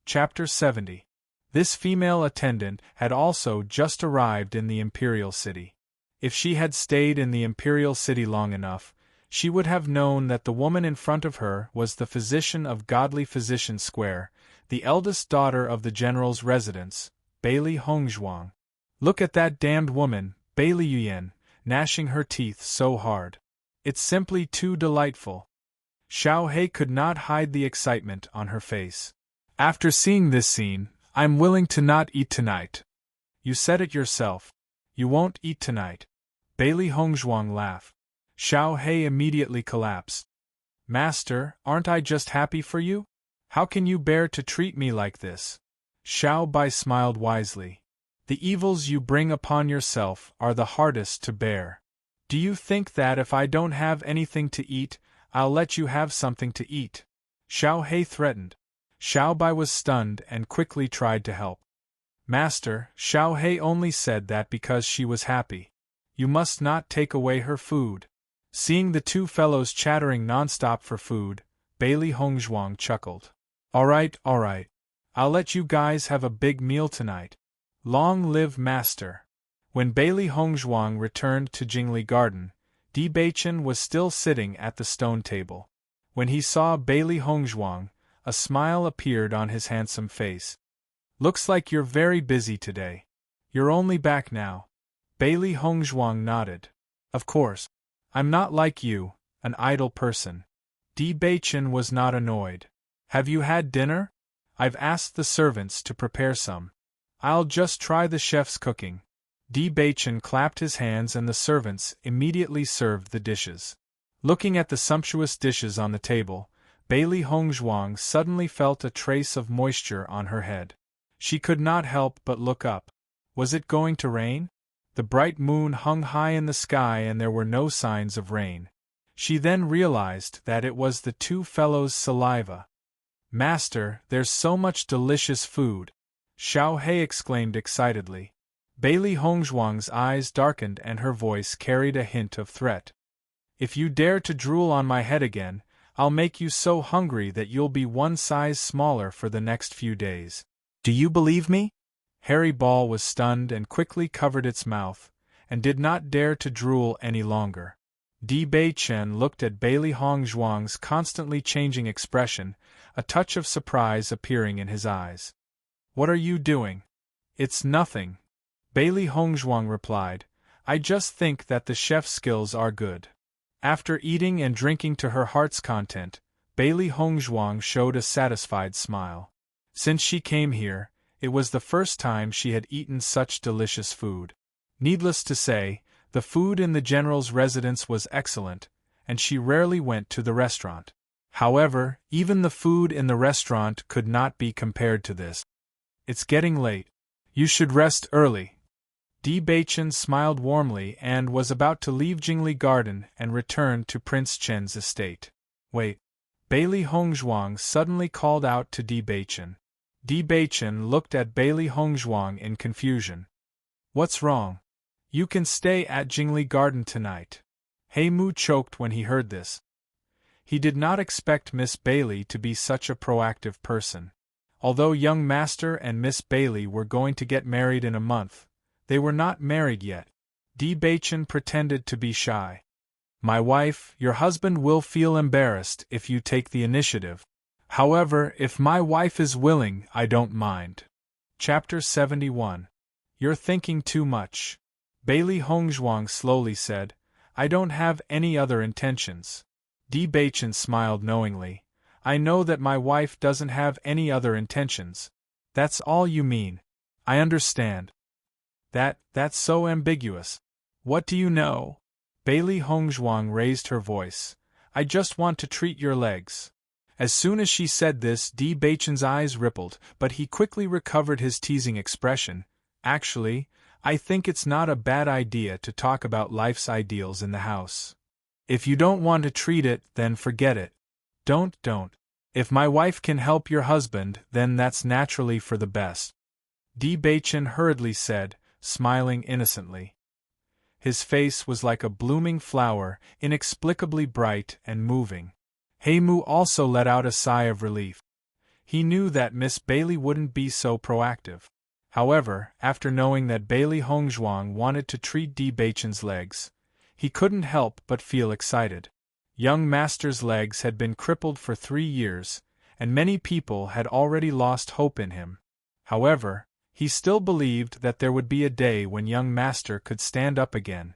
Chapter 70. This female attendant had also just arrived in the imperial city. If she had stayed in the imperial city long enough, she would have known that the woman in front of her was the physician of Godly Physician Square, the eldest daughter of the general's residence, Bailey Hongzhuang. "Look at that damned woman," Bailey Yuyan, gnashing her teeth so hard. "It's simply too delightful." Xiao Hei could not hide the excitement on her face. "After seeing this scene, I'm willing to not eat tonight." "You said it yourself. You won't eat tonight." Bailey Hongzhuang laughed. Xiao Hei immediately collapsed. "Master, aren't I just happy for you? How can you bear to treat me like this?" Xiao Bai smiled wisely. "The evils you bring upon yourself are the hardest to bear. Do you think that if I don't have anything to eat, I'll let you have something to eat?" Xiao Hei threatened. Xiao Bai was stunned and quickly tried to help. "Master, Xiao Hei only said that because she was happy. You must not take away her food." Seeing the two fellows chattering nonstop for food, Bailey Hongzhuang chuckled. All right. I'll let you guys have a big meal tonight. Long live Master." When Bailey Hongzhuang returned to Jingli Garden, Di Beichen was still sitting at the stone table. When he saw Bailey Hongzhuang, a smile appeared on his handsome face. "Looks like you're very busy today. You're only back now." Bailey Hongzhuang nodded. "Of course. I'm not like you, an idle person." Di Beichen was not annoyed. "Have you had dinner? I've asked the servants to prepare some. I'll just try the chef's cooking." Di Beichen clapped his hands and the servants immediately served the dishes. Looking at the sumptuous dishes on the table, Bailey Hongzhuang suddenly felt a trace of moisture on her head. She could not help but look up. Was it going to rain? The bright moon hung high in the sky and there were no signs of rain. She then realized that it was the two fellows' saliva. "Master, there's so much delicious food!" Xiao Hei exclaimed excitedly. Bailey Hongzhuang's eyes darkened and her voice carried a hint of threat. "If you dare to drool on my head again, I'll make you so hungry that you'll be one size smaller for the next few days. Do you believe me?" Harry Ball was stunned and quickly covered its mouth, and did not dare to drool any longer. Di Beichen looked at Bailey Hongzhuang's constantly changing expression, a touch of surprise appearing in his eyes. "What are you doing?" "It's nothing," Bailey Hongzhuang replied. "I just think that the chef's skills are good." After eating and drinking to her heart's content, Bailey Hongzhuang showed a satisfied smile. Since she came here, it was the first time she had eaten such delicious food. Needless to say, the food in the general's residence was excellent, and she rarely went to the restaurant. However, even the food in the restaurant could not be compared to this. "It's getting late. You should rest early." Di Beichen smiled warmly and was about to leave Jingli Garden and return to Prince Chen's estate. "Wait." Bailey Hongzhuang suddenly called out to Di Beichen. Di Beichen looked at Bailey Hongzhuang in confusion. "What's wrong? You can stay at Jingli Garden tonight." He Mu choked when he heard this. He did not expect Miss Bailey to be such a proactive person. Although young Master and Miss Bailey were going to get married in a month, they were not married yet. Di Beichen pretended to be shy. "My wife, your husband will feel embarrassed if you take the initiative. However, if my wife is willing, I don't mind." Chapter 71. "You're thinking too much," Bailey Hongzhuang slowly said. "I don't have any other intentions." Di Beichen smiled knowingly. "I know that my wife doesn't have any other intentions. That's all you mean. I understand." That's so ambiguous. "What do you know?" Bailey Hongzhuang raised her voice. "I just want to treat your legs." As soon as she said this, Di Beichen's eyes rippled, but he quickly recovered his teasing expression. "Actually, I think it's not a bad idea to talk about life's ideals in the house. If you don't want to treat it, then forget it. Don't. If my wife can help your husband, then that's naturally for the best," Di Beichen hurriedly said, smiling innocently. His face was like a blooming flower, inexplicably bright and moving. He Mu also let out a sigh of relief. He knew that Miss Bailey wouldn't be so proactive. However, after knowing that Bailey Hongzhuang wanted to treat Di Beichen's legs, he couldn't help but feel excited. Young Master's legs had been crippled for 3 years, and many people had already lost hope in him. However, he still believed that there would be a day when young Master could stand up again.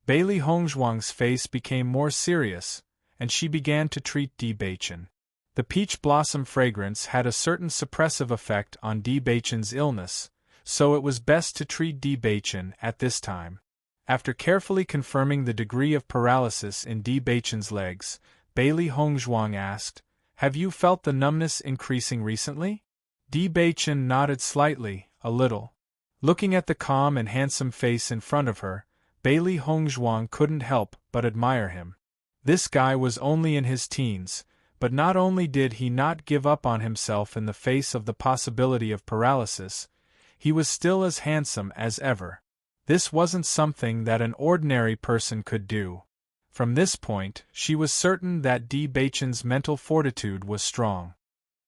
Bailey Hongzhuang's face became more serious, and she began to treat Di Beichen. The peach blossom fragrance had a certain suppressive effect on Di Beichen's illness, so it was best to treat Di Beichen at this time. After carefully confirming the degree of paralysis in Di Beichen's legs, Bailey Hongzhuang asked, "Have you felt the numbness increasing recently?" Di Beichen nodded slightly, a little. Looking at the calm and handsome face in front of her, Bailey Hongzhuang couldn't help but admire him. This guy was only in his teens, but not only did he not give up on himself in the face of the possibility of paralysis, he was still as handsome as ever. This wasn't something that an ordinary person could do. From this point, she was certain that Di Beichen's mental fortitude was strong.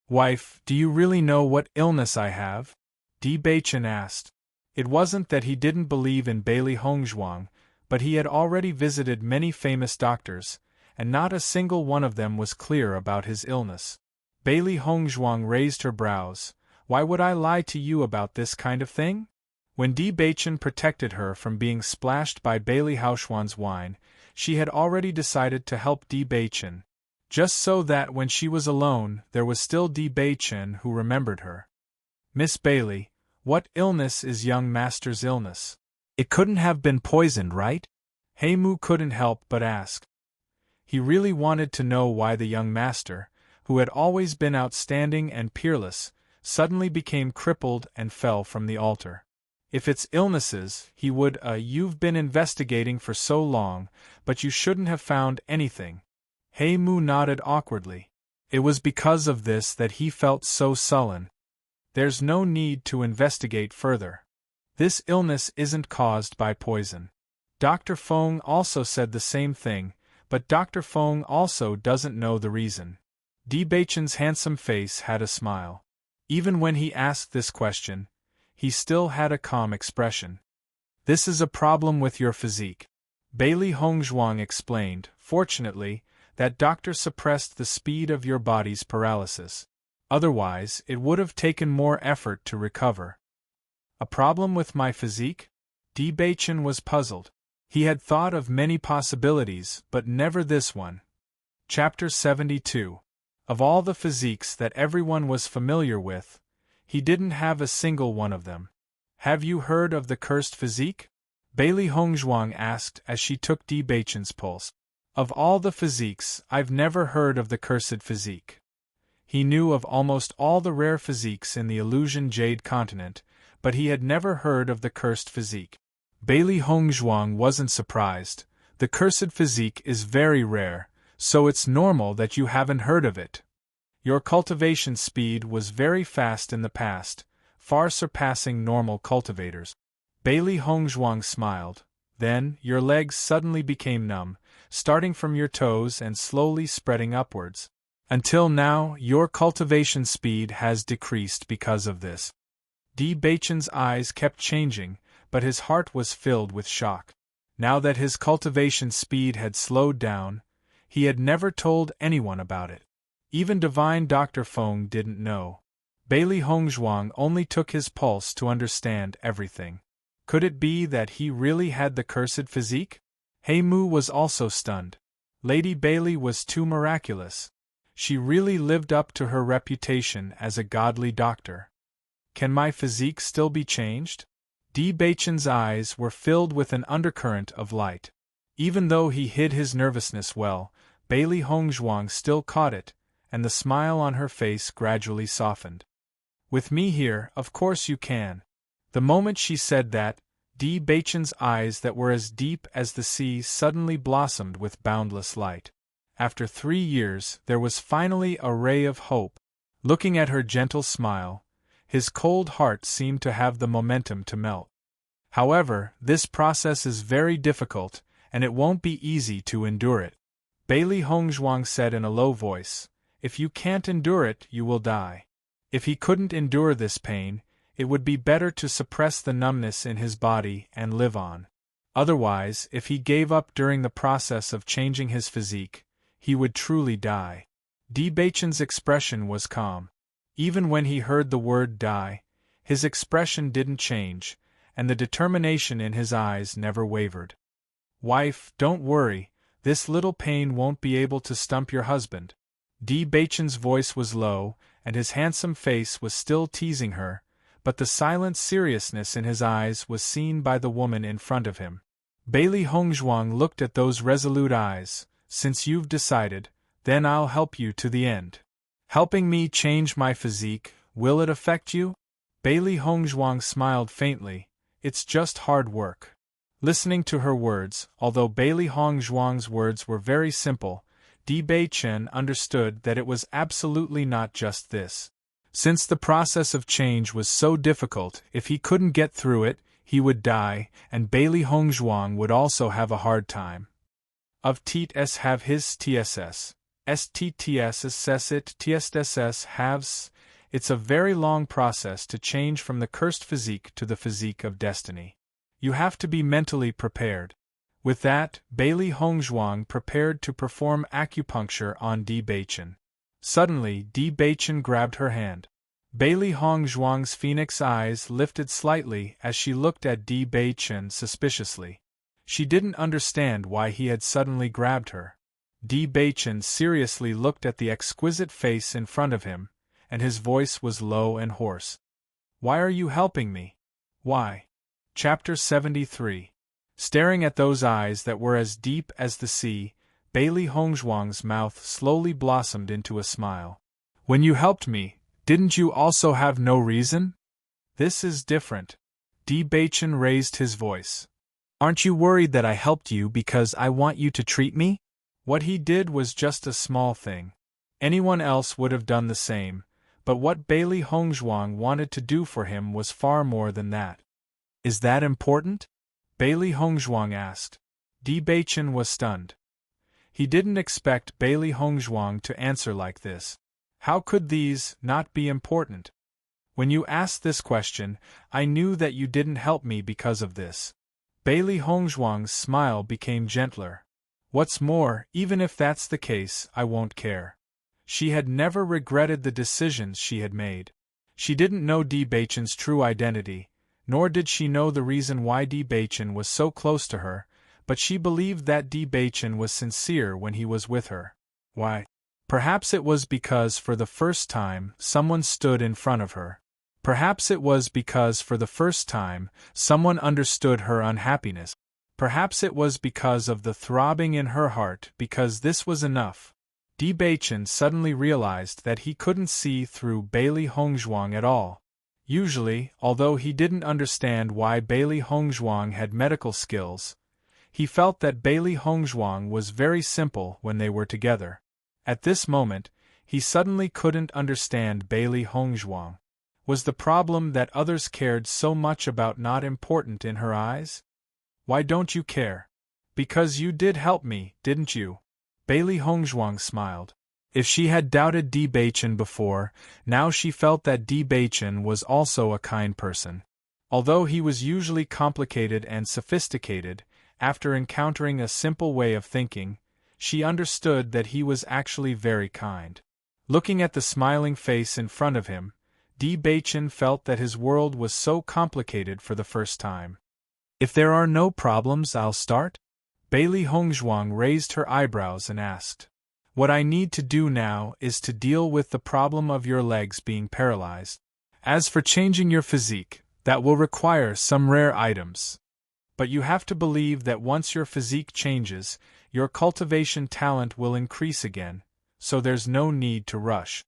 "Wife, do you really know what illness I have?" Di Beichen asked. It wasn't that he didn't believe in Bailey Hongzhuang, but he had already visited many famous doctors, and not a single one of them was clear about his illness. Bailey Hongzhuang raised her brows. "Why would I lie to you about this kind of thing?" When Di Beichen protected her from being splashed by Bailey Hongzhuang's wine, she had already decided to help Di Beichen, just so that when she was alone there was still Di Beichen who remembered her. "Miss Bailey, what illness is young Master's illness? It couldn't have been poisoned, right?" He Mu couldn't help but ask. He really wanted to know why the young Master, who had always been outstanding and peerless, suddenly became crippled and fell from the altar. If it's illnesses, he would, "You've been investigating for so long, but you shouldn't have found anything." He Mu nodded awkwardly. It was because of this that he felt so sullen. "There's no need to investigate further. This illness isn't caused by poison." Dr. Feng also said the same thing, but Dr. Feng also doesn't know the reason. Di Beichen's handsome face had a smile. Even when he asked this question, he still had a calm expression. "This is a problem with your physique," Bailey Hongzhuang explained. "Fortunately, that doctor suppressed the speed of your body's paralysis. Otherwise, it would have taken more effort to recover." "A problem with my physique?" Di Beichen was puzzled. He had thought of many possibilities, but never this one. Chapter 72. Of all the physiques that everyone was familiar with, he didn't have a single one of them. "Have you heard of the cursed physique?" Bailey Hongzhuang asked as she took Di Beichen's pulse. "Of all the physiques, I've never heard of the cursed physique." He knew of almost all the rare physiques in the Illusion Jade continent, but he had never heard of the cursed physique. Bailey Hongzhuang wasn't surprised. The cursed physique is very rare, so it's normal that you haven't heard of it. Your cultivation speed was very fast in the past, far surpassing normal cultivators. Bailey Hongzhuang smiled. Then, your legs suddenly became numb, starting from your toes and slowly spreading upwards. Until now, your cultivation speed has decreased because of this. Di Beichen's eyes kept changing, but his heart was filled with shock. Now that his cultivation speed had slowed down, he had never told anyone about it. Even divine Dr. Feng didn't know. Bailey Hongzhuang only took his pulse to understand everything. Could it be that he really had the cursed physique? He Mu was also stunned. Lady Bailey was too miraculous. She really lived up to her reputation as a godly doctor. Can my physique still be changed? Di Beichen's eyes were filled with an undercurrent of light. Even though he hid his nervousness well, Bailey Hongzhuang still caught it, and the smile on her face gradually softened. "With me here, of course you can." The moment she said that, Di Beichen's eyes that were as deep as the sea suddenly blossomed with boundless light. After 3 years, there was finally a ray of hope. Looking at her gentle smile, his cold heart seemed to have the momentum to melt. "However, this process is very difficult, and it won't be easy to endure it," Bailey Hongzhuang said in a low voice. "If you can't endure it, you will die." If he couldn't endure this pain, it would be better to suppress the numbness in his body and live on. Otherwise, if he gave up during the process of changing his physique, he would truly die. Bachan's expression was calm. Even when he heard the word die, his expression didn't change, and the determination in his eyes never wavered. Wife, don't worry, this little pain won't be able to stump your husband. Bachan's voice was low, and his handsome face was still teasing her, but the silent seriousness in his eyes was seen by the woman in front of him. Bailey Hongzhuang looked at those resolute eyes. Since you've decided, then I'll help you to the end. Helping me change my physique, will it affect you? Bailey Hongzhuang smiled faintly. It's just hard work. Listening to her words, although Bailey Hongzhuang's words were very simple, Bachan understood that it was absolutely not just this. Since the process of change was so difficult, if he couldn't get through it, he would die, and Bailey Hongzhuang would also have a hard time. Of ts have his tss. STTS it TSSS haves. It's a very long process to change from the cursed physique to the physique of destiny. You have to be mentally prepared. With that, Bailey Hongzhuang prepared to perform acupuncture on Bachan. Suddenly, Bachan grabbed her hand. Bailey Hongzhuang's phoenix eyes lifted slightly as she looked at Bachan suspiciously. She didn't understand why he had suddenly grabbed her. Bachan seriously looked at the exquisite face in front of him, and his voice was low and hoarse. Why are you helping me? Why? Chapter 73. Staring at those eyes that were as deep as the sea, Bailey Hongzhuang's mouth slowly blossomed into a smile. When you helped me, didn't you also have no reason? This is different. Bachan raised his voice. Aren't you worried that I helped you because I want you to treat me? What he did was just a small thing. Anyone else would have done the same, but what Bailey Hongzhuang wanted to do for him was far more than that. Is that important? Bailey Hongzhuang asked. Bachan was stunned. He didn't expect Bailey Hongzhuang to answer like this. How could these not be important? When you asked this question, I knew that you didn't help me because of this. Bailey Hongzhuang's smile became gentler. What's more, even if that's the case, I won't care. She had never regretted the decisions she had made. She didn't know Bachan's true identity, nor did she know the reason why Bachan was so close to her, but she believed that Bachan was sincere when he was with her. Why? Perhaps it was because for the first time someone stood in front of her. Perhaps it was because for the first time someone understood her unhappiness. Perhaps it was because of the throbbing in her heart, because this was enough. Bachan suddenly realized that he couldn't see through Bailey Hongzhuang at all. Usually, although he didn't understand why Bailey Hongzhuang had medical skills, he felt that Bailey Hongzhuang was very simple when they were together. At this moment, he suddenly couldn't understand Bailey Hongzhuang. Was the problem that others cared so much about not important in her eyes? Why don't you care? Because you did help me, didn't you? Bailey Hongzhuang smiled. If she had doubted Bachan before, now she felt that Bachan was also a kind person. Although he was usually complicated and sophisticated, after encountering a simple way of thinking, she understood that he was actually very kind. Looking at the smiling face in front of him, Bachan felt that his world was so complicated for the first time. If there are no problems, I'll start? Bailey Hongzhuang raised her eyebrows and asked. What I need to do now is to deal with the problem of your legs being paralyzed. As for changing your physique, that will require some rare items. But you have to believe that once your physique changes, your cultivation talent will increase again, so there's no need to rush.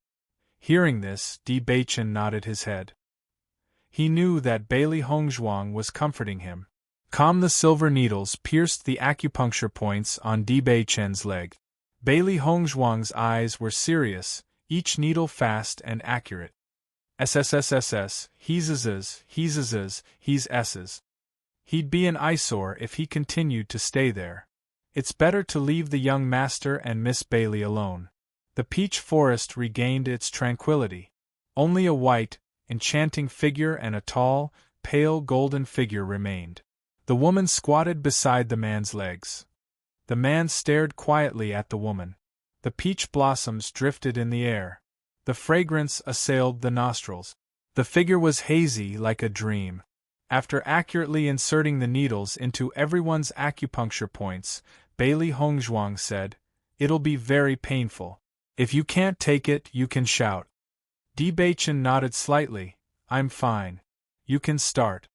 Hearing this, Bachan nodded his head. He knew that Bailey Hongzhuang was comforting him. Calm. The silver needles pierced the acupuncture points on Bachan's leg. Bailey Hongzhuang's eyes were serious, each needle fast and accurate. SSSSS, he's S's. He'd be an eyesore if he continued to stay there. It's better to leave the young master and Miss Bailey alone. The peach forest regained its tranquility. Only a white, enchanting figure and a tall, pale golden figure remained. The woman squatted beside the man's legs. The man stared quietly at the woman. The peach blossoms drifted in the air. The fragrance assailed the nostrils. The figure was hazy like a dream. After accurately inserting the needles into everyone's acupuncture points, Bailey Hongzhuang said, "It'll be very painful. If you can't take it, you can shout." Di Beichen nodded slightly. "I'm fine. You can start."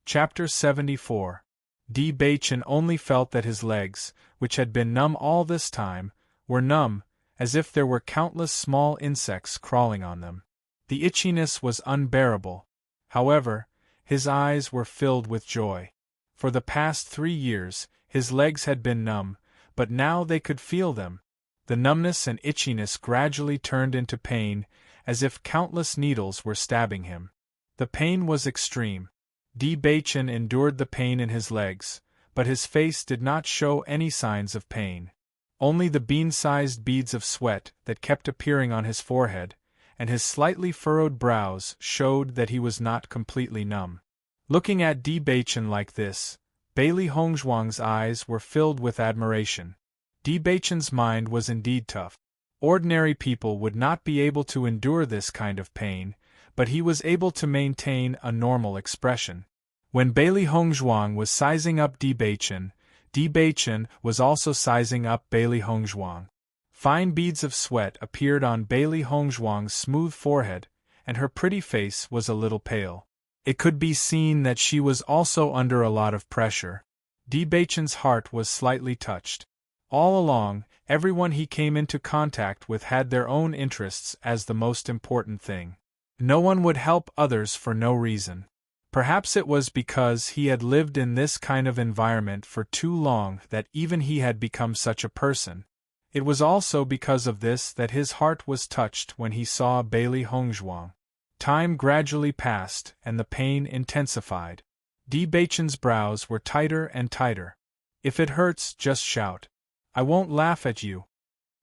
Chapter 74. Di Beichen only felt that his legs, which had been numb all this time, were numb, as if there were countless small insects crawling on them. The itchiness was unbearable. However, his eyes were filled with joy. For the past 3 years, his legs had been numb, but now they could feel them. The numbness and itchiness gradually turned into pain, as if countless needles were stabbing him. The pain was extreme. Di Beichen endured the pain in his legs, but his face did not show any signs of pain. Only the bean-sized beads of sweat that kept appearing on his forehead, and his slightly furrowed brows showed that he was not completely numb. Looking at Di Beichen like this, Bailey Hongzhuang's eyes were filled with admiration. Di Beichen's mind was indeed tough. Ordinary people would not be able to endure this kind of pain, but he was able to maintain a normal expression. When Bailey Hongzhuang was sizing up Di Beichen was also sizing up Bailey Hongzhuang. Fine beads of sweat appeared on Bailey Hongzhuang's smooth forehead, and her pretty face was a little pale. It could be seen that she was also under a lot of pressure. Di Beichen's heart was slightly touched. All along, everyone he came into contact with had their own interests as the most important thing. No one would help others for no reason. Perhaps it was because he had lived in this kind of environment for too long that even he had become such a person. It was also because of this that his heart was touched when he saw Bailey Hongzhuang. Time gradually passed and the pain intensified. Di Beichen's brows were tighter and tighter. "If it hurts, just shout. I won't laugh at you,"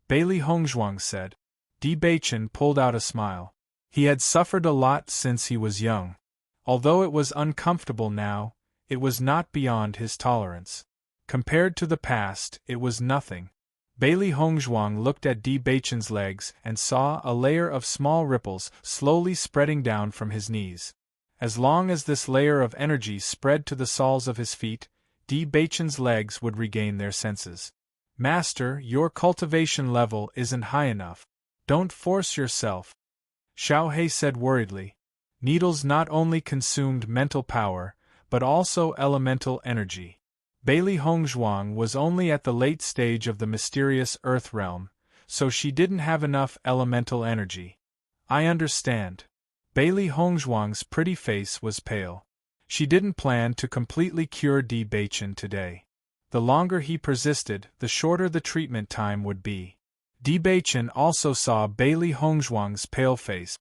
Bailey Hongzhuang said. Di Beichen pulled out a smile. He had suffered a lot since he was young. Although it was uncomfortable now, it was not beyond his tolerance. Compared to the past, it was nothing. Bailey Hongzhuang looked at Di Beichen's legs and saw a layer of small ripples slowly spreading down from his knees. As long as this layer of energy spread to the soles of his feet, Di Beichen's legs would regain their senses. "Master, your cultivation level isn't high enough. Don't force yourself," Xiao He said worriedly. Needles not only consumed mental power, but also elemental energy. Bailey Hongzhuang was only at the late stage of the mysterious Earth realm, so she didn't have enough elemental energy. "I understand." Bailey Hongzhuang's pretty face was pale. She didn't plan to completely cure Di Beichen today. The longer he persisted, the shorter the treatment time would be. Di Beichen also saw Bailey Hongzhuang's pale face.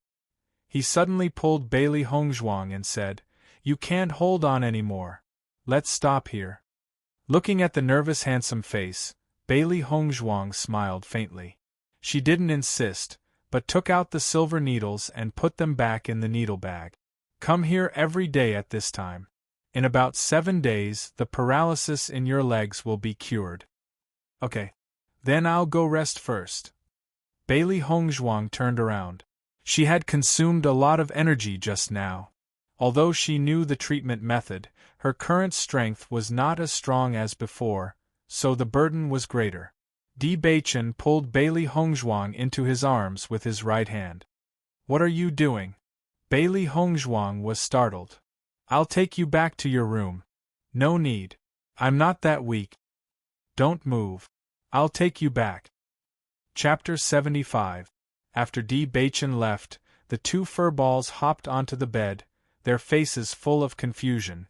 He suddenly pulled Bailey Hongzhuang and said, "You can't hold on anymore. Let's stop here." Looking at the nervous handsome face, Bailey Hongzhuang smiled faintly. She didn't insist, but took out the silver needles and put them back in the needle bag. "Come here every day at this time. In about 7 days, the paralysis in your legs will be cured." "Okay. Then I'll go rest first." Bailey Hongzhuang turned around. She had consumed a lot of energy just now. Although she knew the treatment method, her current strength was not as strong as before, so the burden was greater. Di Beichen pulled Bailey Hongzhuang into his arms with his right hand. "What are you doing?" Bailey Hongzhuang was startled. "I'll take you back to your room." "No need. I'm not that weak." "Don't move. I'll take you back." Chapter 75. After Di Beichen left, the 2 furballs hopped onto the bed, their faces full of confusion.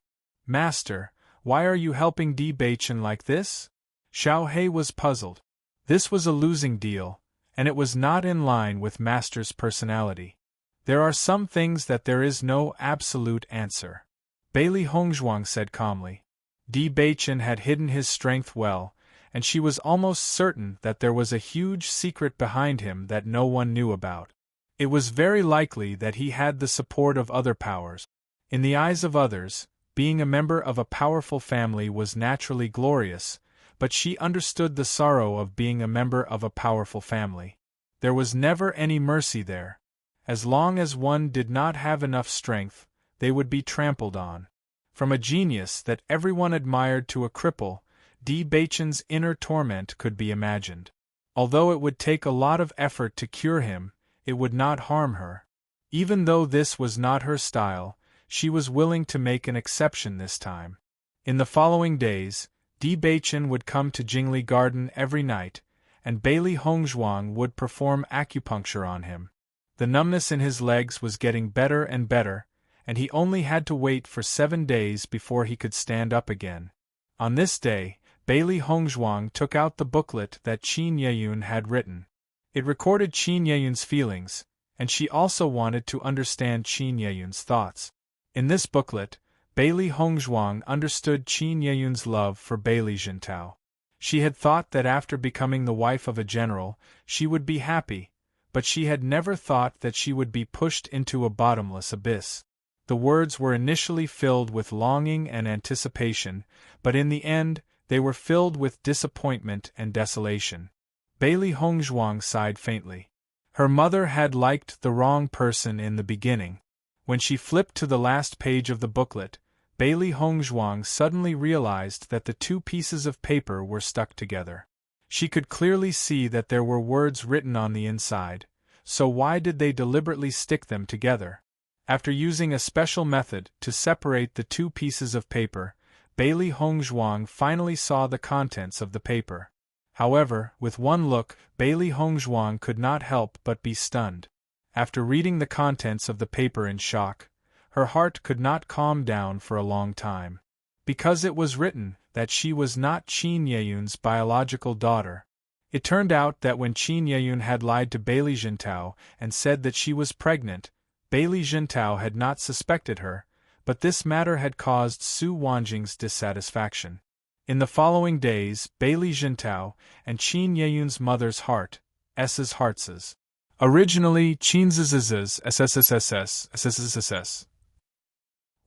"Master, why are you helping Di Beichen like this?" Xiao He was puzzled. This was a losing deal, and it was not in line with Master's personality. There are some things that there is no absolute answer. Bailey Hongzhuang said calmly. Di Beichen had hidden his strength well, and she was almost certain that there was a huge secret behind him that no one knew about. It was very likely that he had the support of other powers. In the eyes of others, being a member of a powerful family was naturally glorious, but she understood the sorrow of being a member of a powerful family. There was never any mercy there. As long as one did not have enough strength, they would be trampled on. From a genius that everyone admired to a cripple, Di Baichen's inner torment could be imagined. Although it would take a lot of effort to cure him, it would not harm her. Even though this was not her style, she was willing to make an exception this time. In the following days, Di Baichen would come to Jingli Garden every night, and Bailey Hongzhuang would perform acupuncture on him. The numbness in his legs was getting better and better, and he only had to wait for 7 days before he could stand up again. On this day, Bailey Hongzhuang took out the booklet that Qin Yeyun had written. It recorded Qin Yeyun's feelings, and she also wanted to understand Qin Yeyun's thoughts. In this booklet, Bailey Hongzhuang understood Qin Yeyun's love for Bailey Jintao. She had thought that after becoming the wife of a general, she would be happy, but she had never thought that she would be pushed into a bottomless abyss. The words were initially filled with longing and anticipation, but in the end, they were filled with disappointment and desolation. Bailey Hongzhuang sighed faintly. Her mother had liked the wrong person in the beginning. When she flipped to the last page of the booklet, Bailey Hongzhuang suddenly realized that the 2 pieces of paper were stuck together. She could clearly see that there were words written on the inside, so why did they deliberately stick them together? After using a special method to separate the 2 pieces of paper, Bailey Hongzhuang finally saw the contents of the paper. However, with one look, Bailey Hongzhuang could not help but be stunned. After reading the contents of the paper in shock, her heart could not calm down for a long time. Because it was written that she was not Qin Yeyun's biological daughter. It turned out that when Qin Yeyun had lied to Bailey Jintao and said that she was pregnant, Bailey Jintao had not suspected her, but this matter had caused Su Wanjing's dissatisfaction. In the following days, Bailey Jintao and Qin Yeyun's mother's heart, S's heart's. Originally, Qin's SSSS,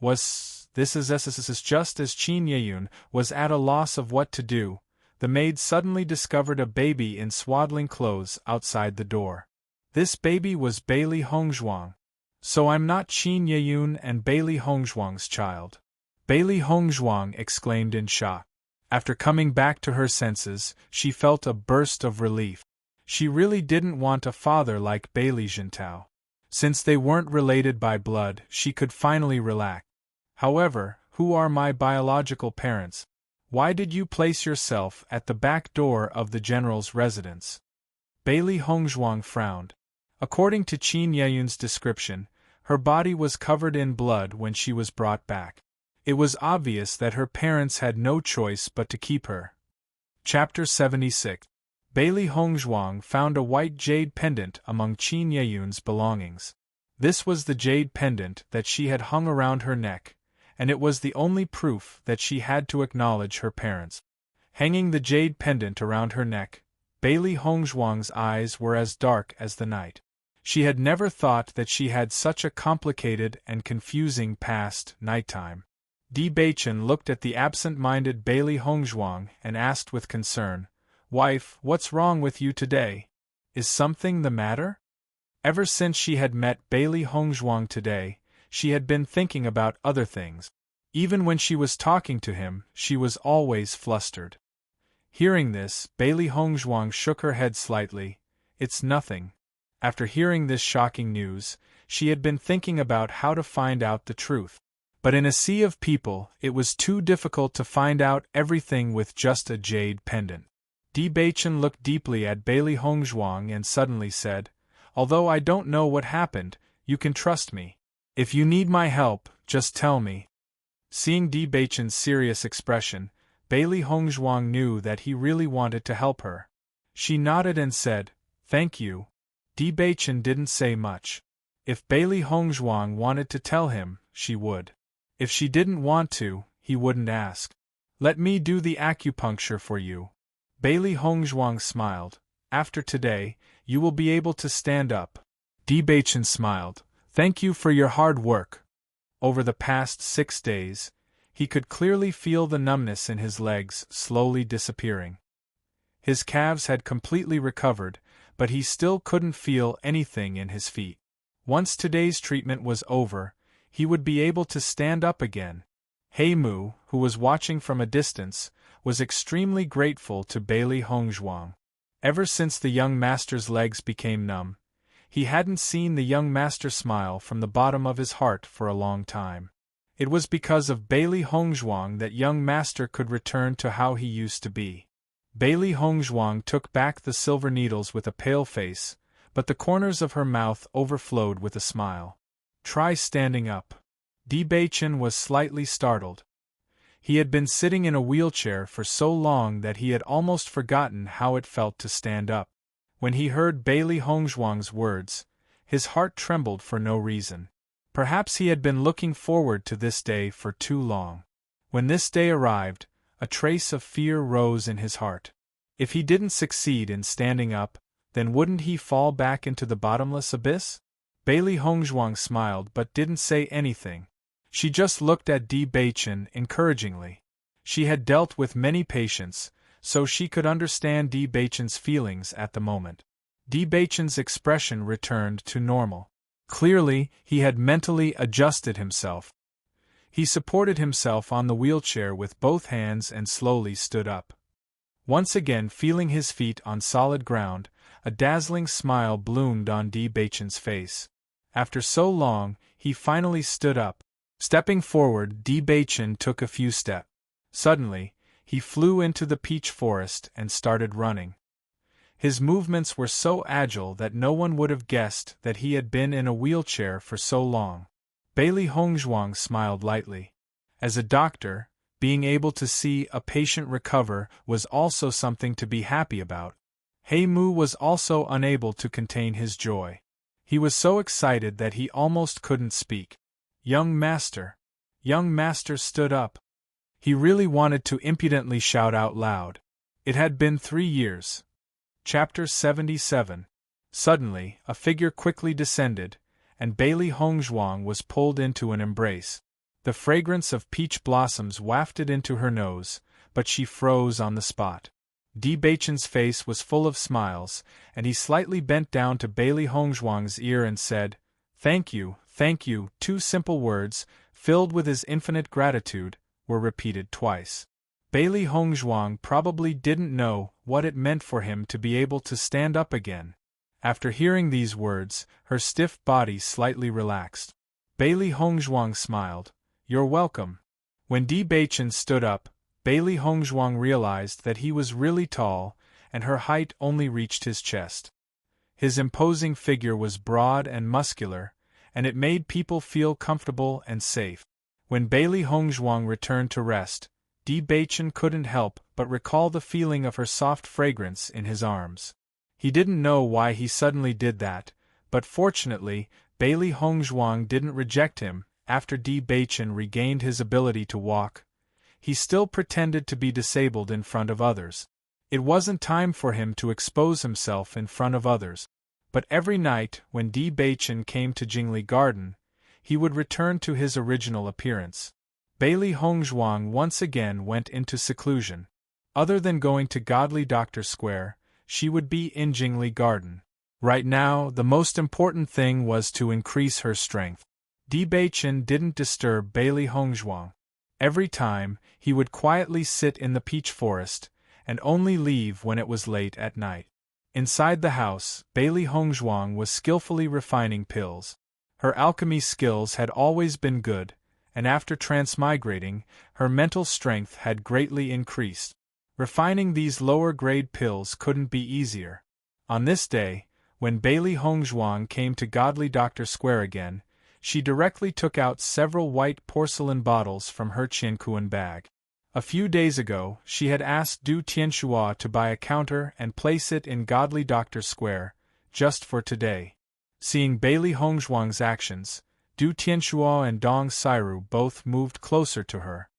was this is SSSS. Just as Qin Yeyun was at a loss of what to do, the maid suddenly discovered a baby in swaddling clothes outside the door. This baby was Bailey Hongzhuang. So I'm not Qin Yeyun and Bailey Hongzhuang's child. Bailey Hongzhuang exclaimed in shock. After coming back to her senses, she felt a burst of relief. She really didn't want a father like Bailey Jintao. Since they weren't related by blood, she could finally relax. However, who are my biological parents? Why did you place yourself at the back door of the general's residence? Bailey Hongzhuang frowned. According to Qin Yeyun's description, her body was covered in blood when she was brought back. It was obvious that her parents had no choice but to keep her. Chapter 76. Bailey Hongzhuang found a white jade pendant among Qin Yeyun's belongings. This was the jade pendant that she had hung around her neck, and it was the only proof that she had to acknowledge her parents. Hanging the jade pendant around her neck, Bailey Hongzhuang's eyes were as dark as the night. She had never thought that she had such a complicated and confusing past nighttime. Di Baichen looked at the absent-minded Bailey Hongzhuang and asked with concern, "Wife, what's wrong with you today? Is something the matter?" Ever since she had met Bailey Hongzhuang today, she had been thinking about other things. Even when she was talking to him, she was always flustered. Hearing this, Bailey Hongzhuang shook her head slightly. "It's nothing." After hearing this shocking news, she had been thinking about how to find out the truth. But in a sea of people, it was too difficult to find out everything with just a jade pendant. Di Baichen looked deeply at Bailey Hongzhuang and suddenly said, "Although I don't know what happened, you can trust me. If you need my help, just tell me." Seeing Di Baichen's serious expression, Bailey Hongzhuang knew that he really wanted to help her. She nodded and said, "Thank you." Di Baichen didn't say much. If Bailey Hongzhuang wanted to tell him, she would. If she didn't want to, he wouldn't ask. "Let me do the acupuncture for you." Bailey Hongzhuang smiled. "After today, you will be able to stand up." Bachin smiled. Thank you for your hard work. Over the past 6 days, he could clearly feel the numbness in his legs slowly disappearing. His calves had completely recovered, but he still couldn't feel anything in his feet. Once today's treatment was over, he would be able to stand up again. Heimu, who was watching from a distance, was extremely grateful to Bailey Hongzhuang. Ever since the young master's legs became numb, he hadn't seen the young master smile from the bottom of his heart for a long time. It was because of Bailey Hongzhuang that young master could return to how he used to be. Bailey Hongzhuang took back the silver needles with a pale face, but the corners of her mouth overflowed with a smile. Try standing up. Bachin was slightly startled. He had been sitting in a wheelchair for so long that he had almost forgotten how it felt to stand up. When he heard Bailey Hongzhuang's words, his heart trembled for no reason. Perhaps he had been looking forward to this day for too long. When this day arrived, a trace of fear rose in his heart. If he didn't succeed in standing up, then wouldn't he fall back into the bottomless abyss? Bailey Hongzhuang smiled but didn't say anything. She just looked at Bachin encouragingly. She had dealt with many patients, so she could understand Bachin's feelings at the moment. Bachin's expression returned to normal. Clearly, he had mentally adjusted himself. He supported himself on the wheelchair with both hands and slowly stood up. Once again feeling his feet on solid ground, a dazzling smile bloomed on Bachin's face. After so long, he finally stood up. Stepping forward, Bachin took a few steps. Suddenly, he flew into the peach forest and started running. His movements were so agile that no one would have guessed that he had been in a wheelchair for so long. Bailey Hongzhuang smiled lightly. As a doctor, being able to see a patient recover was also something to be happy about. Heimu was also unable to contain his joy. He was so excited that he almost couldn't speak. Young master! Young master stood up. He really wanted to impudently shout out loud. It had been 3 years. Chapter 77. Suddenly, a figure quickly descended, and Bailey Hongzhuang was pulled into an embrace. The fragrance of peach blossoms wafted into her nose, but she froze on the spot. Bachin's face was full of smiles, and he slightly bent down to Bailey Hongzhuang's ear and said, "Thank you, thank you." 2 simple words, filled with his infinite gratitude, were repeated twice. Bailey Hongzhuang probably didn't know what it meant for him to be able to stand up again. After hearing these words, her stiff body slightly relaxed. Bailey Hongzhuang smiled. "You're welcome." When Bachin stood up, Bailey Hongzhuang realized that he was really tall, and her height only reached his chest. His imposing figure was broad and muscular, and it made people feel comfortable and safe. When Bailey Hongzhuang returned to rest, Bachin couldn't help but recall the feeling of her soft fragrance in his arms. He didn't know why he suddenly did that, but fortunately, Bailey Hongzhuang didn't reject him. After Bachin regained his ability to walk, he still pretended to be disabled in front of others. It wasn't time for him to expose himself in front of others. But every night, when Bachin came to Jingli Garden, he would return to his original appearance. Bailey Hongzhuang once again went into seclusion. Other than going to Godly Doctor Square, she would be in Jingli Garden. Right now, the most important thing was to increase her strength. Bachin didn't disturb Bailey Hongzhuang. Every time, he would quietly sit in the peach forest, and only leave when it was late at night. Inside the house, Bailey Hongzhuang was skillfully refining pills. Her alchemy skills had always been good, and after transmigrating, her mental strength had greatly increased. Refining these lower-grade pills couldn't be easier. On this day, when Bailey Hongzhuang came to Godly Doctor Square again, she directly took out several white porcelain bottles from her Qiankuan bag. A few days ago, she had asked Du Tianxua to buy a counter and place it in Godly Doctor Square, just for today. Seeing Bailey Hongzhuang's actions, Du Tianxua and Dong Sairu both moved closer to her.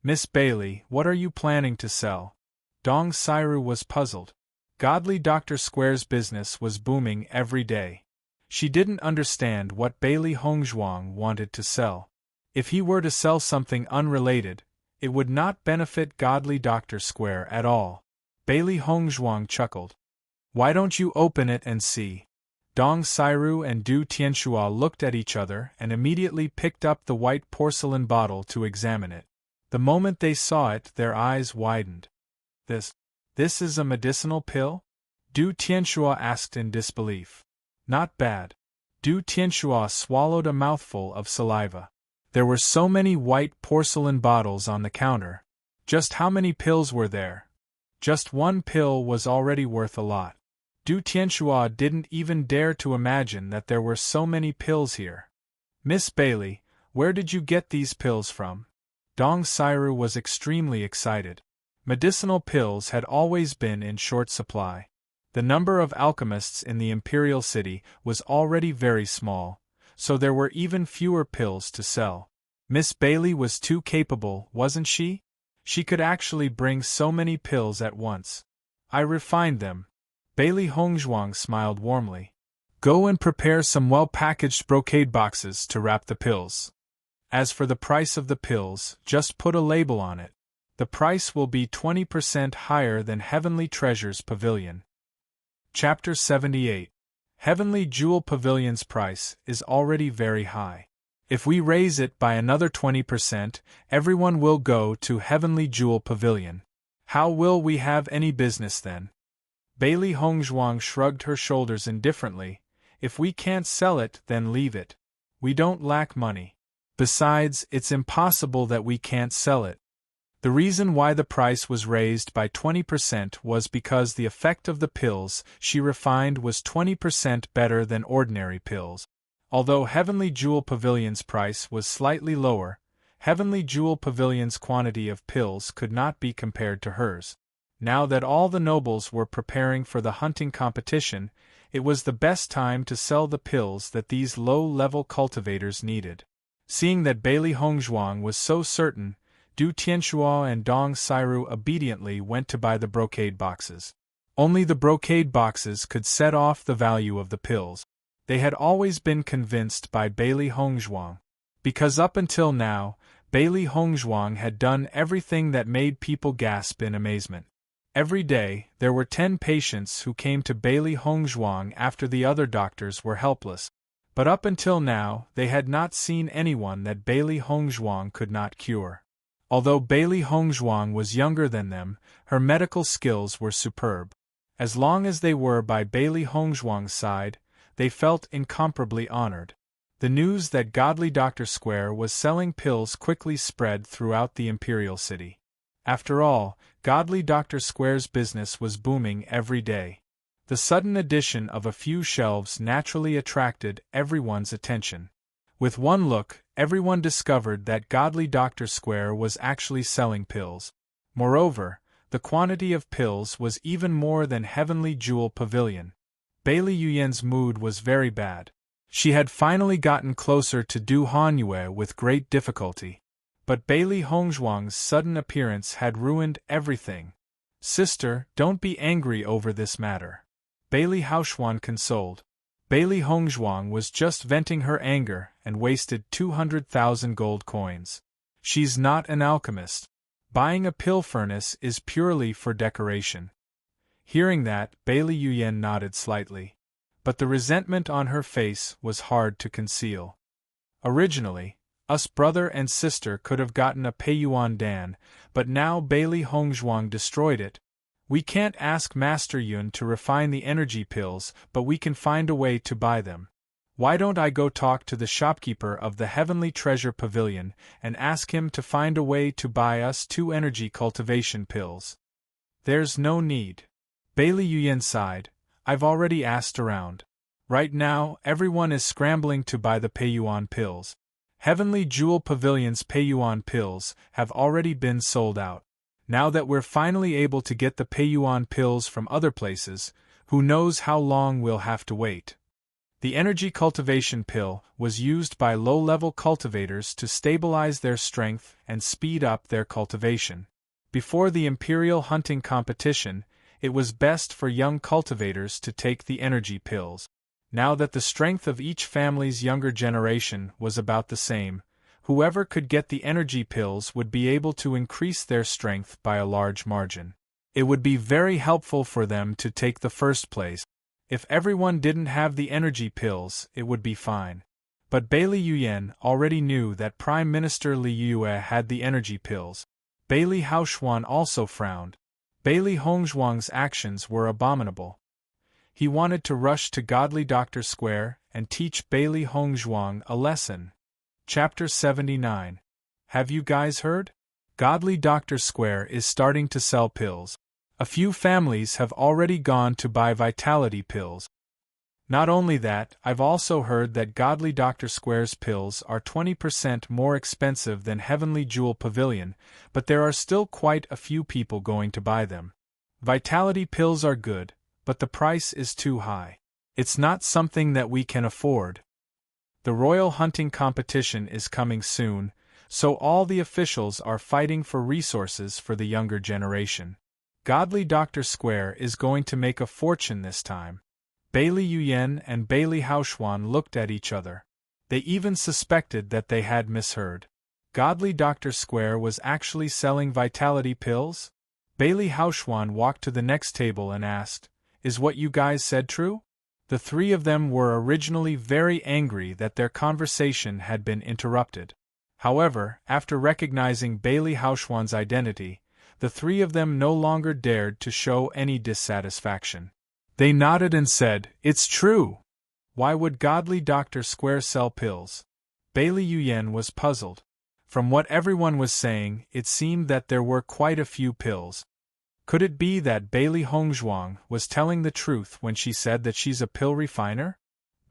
"Miss Bailey, what are you planning to sell?" Dong Sairu was puzzled. Godly Doctor Square's business was booming every day. She didn't understand what Bailey Hongzhuang wanted to sell. If he were to sell something unrelated, it would not benefit Godly Doctor Square at all. Bailey Hongzhuang chuckled. Why don't you open it and see? Dong Sairu and Du Tianxua looked at each other and immediately picked up the white porcelain bottle to examine it. The moment they saw it, their eyes widened. This is a medicinal pill? Du Tianxua asked in disbelief. Not bad. Du Tianxua swallowed a mouthful of saliva. There were so many white porcelain bottles on the counter. Just how many pills were there? Just one pill was already worth a lot. Du Tianxua didn't even dare to imagine that there were so many pills here. Miss Bailey, where did you get these pills from? Dong Sairu was extremely excited. Medicinal pills had always been in short supply. The number of alchemists in the Imperial City was already very small, so there were even fewer pills to sell. Miss Bailey was too capable, wasn't she? She could actually bring so many pills at once. I refined them. Bailey Hongzhuang smiled warmly. Go and prepare some well-packaged brocade boxes to wrap the pills. As for the price of the pills, just put a label on it. The price will be 20% higher than Heavenly Treasures Pavilion. Chapter 78. Heavenly Jewel Pavilion's price is already very high. If we raise it by another 20%, everyone will go to Heavenly Jewel Pavilion. How will we have any business then? Bailey Hongzhuang shrugged her shoulders indifferently. If we can't sell it, then leave it. We don't lack money. Besides, it's impossible that we can't sell it. The reason why the price was raised by 20% was because the effect of the pills she refined was 20% better than ordinary pills. Although Heavenly Jewel Pavilion's price was slightly lower, Heavenly Jewel Pavilion's quantity of pills could not be compared to hers. Now that all the nobles were preparing for the hunting competition, it was the best time to sell the pills that these low-level cultivators needed. Seeing that Bailey Hongzhuang was so certain, Du Tianxua and Dong Sairu obediently went to buy the brocade boxes. Only the brocade boxes could set off the value of the pills. They had always been convinced by Bailey Hongzhuang. Because up until now, Bailey Hongzhuang had done everything that made people gasp in amazement. Every day, there were 10 patients who came to Bailey Hongzhuang after the other doctors were helpless. But up until now, they had not seen anyone that Bailey Hongzhuang could not cure. Although Bailey Hongzhuang was younger than them, her medical skills were superb. As long as they were by Bailey Hongzhuang's side, they felt incomparably honored. The news that Godly Doctor Square was selling pills quickly spread throughout the Imperial City. After all, Godly Doctor Square's business was booming every day. The sudden addition of a few shelves naturally attracted everyone's attention. With one look, everyone discovered that Godly Doctor Square was actually selling pills. Moreover, the quantity of pills was even more than Heavenly Jewel Pavilion. Bailey Yuyan's mood was very bad. She had finally gotten closer to Du Hanyue with great difficulty. But Bailey Hongzhuang's sudden appearance had ruined everything. Sister, don't be angry over this matter. Bailey Haoxuan consoled. Bailey Hongzhuang was just venting her anger and wasted 200,000 gold coins. She's not an alchemist. Buying a pill furnace is purely for decoration. Hearing that, Bailey Yuyan nodded slightly. But the resentment on her face was hard to conceal. Originally, us brother and sister could have gotten a Peiyuan Dan, but now Bailey Hongzhuang destroyed it. We can't ask Master Yun to refine the energy pills, but we can find a way to buy them. Why don't I go talk to the shopkeeper of the Heavenly Treasure Pavilion and ask him to find a way to buy us 2 energy cultivation pills? There's no need. Bailey Yuyan sighed. I've already asked around. Right now, everyone is scrambling to buy the Peiyuan pills. Heavenly Jewel Pavilion's Peiyuan pills have already been sold out. Now that we're finally able to get the Peiyuan pills from other places, who knows how long we'll have to wait. The energy cultivation pill was used by low-level cultivators to stabilize their strength and speed up their cultivation. Before the Imperial hunting competition, it was best for young cultivators to take the energy pills. Now that the strength of each family's younger generation was about the same, whoever could get the energy pills would be able to increase their strength by a large margin. It would be very helpful for them to take the first place. If everyone didn't have the energy pills, it would be fine. But Bailey Yuyan already knew that Prime Minister Li Yue had the energy pills. Bailey Haoshuan also frowned. Bailey Hongzhuang's actions were abominable. He wanted to rush to Godly Doctor Square and teach Bailey Hongzhuang a lesson. Chapter 79. Have you guys heard? Godly Doctor Square is starting to sell pills. A few families have already gone to buy vitality pills. Not only that, I've also heard that Godly Doctor Square's pills are 20% more expensive than Heavenly Jewel Pavilion, but there are still quite a few people going to buy them. Vitality pills are good, but the price is too high. It's not something that we can afford. The royal hunting competition is coming soon, so all the officials are fighting for resources for the younger generation. Godly Doctor Square is going to make a fortune this time. Bailey Yuyan and Bailey Haoshuan looked at each other. They even suspected that they had misheard. Godly Doctor Square was actually selling vitality pills? Bailey Haoshuan walked to the next table and asked, "Is what you guys said true?" The three of them were originally very angry that their conversation had been interrupted. However, after recognizing Bailey Haoshuan's identity, the three of them no longer dared to show any dissatisfaction. They nodded and said, "It's true." Why would Godly Doctor Square sell pills? Bailey Yuyan was puzzled. From what everyone was saying, it seemed that there were quite a few pills. Could it be that Bailey Hongzhuang was telling the truth when she said that she's a pill refiner?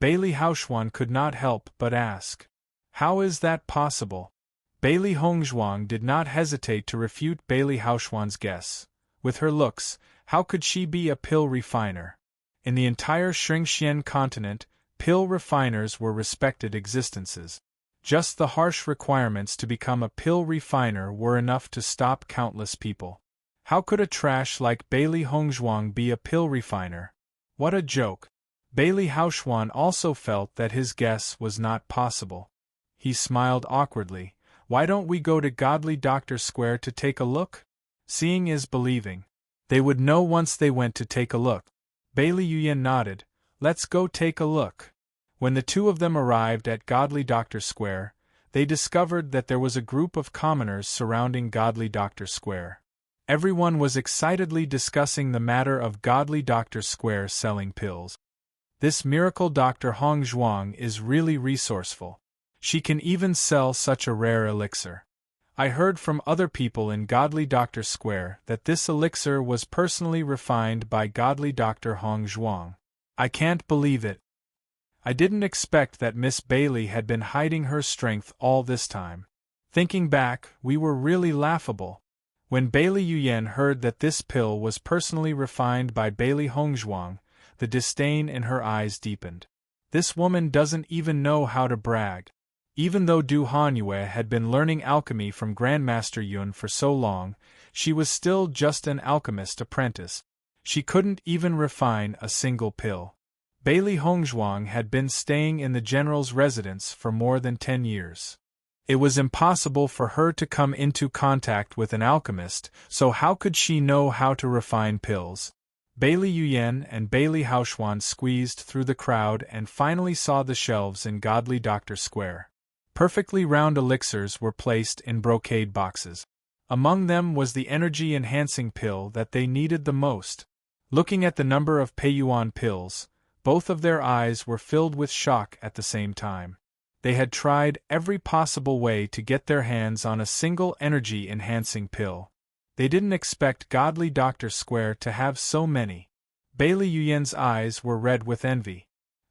Bailey Haoshuan could not help but ask, "How is that possible?" Bailey Hongzhuang did not hesitate to refute Bailey Haoshuan's guess. With her looks, how could she be a pill refiner? In the entire Shringxian continent, pill refiners were respected existences. Just the harsh requirements to become a pill refiner were enough to stop countless people. How could a trash like Bailey Hongzhuang be a pill refiner? What a joke! Bailey Haoshuan also felt that his guess was not possible. He smiled awkwardly. "Why don't we go to Godly Doctor Square to take a look? Seeing is believing. They would know once they went to take a look." Bailey Yuyan nodded. "Let's go take a look." When the two of them arrived at Godly Doctor Square, they discovered that there was a group of commoners surrounding Godly Doctor Square. Everyone was excitedly discussing the matter of Godly Doctor Square selling pills. This miracle Dr. Hongzhuang is really resourceful. She can even sell such a rare elixir. I heard from other people in Godly Doctor Square that this elixir was personally refined by Godly Doctor Hongzhuang. I can't believe it. I didn't expect that Miss Bailey had been hiding her strength all this time. Thinking back, we were really laughable. When Bailey Yuyan heard that this pill was personally refined by Bailey Hongzhuang, the disdain in her eyes deepened. This woman doesn't even know how to brag. Even though Du Hanyue had been learning alchemy from Grandmaster Yun for so long, she was still just an alchemist apprentice. She couldn't even refine a single pill. Bailey Hongzhuang had been staying in the general's residence for more than 10 years. It was impossible for her to come into contact with an alchemist, so how could she know how to refine pills? Bailey Yuyan and Bailey Haoshuan squeezed through the crowd and finally saw the shelves in Godly Doctor Square. Perfectly round elixirs were placed in brocade boxes. Among them was the energy-enhancing pill that they needed the most. Looking at the number of Peiyuan pills, both of their eyes were filled with shock at the same time. They had tried every possible way to get their hands on a single energy-enhancing pill. They didn't expect Godly Doctor Square to have so many. Bailey Yuyan's eyes were red with envy.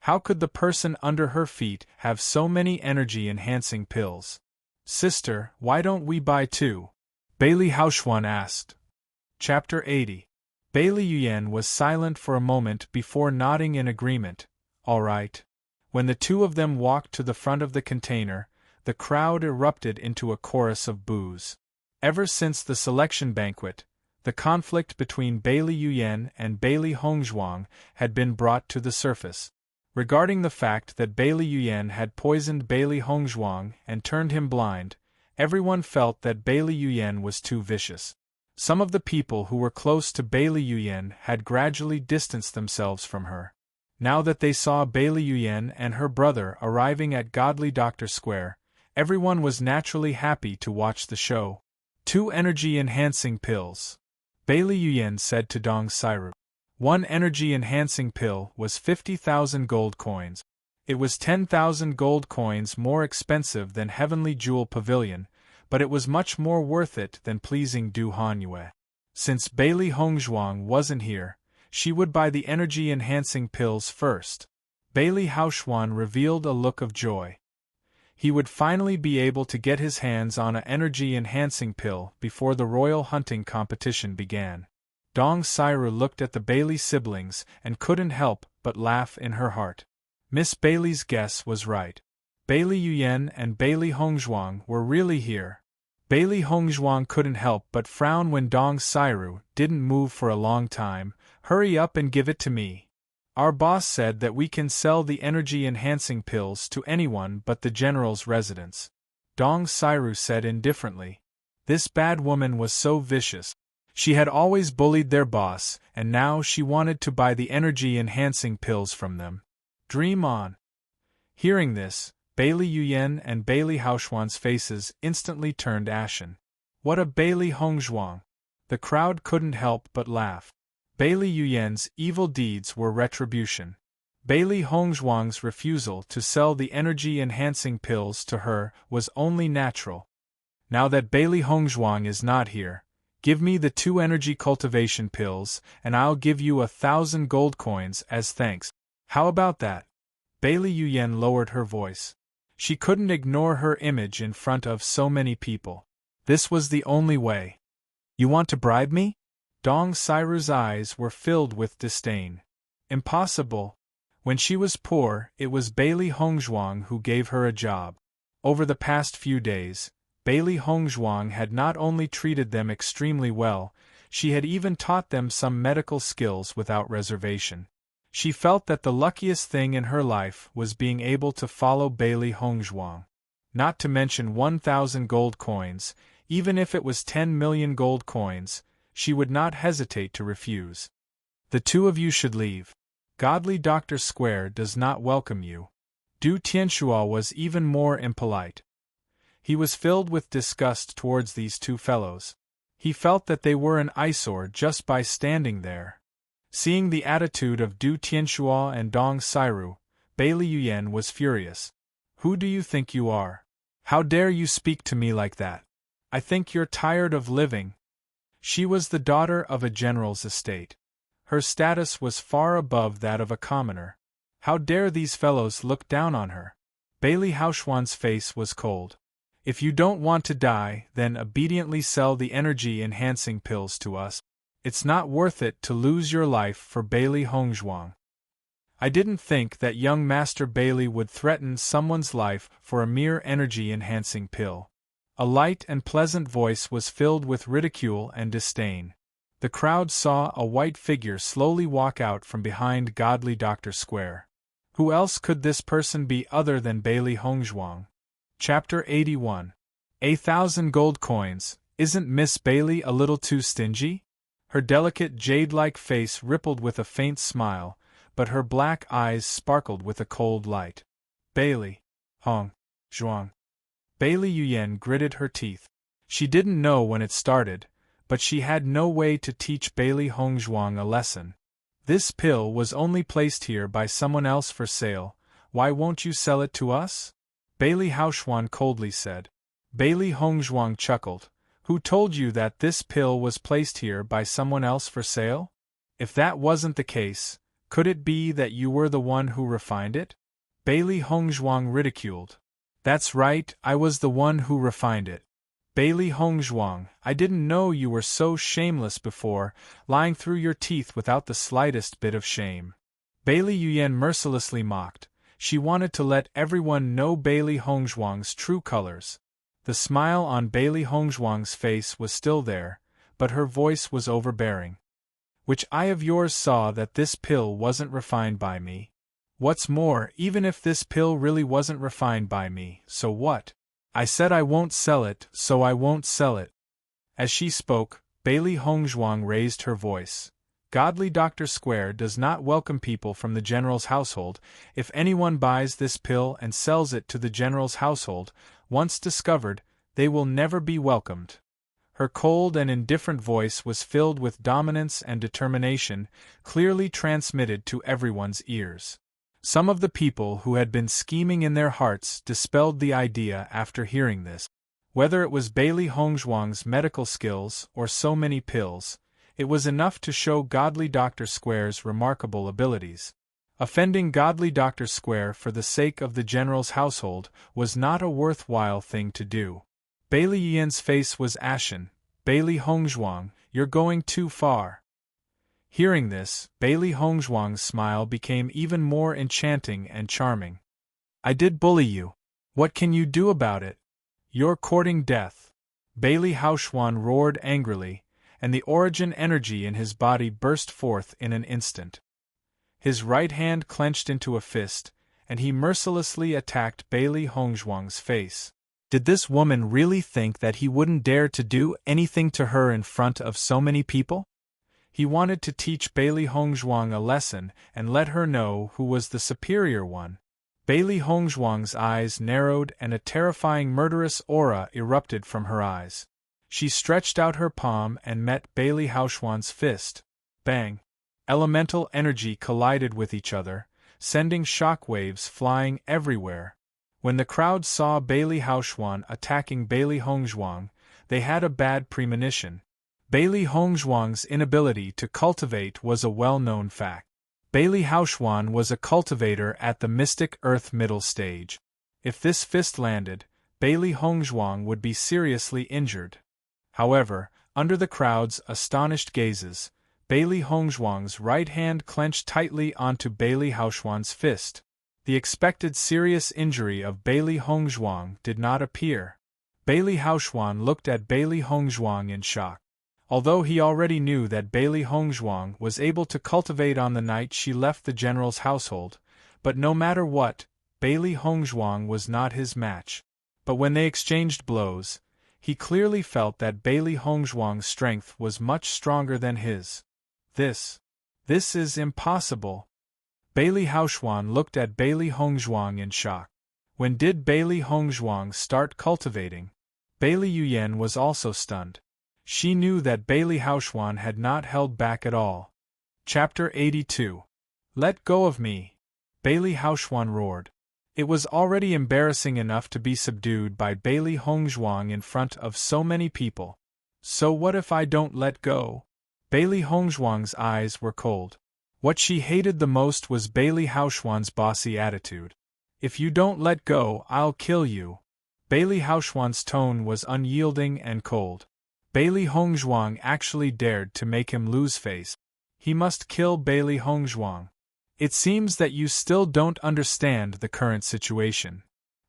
How could the person under her feet have so many energy-enhancing pills? "Sister, why don't we buy two?" Bailey Haoshuan asked. Chapter 80. Bailey Yuyan was silent for a moment before nodding in agreement. "All right." When the two of them walked to the front of the container, the crowd erupted into a chorus of boos. Ever since the selection banquet, the conflict between Bailey Yuyan and Bailey Hongzhuang had been brought to the surface. Regarding the fact that Bailey Yuyan had poisoned Bailey Hongzhuang and turned him blind, everyone felt that Bailey Yuyan was too vicious. Some of the people who were close to Bailey Yuyan had gradually distanced themselves from her. Now that they saw Bailey Yuyan and her brother arriving at Godly Doctor Square, everyone was naturally happy to watch the show. 2 energy-enhancing pills. Bailey Yuyan said to Dong Sairu. 1 energy-enhancing pill was 50,000 gold coins. It was 10,000 gold coins more expensive than Heavenly Jewel Pavilion, but it was much more worth it than pleasing Du Hanyue. Since Bailey Hongzhuang wasn't here, she would buy the energy-enhancing pills first. Bailey Haoxuan revealed a look of joy. He would finally be able to get his hands on an energy-enhancing pill before the royal hunting competition began. Dong Sairu looked at the Bailey siblings and couldn't help but laugh in her heart. Miss Bailey's guess was right. Bailey Yuyan and Bailey Hongzhuang were really here. Bailey Hongzhuang couldn't help but frown when Dong Sairu didn't move for a long time. Hurry up and give it to me. Our boss said that we can sell the energy-enhancing pills to anyone but the general's residence. Dong Sairu said indifferently. This bad woman was so vicious. She had always bullied their boss, and now she wanted to buy the energy-enhancing pills from them. Dream on. Hearing this, Bailey Yuyan and Bailey Haoxuan's faces instantly turned ashen. What a Bailey Hongzhuang! The crowd couldn't help but laugh. Bailey Yuyan's evil deeds were retribution. Bailey Hongzhuang's refusal to sell the energy-enhancing pills to her was only natural. Now that Bailey Hongzhuang is not here, give me the 2 energy cultivation pills, and I'll give you 1,000 gold coins as thanks. How about that? Bailey Yuyan lowered her voice. She couldn't ignore her image in front of so many people. This was the only way. You want to bribe me? Dong Sairu's eyes were filled with disdain. Impossible. When she was poor, it was Bailey Hongzhuang who gave her a job. Over the past few days, Bailey Hongzhuang had not only treated them extremely well, she had even taught them some medical skills without reservation. She felt that the luckiest thing in her life was being able to follow Bailey Hongzhuang. Not to mention 1,000 gold coins, even if it was 10 million gold coins, she would not hesitate to refuse. The 2 of you should leave. Godly Doctor Square does not welcome you. Du Tianxuo was even more impolite. He was filled with disgust towards these 2 fellows. He felt that they were an eyesore just by standing there. Seeing the attitude of Du Tianxuo and Dong Sairu, Bailey Yuyan was furious. Who do you think you are? How dare you speak to me like that? I think you're tired of living. She was the daughter of a general's estate. Her status was far above that of a commoner. How dare these fellows look down on her? Bailey Haoxuan's face was cold. If you don't want to die, then obediently sell the energy-enhancing pills to us. It's not worth it to lose your life for Bailey Hongzhuang. I didn't think that young Master Bailey would threaten someone's life for a mere energy-enhancing pill. A light and pleasant voice was filled with ridicule and disdain. The crowd saw a white figure slowly walk out from behind Godly Doctor Square. Who else could this person be other than Bailey Hongzhuang? Chapter 81. 1,000 gold coins. Isn't Miss Bailey a little too stingy? Her delicate jade-like face rippled with a faint smile, but her black eyes sparkled with a cold light. Bailey Hongzhuang. Bailey Yuyan gritted her teeth. She didn't know when it started, but she had no way to teach Bailey Hongzhuang a lesson. This pill was only placed here by someone else for sale. Why won't you sell it to us? Bailey Haoxuan coldly said. Bailey Hongzhuang chuckled. Who told you that this pill was placed here by someone else for sale? If that wasn't the case, could it be that you were the one who refined it? Bailey Hongzhuang ridiculed. That's right, I was the one who refined it. Bailey Hongzhuang, I didn't know you were so shameless before, lying through your teeth without the slightest bit of shame. Bailey Yuyan mercilessly mocked. She wanted to let everyone know Bailey Hongzhuang's true colors. The smile on Bailey Hongzhuang's face was still there, but her voice was overbearing. Which eye of yours saw that this pill wasn't refined by me? What's more, even if this pill really wasn't refined by me, so what? I said I won't sell it, so I won't sell it. As she spoke, Bailey Hongzhuang raised her voice. Godly Dr. Square does not welcome people from the general's household. If anyone buys this pill and sells it to the general's household, once discovered, they will never be welcomed. Her cold and indifferent voice was filled with dominance and determination, clearly transmitted to everyone's ears. Some of the people who had been scheming in their hearts dispelled the idea after hearing this. Whether it was Bailey Hongzhuang's medical skills or so many pills, it was enough to show Godly Dr. Square's remarkable abilities. Offending Godly Dr. Square for the sake of the general's household was not a worthwhile thing to do. Bailey Yian's face was ashen. Bailey Hongzhuang, you're going too far. Hearing this, Bailey Hongzhuang's smile became even more enchanting and charming. I did bully you. What can you do about it? You're courting death. Bailey Hongzhuang roared angrily, and the origin energy in his body burst forth in an instant. His right hand clenched into a fist, and he mercilessly attacked Bailey Hongzhuang's face. Did this woman really think that he wouldn't dare to do anything to her in front of so many people? He wanted to teach Bailey Hongzhuang a lesson and let her know who was the superior one. Bailey Hongzhuang's eyes narrowed and a terrifying murderous aura erupted from her eyes. She stretched out her palm and met Bailey Hongzhuang's fist. Bang! Elemental energy collided with each other, sending shockwaves flying everywhere. When the crowd saw Bailey Hongzhuang attacking Bailey Hongzhuang, they had a bad premonition. Bailey Hongzhuang's inability to cultivate was a well-known fact. Bailey Hongzhuang was a cultivator at the Mystic Earth middle stage. If this fist landed, Bailey Hongzhuang would be seriously injured. However, under the crowd's astonished gazes, Bailey Hongzhuang's right hand clenched tightly onto Bailey Hongzhuang's fist. The expected serious injury of Bailey Hongzhuang did not appear. Bailey Hongzhuang looked at Bailey Hongzhuang in shock. Although he already knew that Bailey Hongzhuang was able to cultivate on the night she left the general's household, but no matter what, Bailey Hongzhuang was not his match. But when they exchanged blows, he clearly felt that Bailey Hongzhuang's strength was much stronger than his. This is impossible. Bailey Hongzhuang looked at Bailey Hongzhuang in shock. When did Bailey Hongzhuang start cultivating? Bailey Yuyan was also stunned. She knew that Bailey Hongzhuang had not held back at all. Chapter 82. Let go of me! Bailey Hongzhuang roared. It was already embarrassing enough to be subdued by Bailey Hongzhuang in front of so many people. So what if I don't let go? Bailey Hongzhuang's eyes were cold. What she hated the most was Bailey Hongzhuang's bossy attitude. If you don't let go, I'll kill you. Bailey Hongzhuang's tone was unyielding and cold. Bailey Hongzhuang actually dared to make him lose face. He must kill Bailey Hongzhuang. It seems that you still don't understand the current situation.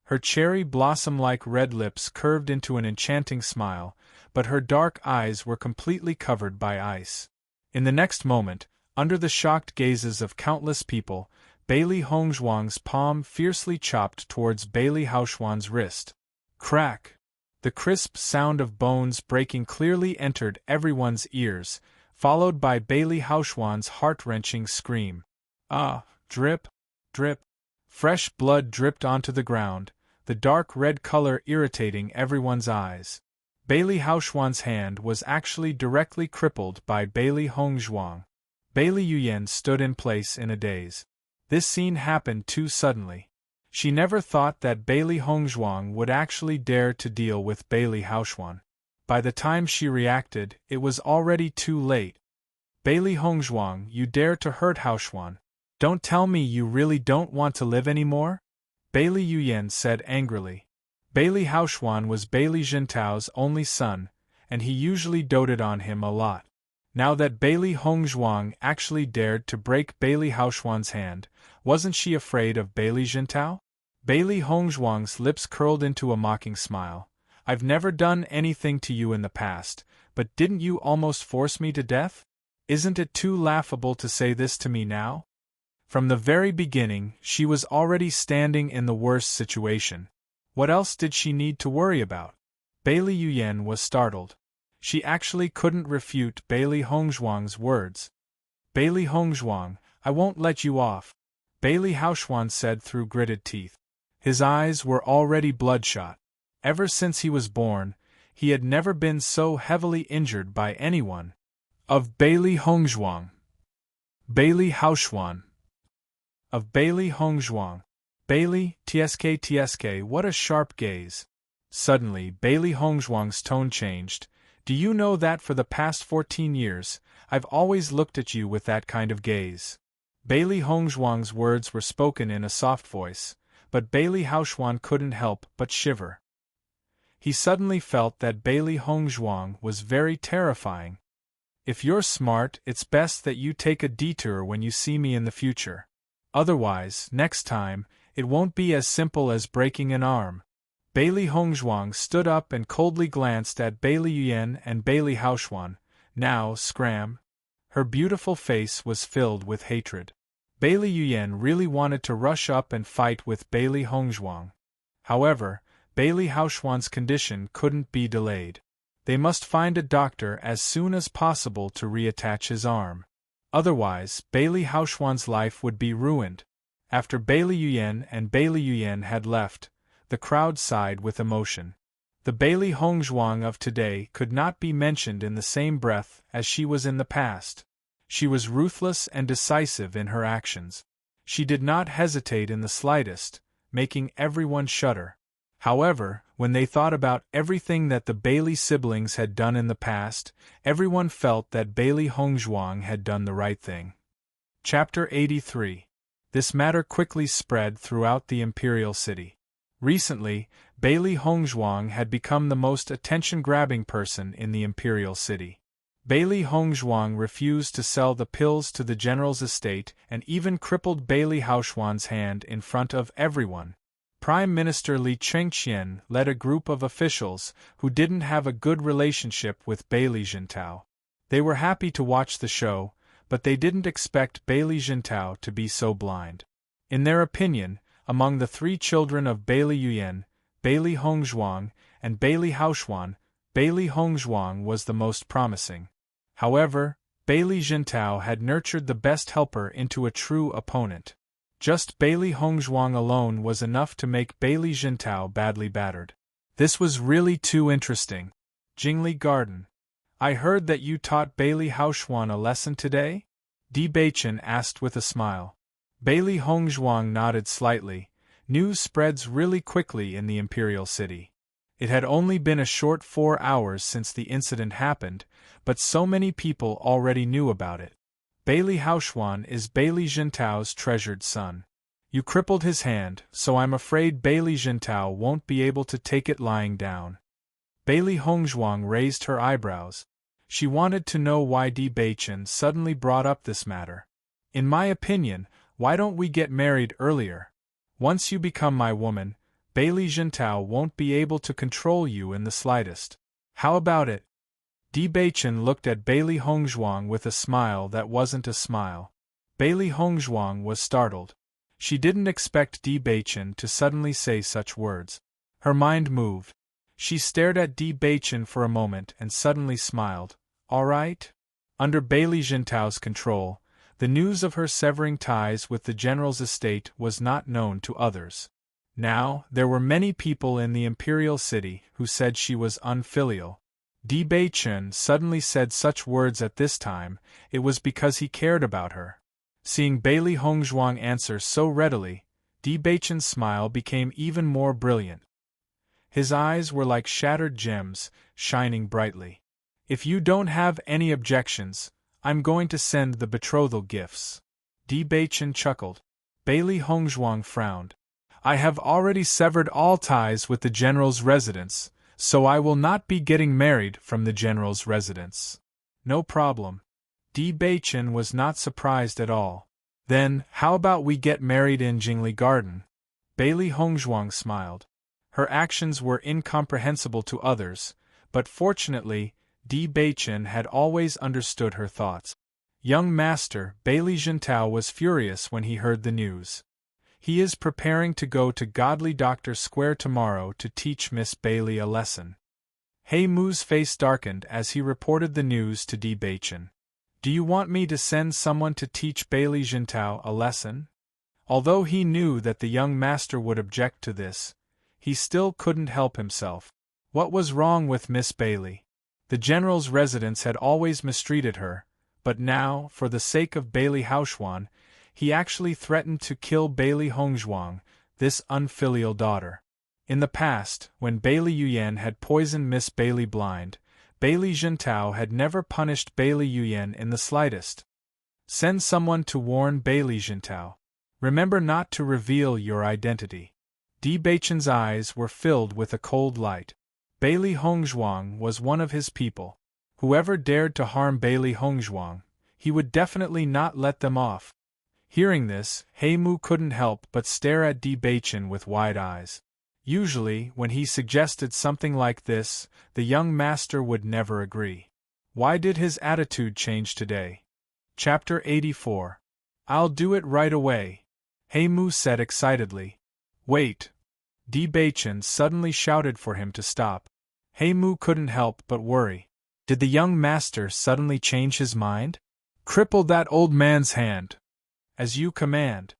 Her cherry blossom-like red lips curved into an enchanting smile, but her dark eyes were completely covered by ice. In the next moment, under the shocked gazes of countless people, Bailey Hongzhuang's palm fiercely chopped towards Bailey Hongzhuang's wrist. Crack! The crisp sound of bones breaking clearly entered everyone's ears, followed by Bailey Hongzhuang's heart-wrenching scream. Ah! Drip! Drip! Fresh blood dripped onto the ground, the dark red color irritating everyone's eyes. Bailey Hongzhuang's hand was actually directly crippled by Bailey Hongzhuang. Bailey Yuyan stood in place in a daze. This scene happened too suddenly. She never thought that Bailey Hongzhuang would actually dare to deal with Bailey Hongzhuang. By the time she reacted, it was already too late. Bailey Hongzhuang, you dare to hurt Hongzhuang. Don't tell me you really don't want to live anymore? Bailey Yuyan said angrily. Bailey Hongzhuang was Bailey Jintao's only son, and he usually doted on him a lot. Now that Bailey Hongzhuang actually dared to break Bailey Hongzhuang's hand, wasn't she afraid of Bailey Jintao? Bailey Hongzhuang's lips curled into a mocking smile. I've never done anything to you in the past, but didn't you almost force me to death? Isn't it too laughable to say this to me now? From the very beginning, she was already standing in the worst situation. What else did she need to worry about? Bailey Yuyan was startled. She actually couldn't refute Bailey Hongzhuang's words. Bailey Hongzhuang, I won't let you off, Bailey Haoxuan said through gritted teeth. His eyes were already bloodshot. Ever since he was born, he had never been so heavily injured by anyone. Of Bailey Hongzhuang. Bailey Haoxuan. Of Bailey Hongzhuang. Bailey, tsk, what a sharp gaze. Suddenly, Bailey Hongzhuang's tone changed. Do you know that for the past 14 years, I've always looked at you with that kind of gaze? Bailey Hongzhuang's words were spoken in a soft voice, but Bailey Haoxuan couldn't help but shiver. He suddenly felt that Bailey Hongzhuang was very terrifying. If you're smart, it's best that you take a detour when you see me in the future. Otherwise, next time, it won't be as simple as breaking an arm. Bailey Hongzhuang stood up and coldly glanced at Bailey Yuyan and Bailey Haoxuan. Now, scram. Her beautiful face was filled with hatred. Bailey Yuyan really wanted to rush up and fight with Bailey Hongzhuang. However, Bailey Haoxuan's condition couldn't be delayed. They must find a doctor as soon as possible to reattach his arm. Otherwise, Bailey Haoxuan's life would be ruined. After Bailey Yuyan and Bailey Yuyan had left, the crowd sighed with emotion. The Bailey Hongzhuang of today could not be mentioned in the same breath as she was in the past. She was ruthless and decisive in her actions. She did not hesitate in the slightest, making everyone shudder. However, when they thought about everything that the Bailey siblings had done in the past, everyone felt that Bailey Hongzhuang had done the right thing. Chapter 83. This matter quickly spread throughout the imperial city. Recently, Bailey Hongzhuang had become the most attention-grabbing person in the imperial city. Bailey Hongzhuang refused to sell the pills to the general's estate and even crippled Bailey Haoxuan's hand in front of everyone. Prime Minister Li Chengqian led a group of officials who didn't have a good relationship with Bailey Jintao. They were happy to watch the show, but they didn't expect Bailey Jintao to be so blind. In their opinion, among the three children of Bailey Yuyan, Bailey Hongzhuang, and Bailey Haoxuan, Bailey Hongzhuang was the most promising. However, Bailey Jintao had nurtured the best helper into a true opponent. Just Bailey Hongzhuang alone was enough to make Bailey Jintao badly battered. This was really too interesting. Jingli Garden. I heard that you taught Bailey Haoxuan a lesson today? Di Beichen asked with a smile. Bailey Hongzhuang nodded slightly. News spreads really quickly in the imperial city. It had only been a short 4 hours since the incident happened, but so many people already knew about it. Bailey Haoxuan is Bailey Jintao's treasured son. You crippled his hand, so I'm afraid Bailey Jintao won't be able to take it lying down. Bailey Hongzhuang raised her eyebrows. She wanted to know why Di Beichen suddenly brought up this matter. In my opinion, why don't we get married earlier? Once you become my woman, Bailey Jintao won't be able to control you in the slightest. How about it? Di Beichen looked at Bailey Hongzhuang with a smile that wasn't a smile. Bailey Hongzhuang was startled. She didn't expect Di Beichen to suddenly say such words. Her mind moved. She stared at Di Beichen for a moment and suddenly smiled. All right? Under Bailey Jintao's control, the news of her severing ties with the general's estate was not known to others. Now, there were many people in the imperial city who said she was unfilial. Di Beichen suddenly said such words at this time, it was because he cared about her. Seeing Bailey Hongzhuang answer so readily, Di Beichen's smile became even more brilliant. His eyes were like shattered gems, shining brightly. If you don't have any objections, I'm going to send the betrothal gifts. Di Beichen chuckled. Bailey Hongzhuang frowned. I have already severed all ties with the general's residence, so I will not be getting married from the general's residence. No problem. Di Beichen was not surprised at all. Then, how about we get married in Jingli Garden? Bailey Hongzhuang smiled. Her actions were incomprehensible to others, but fortunately, Di Beichen had always understood her thoughts. Young Master Bailey Jintao was furious when he heard the news. He is preparing to go to Godly Doctor Square tomorrow to teach Miss Bailey a lesson. He Mu's face darkened as he reported the news to Di Baichen. Do you want me to send someone to teach Bailey Jintao a lesson? Although he knew that the young master would object to this, he still couldn't help himself. What was wrong with Miss Bailey? The general's residence had always mistreated her, but now, for the sake of Bailey Haoxuan, he actually threatened to kill Bailey Hongzhuang, this unfilial daughter. In the past, when Bailey Yuyan had poisoned Miss Bailey blind, Bailey Jintao had never punished Bailey Yuyan in the slightest. Send someone to warn Bailey Jintao. Remember not to reveal your identity. Di Baichen's eyes were filled with a cold light. Bailey Hongzhuang was one of his people. Whoever dared to harm Bailey Hongzhuang, he would definitely not let them off. Hearing this, He Mu couldn't help but stare at Di Baichen with wide eyes. Usually, when he suggested something like this, the young master would never agree. Why did his attitude change today? Chapter 84. I'll do it right away, He Mu said excitedly. Wait! Di Baichen suddenly shouted for him to stop. He Mu couldn't help but worry. Did the young master suddenly change his mind? Cripple that old man's hand. As you command.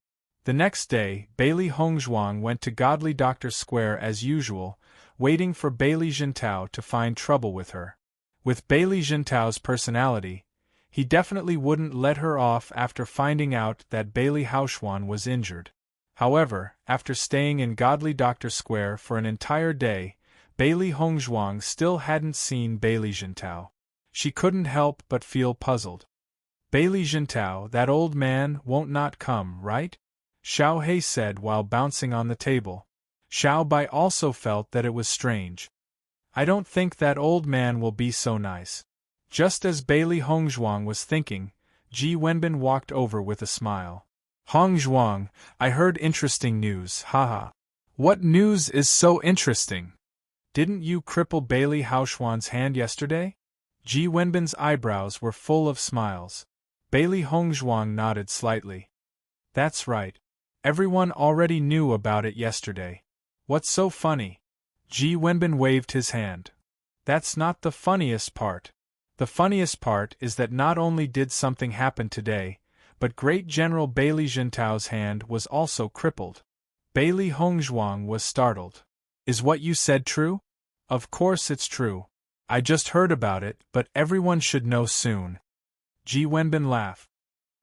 The next day, Bailey Hongzhuang went to Godly Doctor Square as usual, waiting for Bailey Jintao to find trouble with her. With Bailey Jintao's personality, he definitely wouldn't let her off after finding out that Bailey Haoxuan was injured. However, after staying in Godly Doctor Square for an entire day, Bailey Hongzhuang still hadn't seen Bailey Jintao. She couldn't help but feel puzzled. Bailey Jintao, that old man won't not come, right? Xiao He said while bouncing on the table. Xiao Bai also felt that it was strange. I don't think that old man will be so nice. Just as Bailey Hongzhuang was thinking, Ji Wenbin walked over with a smile. Hongzhuang, I heard interesting news, haha. What news is so interesting? Didn't you cripple Bailey Haoxuan's hand yesterday? Ji Wenbin's eyebrows were full of smiles. Bailey Hongzhuang nodded slightly. That's right. Everyone already knew about it yesterday. What's so funny? Ji Wenbin waved his hand. That's not the funniest part. The funniest part is that not only did something happen today, but Great General Bailey Jintao's hand was also crippled. Bailey Hongzhuang was startled. Is what you said true? Of course it's true. I just heard about it, but everyone should know soon. Ji Wenbin laughed.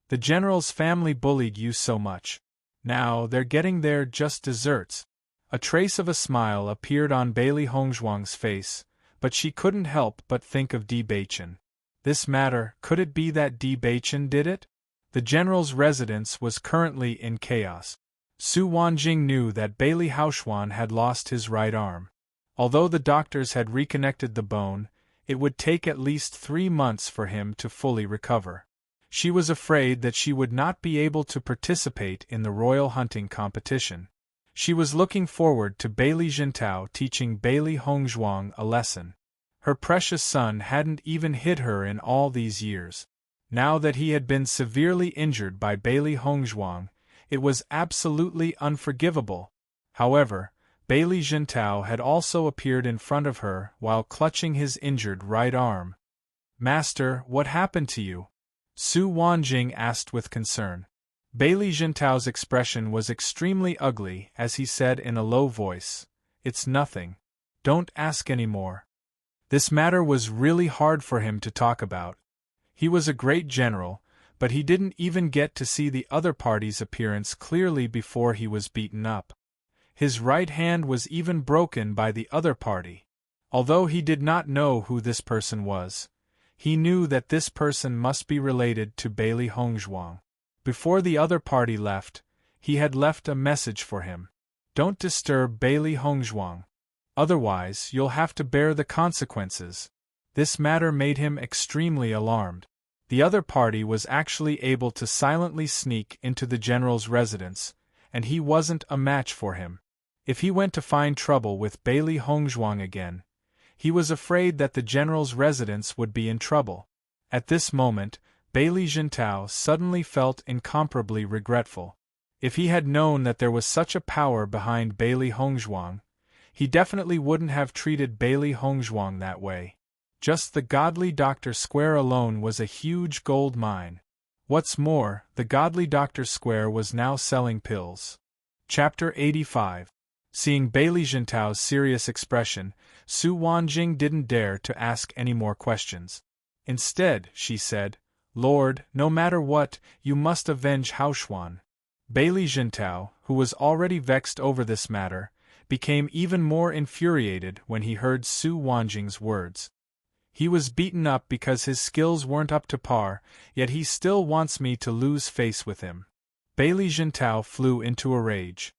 The general's family bullied you so much. Now they're getting their just desserts. A trace of a smile appeared on Bailey Hongzhuang's face, but she couldn't help but think of Di Baichen. This matter, could it be that Di Baichen did it? The general's residence was currently in chaos. Su Wanjing knew that Bailey Haoxuan had lost his right arm. Although the doctors had reconnected the bone, it would take at least 3 months for him to fully recover. She was afraid that she would not be able to participate in the royal hunting competition. She was looking forward to Bailey Jintao teaching Bailey Hongzhuang a lesson. Her precious son hadn't even hit her in all these years. Now that he had been severely injured by Bailey Hongzhuang, it was absolutely unforgivable. However, Bailey Jintao had also appeared in front of her while clutching his injured right arm. Master, what happened to you? Su Wanjing asked with concern. Bailey Jintao's expression was extremely ugly as he said in a low voice, It's nothing. Don't ask any more. This matter was really hard for him to talk about. He was a great general, but he didn't even get to see the other party's appearance clearly before he was beaten up. His right hand was even broken by the other party. Although he did not know who this person was, he knew that this person must be related to Bailey Hongzhuang. Before the other party left, he had left a message for him. Don't disturb Bailey Hongzhuang. Otherwise, you'll have to bear the consequences. This matter made him extremely alarmed. The other party was actually able to silently sneak into the general's residence, and he wasn't a match for him. If he went to find trouble with Bailey Hongzhuang again, he was afraid that the general's residence would be in trouble. At this moment, Bailey Jintao suddenly felt incomparably regretful. If he had known that there was such a power behind Bailey Hongzhuang, he definitely wouldn't have treated Bailey Hongzhuang that way. Just the Godly Doctor Square alone was a huge gold mine. What's more, the Godly Doctor Square was now selling pills. Chapter 85. Seeing Bailey Jintao's serious expression, Su Wanjing didn't dare to ask any more questions. Instead, she said, "Lord, no matter what, you must avenge Haoshuan." Bailey Jintao, who was already vexed over this matter, became even more infuriated when he heard Su Wanjing's words. He was beaten up because his skills weren't up to par, yet he still wants me to lose face with him. Bailey Jintao flew into a rage.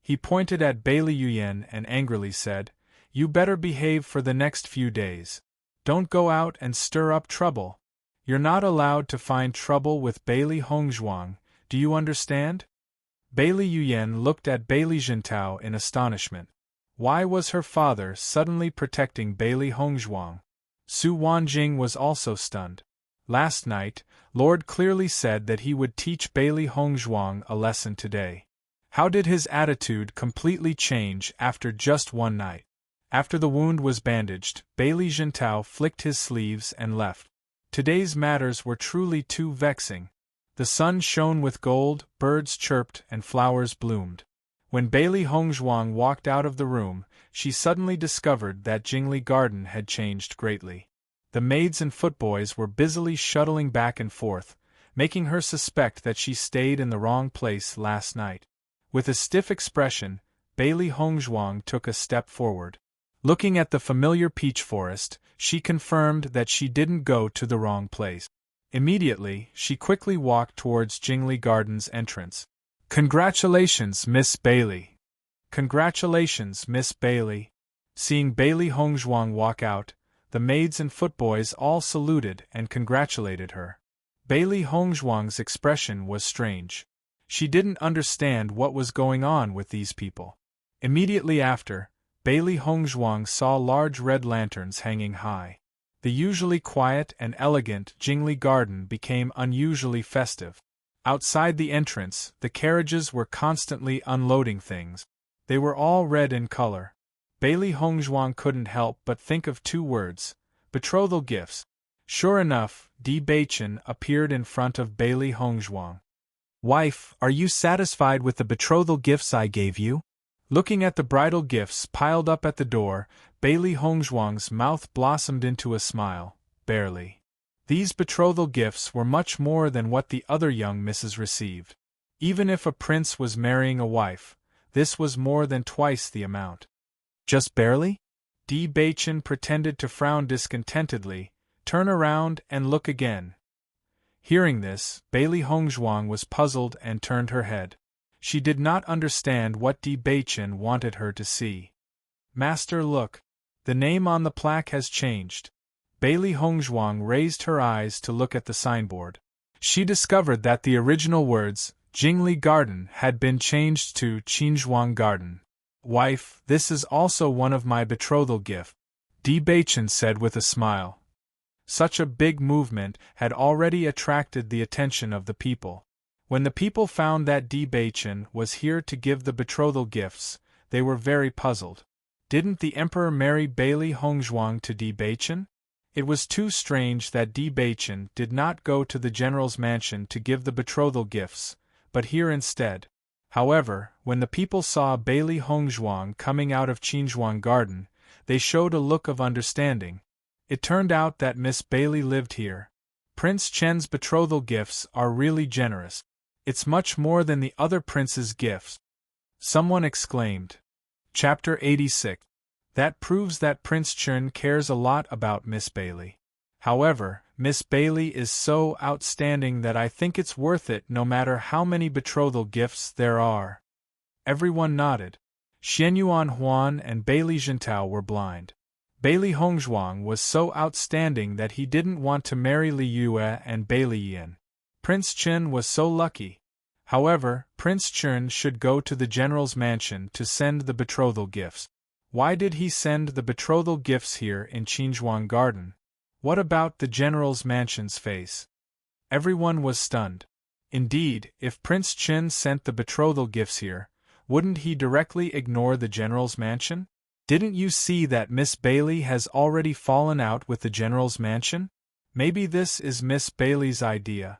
He pointed at Bailey Yuyan and angrily said, "You better behave for the next few days. Don't go out and stir up trouble. You're not allowed to find trouble with Bailey Hongzhuang, do you understand?" Bailey Yuyan looked at Bailey Jintao in astonishment. Why was her father suddenly protecting Bailey Hongzhuang? Su Wanjing was also stunned. Last night, Lord clearly said that he would teach Bailey Hongzhuang a lesson today. How did his attitude completely change after just one night? After the wound was bandaged, Bailey Jintao flicked his sleeves and left. Today's matters were truly too vexing. The sun shone with gold, birds chirped, and flowers bloomed. When Bailey Hongzhuang walked out of the room, she suddenly discovered that Jingli Garden had changed greatly. The maids and footboys were busily shuttling back and forth, making her suspect that she stayed in the wrong place last night. With a stiff expression, Bailey Hongzhuang took a step forward. Looking at the familiar peach forest, she confirmed that she didn't go to the wrong place. Immediately, she quickly walked towards Jingli Garden's entrance. "Congratulations, Miss Bailey." "Congratulations, Miss Bailey." Seeing Bailey Hongzhuang walk out, the maids and footboys all saluted and congratulated her. Bailey Hongzhuang's expression was strange. She didn't understand what was going on with these people. Immediately after, Bailey Hongzhuang saw large red lanterns hanging high. The usually quiet and elegant Jingli Garden became unusually festive. Outside the entrance, the carriages were constantly unloading things. They were all red in color. Bailey Hongzhuang couldn't help but think of two words: betrothal gifts. Sure enough, Di Beichen appeared in front of Bailey Hongzhuang. "Wife, are you satisfied with the betrothal gifts I gave you?" Looking at the bridal gifts piled up at the door, Bailey Hongzhuang's mouth blossomed into a smile, barely. These betrothal gifts were much more than what the other young misses received. Even if a prince was marrying a wife, this was more than twice the amount. "Just barely?" Di Beichen pretended to frown discontentedly, turn around and look again. Hearing this, Bailey Hongzhuang was puzzled and turned her head. She did not understand what Di Beichen wanted her to see. "Master, look. The name on the plaque has changed." Bailey Hongzhuang raised her eyes to look at the signboard. She discovered that the original words, Jingli Garden, had been changed to Qinzhuang Garden. "Wife, this is also one of my betrothal gifts," Di Beichen said with a smile. Such a big movement had already attracted the attention of the people. When the people found that Di Beichen was here to give the betrothal gifts, they were very puzzled. Didn't the emperor marry Bailey Hongzhuang to Di Beichen? It was too strange that Di Beichen did not go to the general's mansion to give the betrothal gifts, but here instead. However, when the people saw Bailey Hongzhuang coming out of Qinzhuang Garden, they showed a look of understanding. It turned out that Miss Bailey lived here. Prince Chen's betrothal gifts are really generous. It's much more than the other prince's gifts. Someone exclaimed. Chapter 86. That proves that Prince Chen cares a lot about Miss Bailey. However, Miss Bailey is so outstanding that I think it's worth it no matter how many betrothal gifts there are. Everyone nodded. Xianyuan Huan and Bailey Jintao were blind. Bailey Hongzhuang was so outstanding that he didn't want to marry Li Yue and Bailey Yin. Prince Chen was so lucky. However, Prince Chen should go to the general's mansion to send the betrothal gifts. Why did he send the betrothal gifts here in Qinzhuang Garden? What about the general's mansion's face? Everyone was stunned. Indeed, if Prince Chen sent the betrothal gifts here, wouldn't he directly ignore the general's mansion? Didn't you see that Miss Bailey has already fallen out with the general's mansion? Maybe this is Miss Bailey's idea.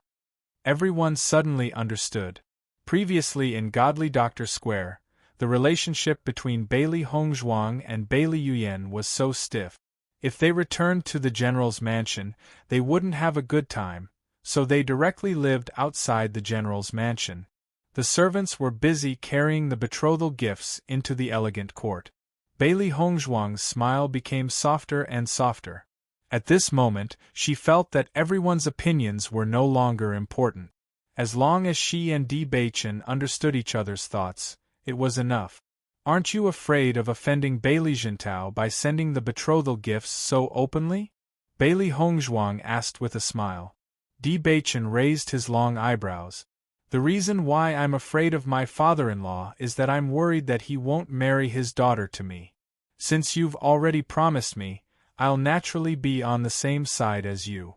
Everyone suddenly understood. Previously in Godly Doctor Square, the relationship between Bailey Hongzhuang and Bailey Yuyan was so stiff. If they returned to the general's mansion, they wouldn't have a good time, so they directly lived outside the general's mansion. The servants were busy carrying the betrothal gifts into the elegant court. Bailey Hongzhuang's smile became softer and softer. At this moment, she felt that everyone's opinions were no longer important. As long as she and Di Beichen understood each other's thoughts, it was enough. Aren't you afraid of offending Bailey Jintao by sending the betrothal gifts so openly? Bailey Hongzhuang asked with a smile. Di Beichen raised his long eyebrows. The reason why I'm afraid of my father-in-law is that I'm worried that he won't marry his daughter to me. Since you've already promised me, I'll naturally be on the same side as you.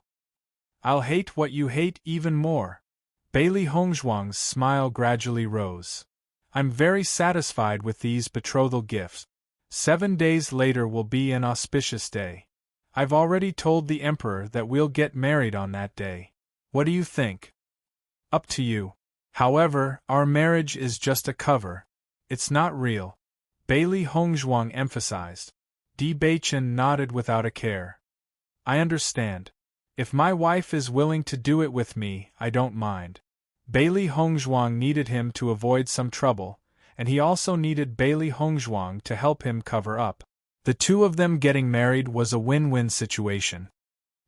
I'll hate what you hate even more. Bailey Hongzhuang's smile gradually rose. I'm very satisfied with these betrothal gifts. 7 days later will be an auspicious day. I've already told the Emperor that we'll get married on that day. What do you think? Up to you. However, our marriage is just a cover. It's not real. Bailey Hongzhuang emphasized. Di Beichen nodded without a care. I understand. If my wife is willing to do it with me, I don't mind. Bailey Hongzhuang needed him to avoid some trouble, and he also needed Bailey Hongzhuang to help him cover up. The two of them getting married was a win-win situation.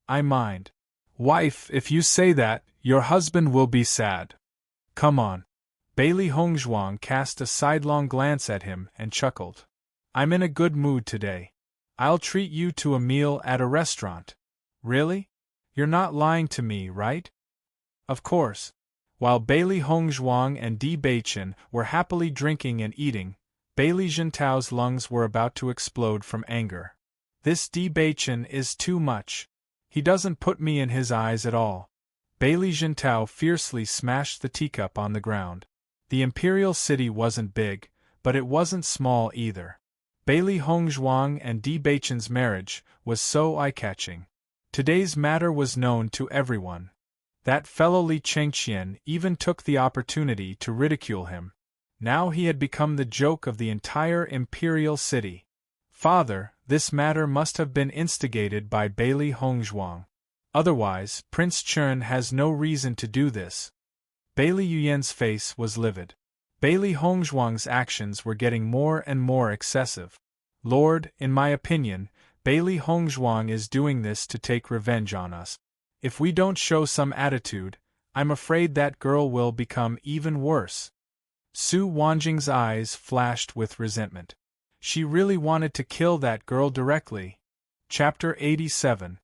I mind. Wife, if you say that, your husband will be sad. Come on. Bailey Hongzhuang cast a sidelong glance at him and chuckled. I'm in a good mood today. I'll treat you to a meal at a restaurant. Really? You're not lying to me, right? Of course. While Bailey Hongzhuang and Di Beichen were happily drinking and eating, Bailey Jintao's lungs were about to explode from anger. This Di Beichen is too much. He doesn't put me in his eyes at all. Bailey Jintao fiercely smashed the teacup on the ground. The imperial city wasn't big, but it wasn't small either. Bailey Hongzhuang and Di Beichen's marriage was so eye-catching. Today's matter was known to everyone. That fellow Li Chengqian even took the opportunity to ridicule him. Now he had become the joke of the entire imperial city. Father, this matter must have been instigated by Bailey Hongzhuang. Otherwise, Prince Chen has no reason to do this. Bailey Yuyan's face was livid. Bailey Hongzhuang's actions were getting more and more excessive. Lord, in my opinion, Bailey Hongzhuang is doing this to take revenge on us. If we don't show some attitude, I'm afraid that girl will become even worse. Su Wanjing's eyes flashed with resentment. She really wanted to kill that girl directly. Chapter 87.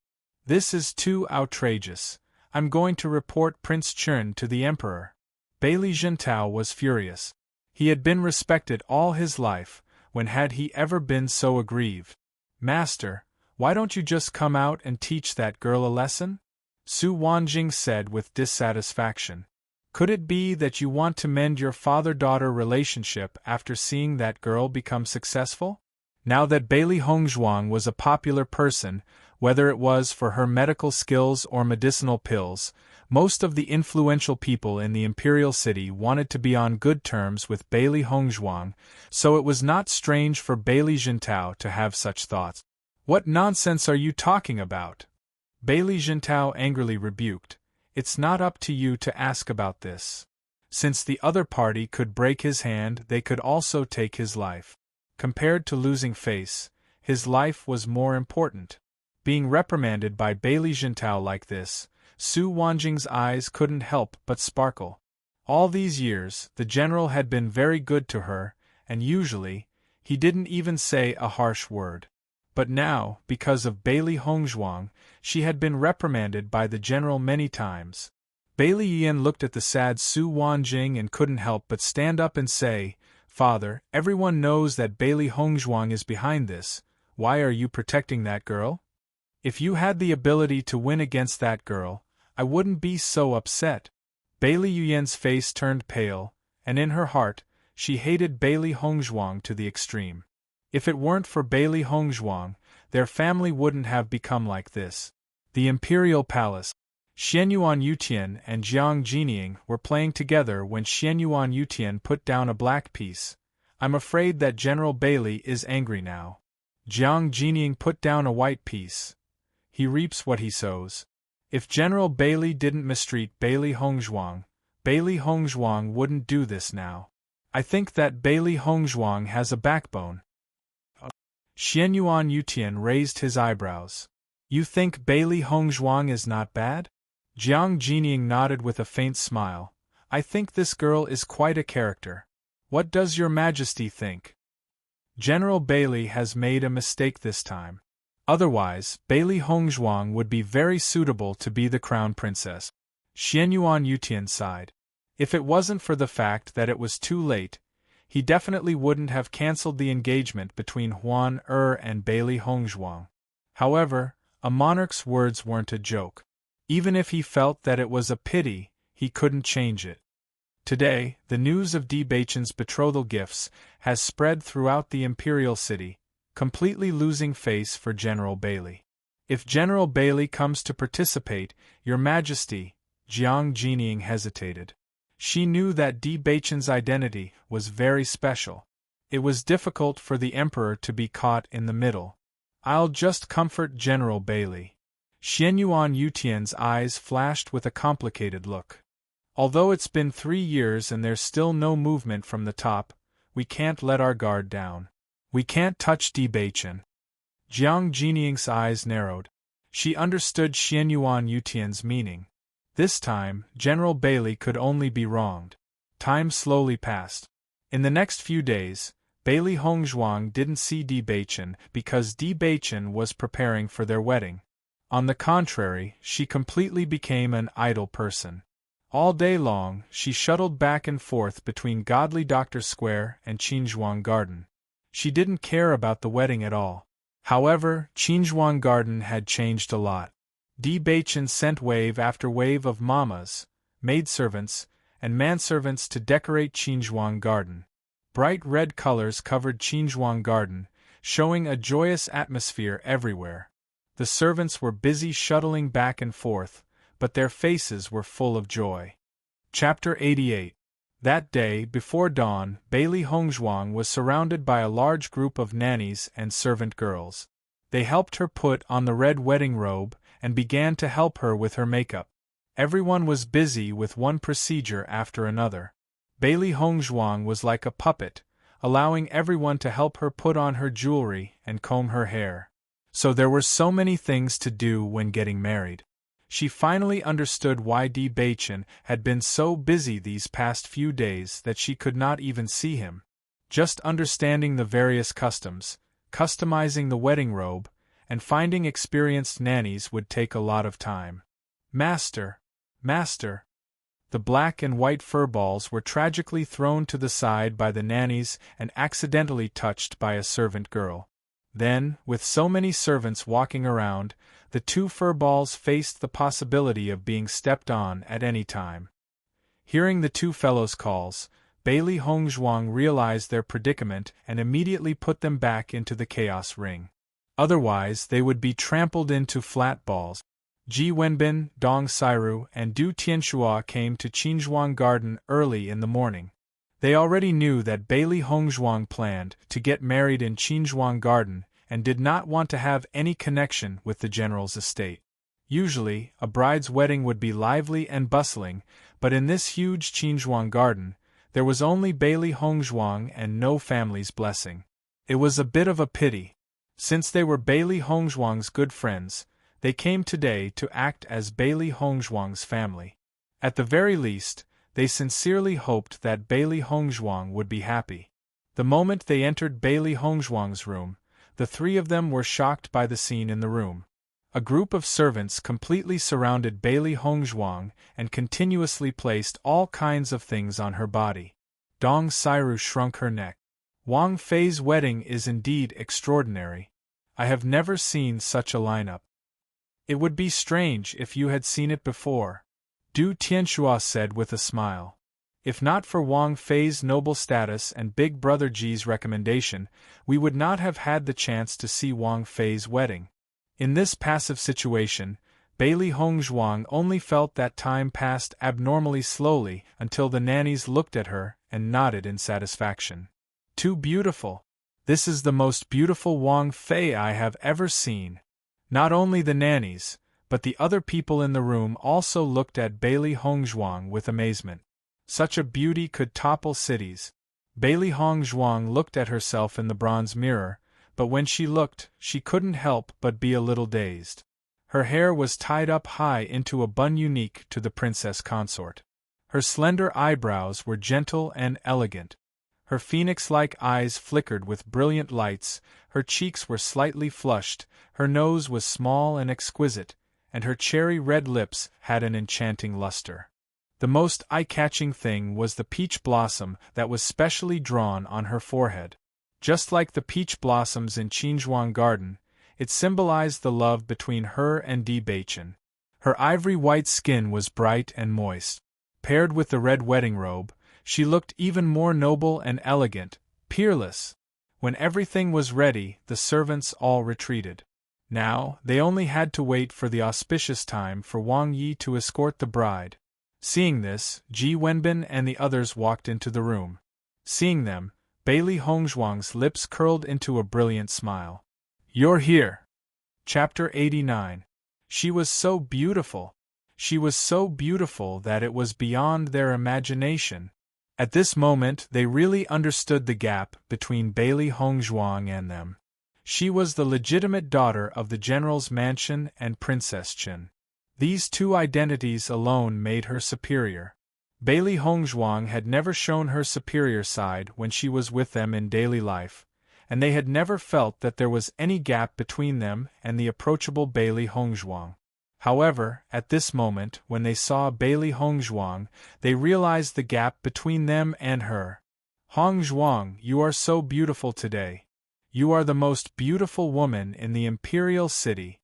This is too outrageous. I'm going to report Prince Chen to the Emperor. Bailey Jintao was furious. He had been respected all his life, when had he ever been so aggrieved? Master, why don't you just come out and teach that girl a lesson? Su Wanjing said with dissatisfaction. Could it be that you want to mend your father-daughter relationship after seeing that girl become successful? Now that Bailey Hongzhuang was a popular person, whether it was for her medical skills or medicinal pills, most of the influential people in the imperial city wanted to be on good terms with Bailey Hongzhuang, so it was not strange for Bailey Jintao to have such thoughts. What nonsense are you talking about? Bailey Jintao angrily rebuked. It's not up to you to ask about this. Since the other party could break his hand, they could also take his life. Compared to losing face, his life was more important. Being reprimanded by Bailey Jintao like this, Su Wanjing's eyes couldn't help but sparkle. All these years, the general had been very good to her, and usually, he didn't even say a harsh word. But now, because of Bailey Hongzhuang, she had been reprimanded by the general many times. Bailey Yan looked at the sad Su Wanjing and couldn't help but stand up and say, Father, everyone knows that Bailey Hongzhuang is behind this. Why are you protecting that girl? If you had the ability to win against that girl, I wouldn't be so upset. Bailey Yuyen's face turned pale, and in her heart, she hated Bailey Hongzhuang to the extreme. If it weren't for Bailey Hongzhuang, their family wouldn't have become like this. The Imperial Palace. Xianyuan Yutian and Jiang Jinying were playing together when Xianyuan Yutian put down a black piece. I'm afraid that General Bailey is angry now. Jiang Jinying put down a white piece. He reaps what he sows. If General Bailey didn't mistreat Bailey Hongzhuang wouldn't do this now. I think that Bailey Hongzhuang has a backbone. Xianyuan Yutian raised his eyebrows. You think Bailey Hongzhuang is not bad? Jiang Jinying nodded with a faint smile. I think this girl is quite a character. What does your Majesty think? General Bailey has made a mistake this time. Otherwise, Bailey Hongzhuang would be very suitable to be the crown princess. Xianyuan Yutian sighed. If it wasn't for the fact that it was too late, he definitely wouldn't have cancelled the engagement between Huan and Bailey Hongzhuang. However, a monarch's words weren't a joke. Even if he felt that it was a pity, he couldn't change it. Today, the news of Di Baichen's betrothal gifts has spread throughout the imperial city, completely losing face for General Bailey. If General Bailey comes to participate, Your Majesty, Jiang Jinying hesitated. She knew that Di Baichen's identity was very special. It was difficult for the Emperor to be caught in the middle. I'll just comfort General Bailey. Xianyuan Yutian's eyes flashed with a complicated look. Although it's been 3 years and there's still no movement from the top, we can't let our guard down. We can't touch Di Baichen. Jiang Jinying's eyes narrowed. She understood Xianyuan Yutian's meaning. This time, General Bailey could only be wronged. Time slowly passed. In the next few days, Bailey Hongzhuang didn't see Di Baichen because Di Baichen was preparing for their wedding. On the contrary, she completely became an idle person. All day long, she shuttled back and forth between Godly Doctor Square and Qinzhuang Garden. She didn't care about the wedding at all. However, Qinzhuang Garden had changed a lot. Di Baichen sent wave after wave of mamas, maidservants, and manservants to decorate Qinzhuang Garden. Bright red colors covered Qinzhuang Garden, showing a joyous atmosphere everywhere. The servants were busy shuttling back and forth, but their faces were full of joy. Chapter 88. That day, before dawn, Bailey Hongzhuang was surrounded by a large group of nannies and servant girls. They helped her put on the red wedding robe and began to help her with her makeup. Everyone was busy with one procedure after another. Bailey Hongzhuang was like a puppet, allowing everyone to help her put on her jewelry and comb her hair. So there were so many things to do when getting married. She finally understood why Di Baichen had been so busy these past few days that she could not even see him. Just understanding the various customs, customizing the wedding robe, and finding experienced nannies would take a lot of time. Master! Master! The black and white fur balls were tragically thrown to the side by the nannies and accidentally touched by a servant girl. Then, with so many servants walking around, the 2 fur balls faced the possibility of being stepped on at any time. Hearing the 2 fellows' calls, Bailey Hongzhuang realized their predicament and immediately put them back into the chaos ring. Otherwise, they would be trampled into flat balls. Ji Wenbin, Dong Sairu, and Du Tianxua came to Qinzhuang Garden early in the morning. They already knew that Bailey Hongzhuang planned to get married in Qinzhuang Garden and did not want to have any connection with the general's estate. Usually, a bride's wedding would be lively and bustling, but in this huge Qinzhuang Garden, there was only Bailey Hongzhuang and no family's blessing. It was a bit of a pity. Since they were Bailey Hongzhuang's good friends, they came today to act as Bailey Hongzhuang's family. At the very least, they sincerely hoped that Bailey Hongzhuang would be happy. The moment they entered Bailey Hongzhuang's room, the 3 of them were shocked by the scene in the room. A group of servants completely surrounded Bailey Hongzhuang and continuously placed all kinds of things on her body. Dong Sairu shrunk her neck. Wang Fei's wedding is indeed extraordinary. I have never seen such a lineup. It would be strange if you had seen it before, Du Tianxua said with a smile. If not for Wang Fei's noble status and Big Brother Ji's recommendation, we would not have had the chance to see Wang Fei's wedding. In this passive situation, Bailey Hongzhuang only felt that time passed abnormally slowly until the nannies looked at her and nodded in satisfaction. Too beautiful. This is the most beautiful Wang Fei I have ever seen. Not only the nannies, but the other people in the room also looked at Bailey Hongzhuang with amazement. Such a beauty could topple cities. Bailey Hongzhuang looked at herself in the bronze mirror, but when she looked, she couldn't help but be a little dazed. Her hair was tied up high into a bun unique to the princess consort. Her slender eyebrows were gentle and elegant. Her phoenix-like eyes flickered with brilliant lights, her cheeks were slightly flushed, her nose was small and exquisite, and her cherry-red lips had an enchanting luster. The most eye-catching thing was the peach blossom that was specially drawn on her forehead. Just like the peach blossoms in Qinzhuang Garden, it symbolized the love between her and Di Baichen. Her ivory-white skin was bright and moist. Paired with the red wedding robe, she looked even more noble and elegant, peerless. When everything was ready, the servants all retreated. Now, they only had to wait for the auspicious time for Wang Yi to escort the bride. Seeing this, Ji Wenbin and the others walked into the room. Seeing them, Bailey Hongzhuang's lips curled into a brilliant smile. "You're here." Chapter 89. She was so beautiful. She was so beautiful that it was beyond their imagination. At this moment they really understood the gap between Bailey Hongzhuang and them. She was the legitimate daughter of the general's mansion and Princess Chen. These two identities alone made her superior. Bailey Hongzhuang had never shown her superior side when she was with them in daily life, and they had never felt that there was any gap between them and the approachable Bailey Hongzhuang. However, at this moment, when they saw Bailey Hongzhuang, they realized the gap between them and her. "Hongzhuang, you are so beautiful today. You are the most beautiful woman in the imperial city,"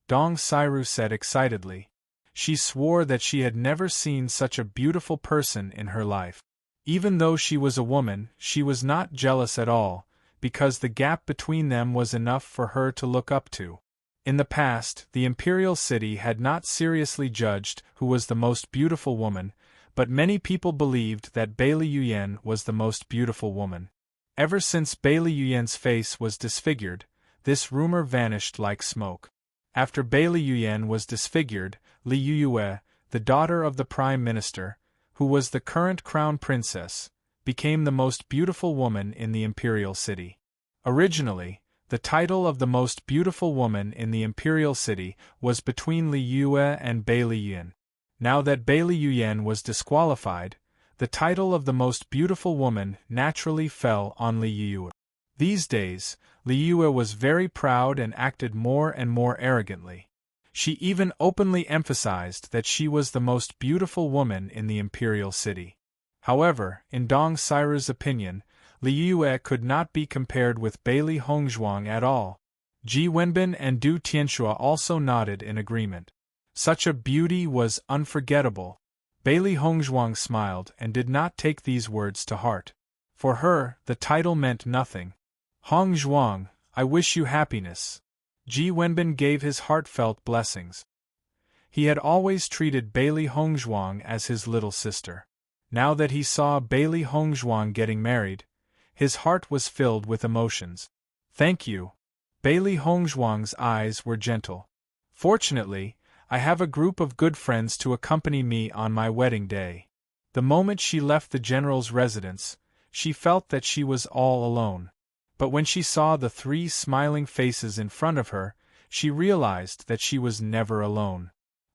Dong Sairu said excitedly. She swore that she had never seen such a beautiful person in her life. Even though she was a woman, she was not jealous at all, because the gap between them was enough for her to look up to. In the past, the imperial city had not seriously judged who was the most beautiful woman, but many people believed that Bailey Yuyan was the most beautiful woman. Ever since Bailey Yuyan's face was disfigured, this rumor vanished like smoke. After Bailey Yuyan was disfigured, Li Yuyue, the daughter of the prime minister, who was the current crown princess, became the most beautiful woman in the imperial city. Originally, the title of the most beautiful woman in the imperial city was between Li Yue and Bailey Yuyan. Now that Bailey Yuyan was disqualified, the title of the most beautiful woman naturally fell on Li Yue. These days, Li Yue was very proud and acted more and more arrogantly. She even openly emphasized that she was the most beautiful woman in the imperial city. However, in Dong Sairu's opinion, Li Yue could not be compared with Bailey Hongzhuang at all. Ji Wenbin and Du Tianxua also nodded in agreement. Such a beauty was unforgettable. Bailey Hongzhuang smiled and did not take these words to heart. For her, the title meant nothing. "Hongzhuang, I wish you happiness." Ji Wenbin gave his heartfelt blessings. He had always treated Bailey Hongzhuang as his little sister. Now that he saw Bailey Hongzhuang getting married, his heart was filled with emotions. "Thank you." Bailey Hongzhuang's eyes were gentle. "Fortunately, I have a group of good friends to accompany me on my wedding day." The moment she left the general's residence, she felt that she was all alone. But when she saw the three smiling faces in front of her, she realized that she was never alone.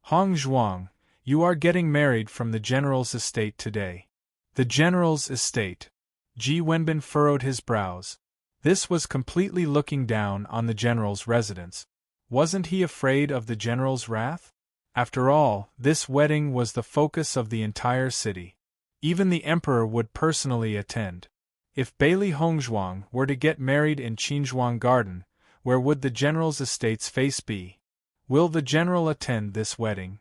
"Hongzhuang, you are getting married from the general's estate today." The general's estate. Ji Wenbin furrowed his brows. This was completely looking down on the general's residence. Wasn't he afraid of the general's wrath? After all, this wedding was the focus of the entire city. Even the emperor would personally attend. If Bailey Hongzhuang were to get married in Qinzhuang Garden, where would the general's estate's face be? Will the general attend this wedding?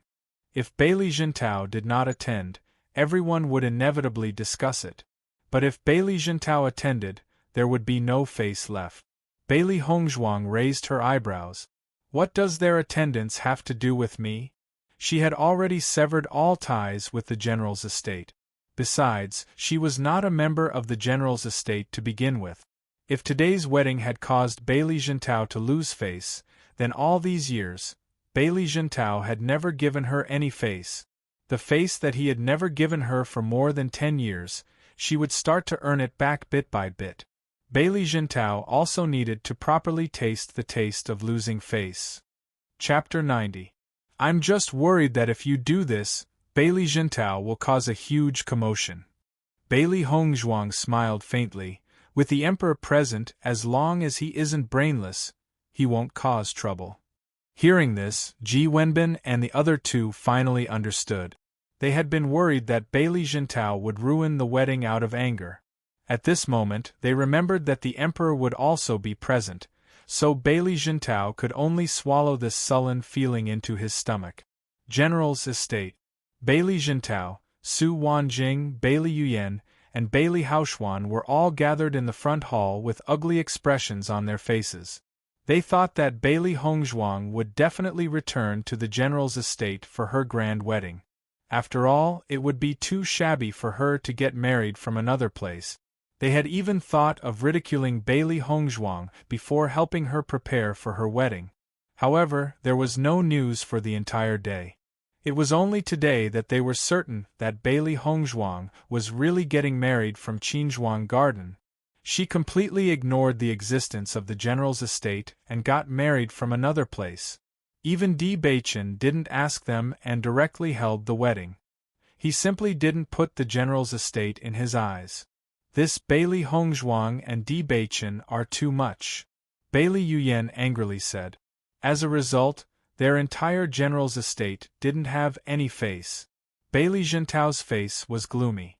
If Bailey Jintao did not attend, everyone would inevitably discuss it. But if Bailey Jintao attended, there would be no face left. Bailey Hongzhuang raised her eyebrows. What does their attendance have to do with me? She had already severed all ties with the general's estate. Besides, she was not a member of the general's estate to begin with. If today's wedding had caused Bailey Jintao to lose face, then all these years, Bailey Jintao had never given her any face. The face that he had never given her for more than 10 years, she would start to earn it back bit by bit. Bailey Jintao also needed to properly taste the taste of losing face. Chapter 90. I'm just worried that if you do this, Bailey Jintao will cause a huge commotion. Bailey Hongzhuang smiled faintly. With the emperor present, as long as he isn't brainless, he won't cause trouble. Hearing this, Ji Wenbin and the other two finally understood. They had been worried that Bailey Jintao would ruin the wedding out of anger. At this moment, they remembered that the emperor would also be present, so Bailey Jintao could only swallow this sullen feeling into his stomach. General's estate. Bailey Jintao, Su Wanjing, Bailey Yuyan, and Bailey Haoxuan were all gathered in the front hall with ugly expressions on their faces. They thought that Bailey Hongzhuang would definitely return to the general's estate for her grand wedding. After all, it would be too shabby for her to get married from another place. They had even thought of ridiculing Bailey Hongzhuang before helping her prepare for her wedding. However, there was no news for the entire day. It was only today that they were certain that Bailey Hongzhuang was really getting married from Qinzhuang Garden. She completely ignored the existence of the general's estate and got married from another place. Even Di Beichen didn't ask them and directly held the wedding. He simply didn't put the general's estate in his eyes. This Bailey Hongzhuang and Di Beichen are too much, Bailey Yuyan angrily said. As a result, their entire general's estate didn't have any face. Bailey Jintao's face was gloomy.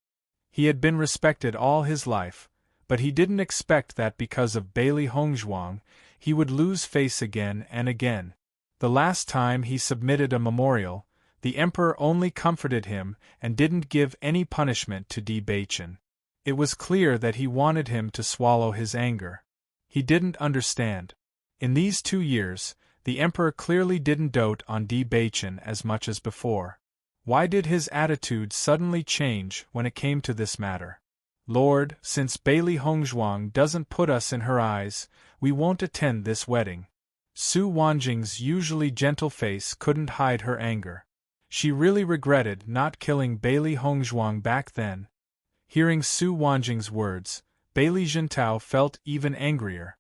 He had been respected all his life, but he didn't expect that because of Bailey Hongzhuang, he would lose face again and again. The last time he submitted a memorial, the emperor only comforted him and didn't give any punishment to Di Beichen. It was clear that he wanted him to swallow his anger. He didn't understand. In these 2 years, the emperor clearly didn't dote on Di Beichen as much as before. Why did his attitude suddenly change when it came to this matter? Lord, since Bailey Hongzhuang doesn't put us in her eyes, we won't attend this wedding. Su Wanjing's usually gentle face couldn't hide her anger. She really regretted not killing Bailey Hongzhuang back then. Hearing Su Wanjing's words, Bailey Jintao felt even angrier.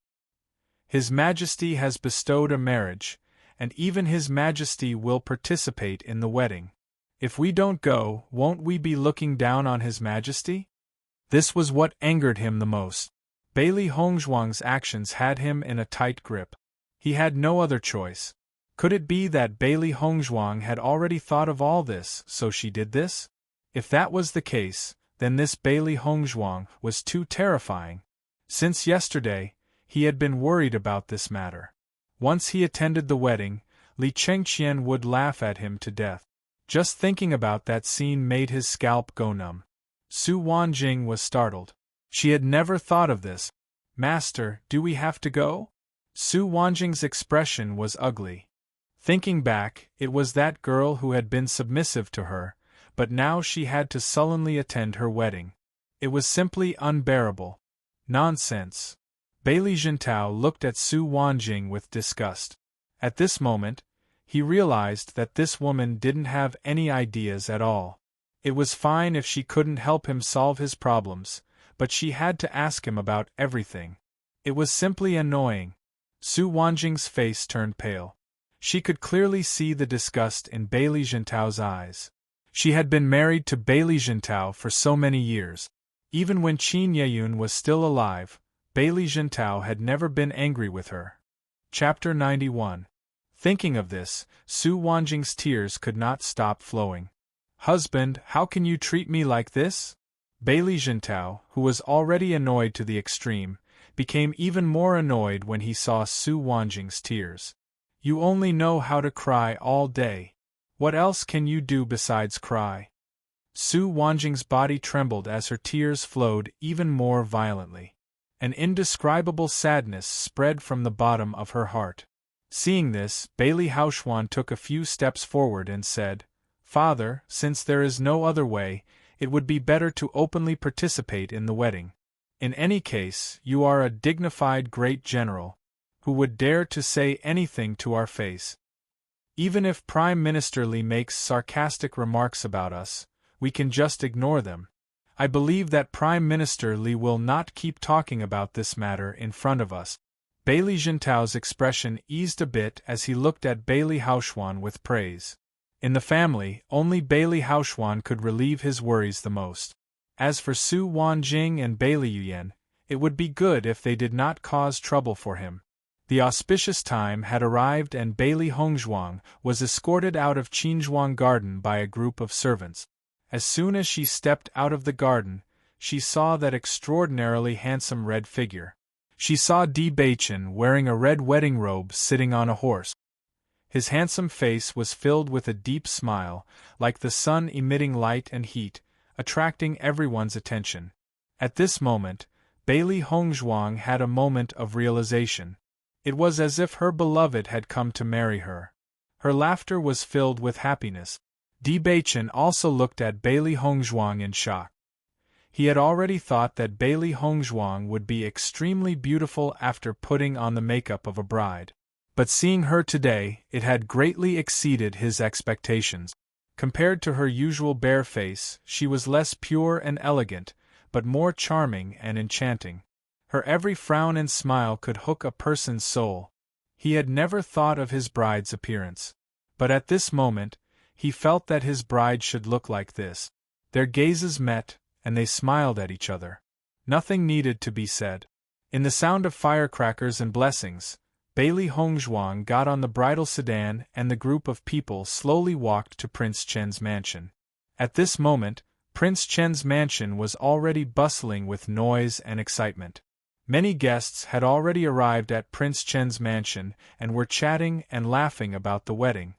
His Majesty has bestowed a marriage, and even His Majesty will participate in the wedding. If we don't go, won't we be looking down on His Majesty? This was what angered him the most. Bailey Hongzhuang's actions had him in a tight grip. He had no other choice. Could it be that Bailey Hongzhuang had already thought of all this, so she did this? If that was the case, then this Bailey Hongzhuang was too terrifying. Since yesterday, he had been worried about this matter. Once he attended the wedding, Li Chengqian would laugh at him to death. Just thinking about that scene made his scalp go numb. Su Wanjing was startled. She had never thought of this. Master, do we have to go? Su Wanjing's expression was ugly. Thinking back, it was that girl who had been submissive to her, but now she had to sullenly attend her wedding. It was simply unbearable. Nonsense. Bailey Jintao looked at Su Wanjing with disgust. At this moment, he realized that this woman didn't have any ideas at all. It was fine if she couldn't help him solve his problems, but she had to ask him about everything. It was simply annoying. Su Wanjing's face turned pale. She could clearly see the disgust in Bailey Jintao's eyes. She had been married to Bailey Jintao for so many years. Even when Qin Yeyun was still alive, Bailey Jintao had never been angry with her. Chapter 91. Thinking of this, Su Wanjing's tears could not stop flowing. Husband, how can you treat me like this? Bailey Jintao, who was already annoyed to the extreme, became even more annoyed when he saw Su Wanjing's tears. You only know how to cry all day. What else can you do besides cry? Su Wanjing's body trembled as her tears flowed even more violently. An indescribable sadness spread from the bottom of her heart. Seeing this, Bailey Haochuan took a few steps forward and said, "Father, since there is no other way, it would be better to openly participate in the wedding. In any case, you are a dignified great general, who would dare to say anything to our face. Even if Prime Minister Li makes sarcastic remarks about us, we can just ignore them. I believe that Prime Minister Li will not keep talking about this matter in front of us." Bailey Jintao's expression eased a bit as he looked at Bailey Haochuan with praise. In the family, only Bailey Haochuan could relieve his worries the most. As for Su Wanjing and Bailey Yuyan, it would be good if they did not cause trouble for him. The auspicious time had arrived and Bailey Hongzhuang was escorted out of Qinzhuang Garden by a group of servants. As soon as she stepped out of the garden, she saw that extraordinarily handsome red figure. She saw Di Beichen wearing a red wedding robe sitting on a horse. His handsome face was filled with a deep smile, like the sun emitting light and heat, attracting everyone's attention. At this moment, Bailey Hongzhuang had a moment of realization. It was as if her beloved had come to marry her. Her laughter was filled with happiness. Di Beichen also looked at Bailey Hongzhuang in shock. He had already thought that Bailey Hongzhuang would be extremely beautiful after putting on the makeup of a bride. But seeing her today, it had greatly exceeded his expectations. Compared to her usual bare face, she was less pure and elegant, but more charming and enchanting. Her every frown and smile could hook a person's soul. He had never thought of his bride's appearance. But at this moment, he felt that his bride should look like this. Their gazes met, and they smiled at each other. Nothing needed to be said. In the sound of firecrackers and blessings, Bailey Hongzhuang got on the bridal sedan and the group of people slowly walked to Prince Chen's mansion. At this moment, Prince Chen's mansion was already bustling with noise and excitement. Many guests had already arrived at Prince Chen's mansion and were chatting and laughing about the wedding.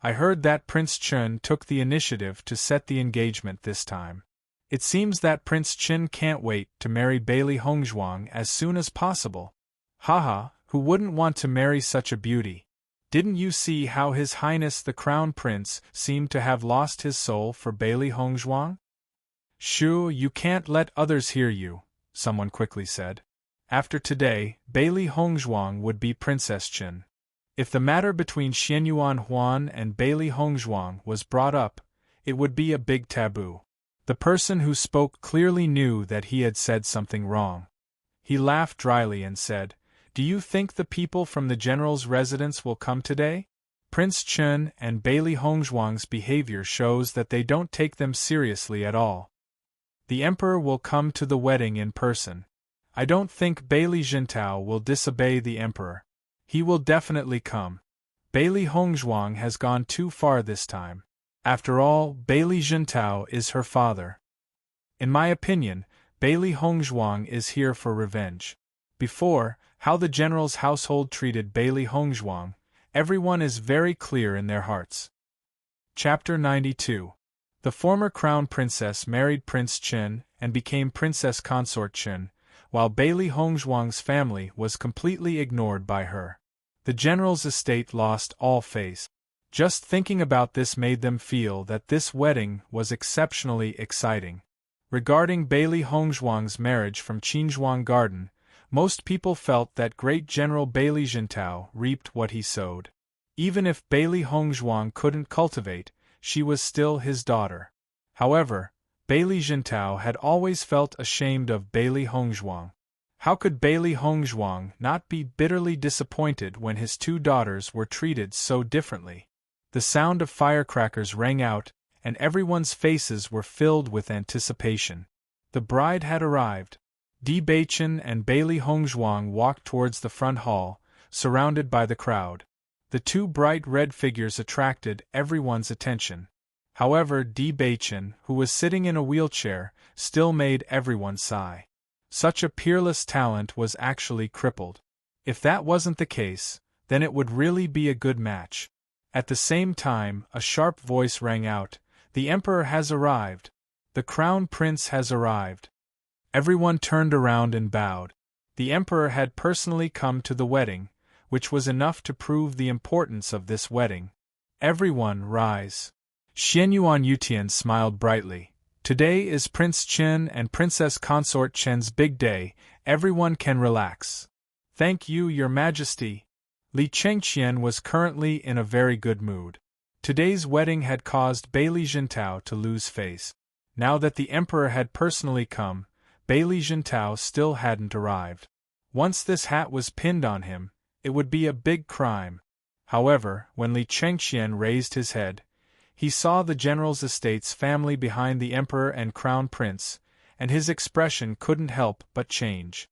I heard that Prince Chen took the initiative to set the engagement this time. It seems that Prince Chen can't wait to marry Bailey Hongzhuang as soon as possible. Haha, who wouldn't want to marry such a beauty? Didn't you see how His Highness the Crown Prince seemed to have lost his soul for Bailey Hongzhuang? Shoo, you can't let others hear you, someone quickly said. After today, Bailey Hongzhuang would be Princess Chen. If the matter between Xianyuan Huan and Bailey Hongzhuang was brought up, it would be a big taboo. The person who spoke clearly knew that he had said something wrong. He laughed dryly and said, "Do you think the people from the general's residence will come today? Prince Chen and Bailey Hongzhuang's behavior shows that they don't take them seriously at all. The emperor will come to the wedding in person. I don't think Bailey Jintao will disobey the emperor. He will definitely come. Bailey Hongzhuang has gone too far this time. After all, Bailey Jintao is her father. In my opinion, Bailey Hongzhuang is here for revenge. Before, how the general's household treated Bailey Hongzhuang, everyone is very clear in their hearts." Chapter 92. The former crown princess married Prince Chen and became Princess Consort Chen, while Bailey Hongzhuang's family was completely ignored by her. The general's estate lost all face. Just thinking about this made them feel that this wedding was exceptionally exciting. Regarding Bailey Hongzhuang's marriage from Qinzhuang Garden, most people felt that great General Bailey Jintao reaped what he sowed. Even if Bailey Hongzhuang couldn't cultivate, she was still his daughter. However, Bailey Jintao had always felt ashamed of Bailey Hongzhuang. How could Bailey Hongzhuang not be bitterly disappointed when his two daughters were treated so differently? The sound of firecrackers rang out, and everyone's faces were filled with anticipation. The bride had arrived. Di Beichen and Bailey Hongzhuang walked towards the front hall, surrounded by the crowd. The two bright red figures attracted everyone's attention. However, Di Beichen, who was sitting in a wheelchair, still made everyone sigh. Such a peerless talent was actually crippled. If that wasn't the case, then it would really be a good match. At the same time, a sharp voice rang out, "The Emperor has arrived! The Crown Prince has arrived!" Everyone turned around and bowed. The Emperor had personally come to the wedding, which was enough to prove the importance of this wedding. Everyone rise. Xianyuan Yutian smiled brightly. Today is Prince Chen and Princess Consort Chen's big day, everyone can relax. Thank you, Your Majesty. Li Chengqian was currently in a very good mood. Today's wedding had caused Bailey Jintao to lose face. Now that the Emperor had personally come, Bailey Jintao still hadn't arrived. Once this hat was pinned on him, it would be a big crime. However, when Li Chengqian raised his head, he saw the general's estate's family behind the Emperor and Crown Prince, and his expression couldn't help but change.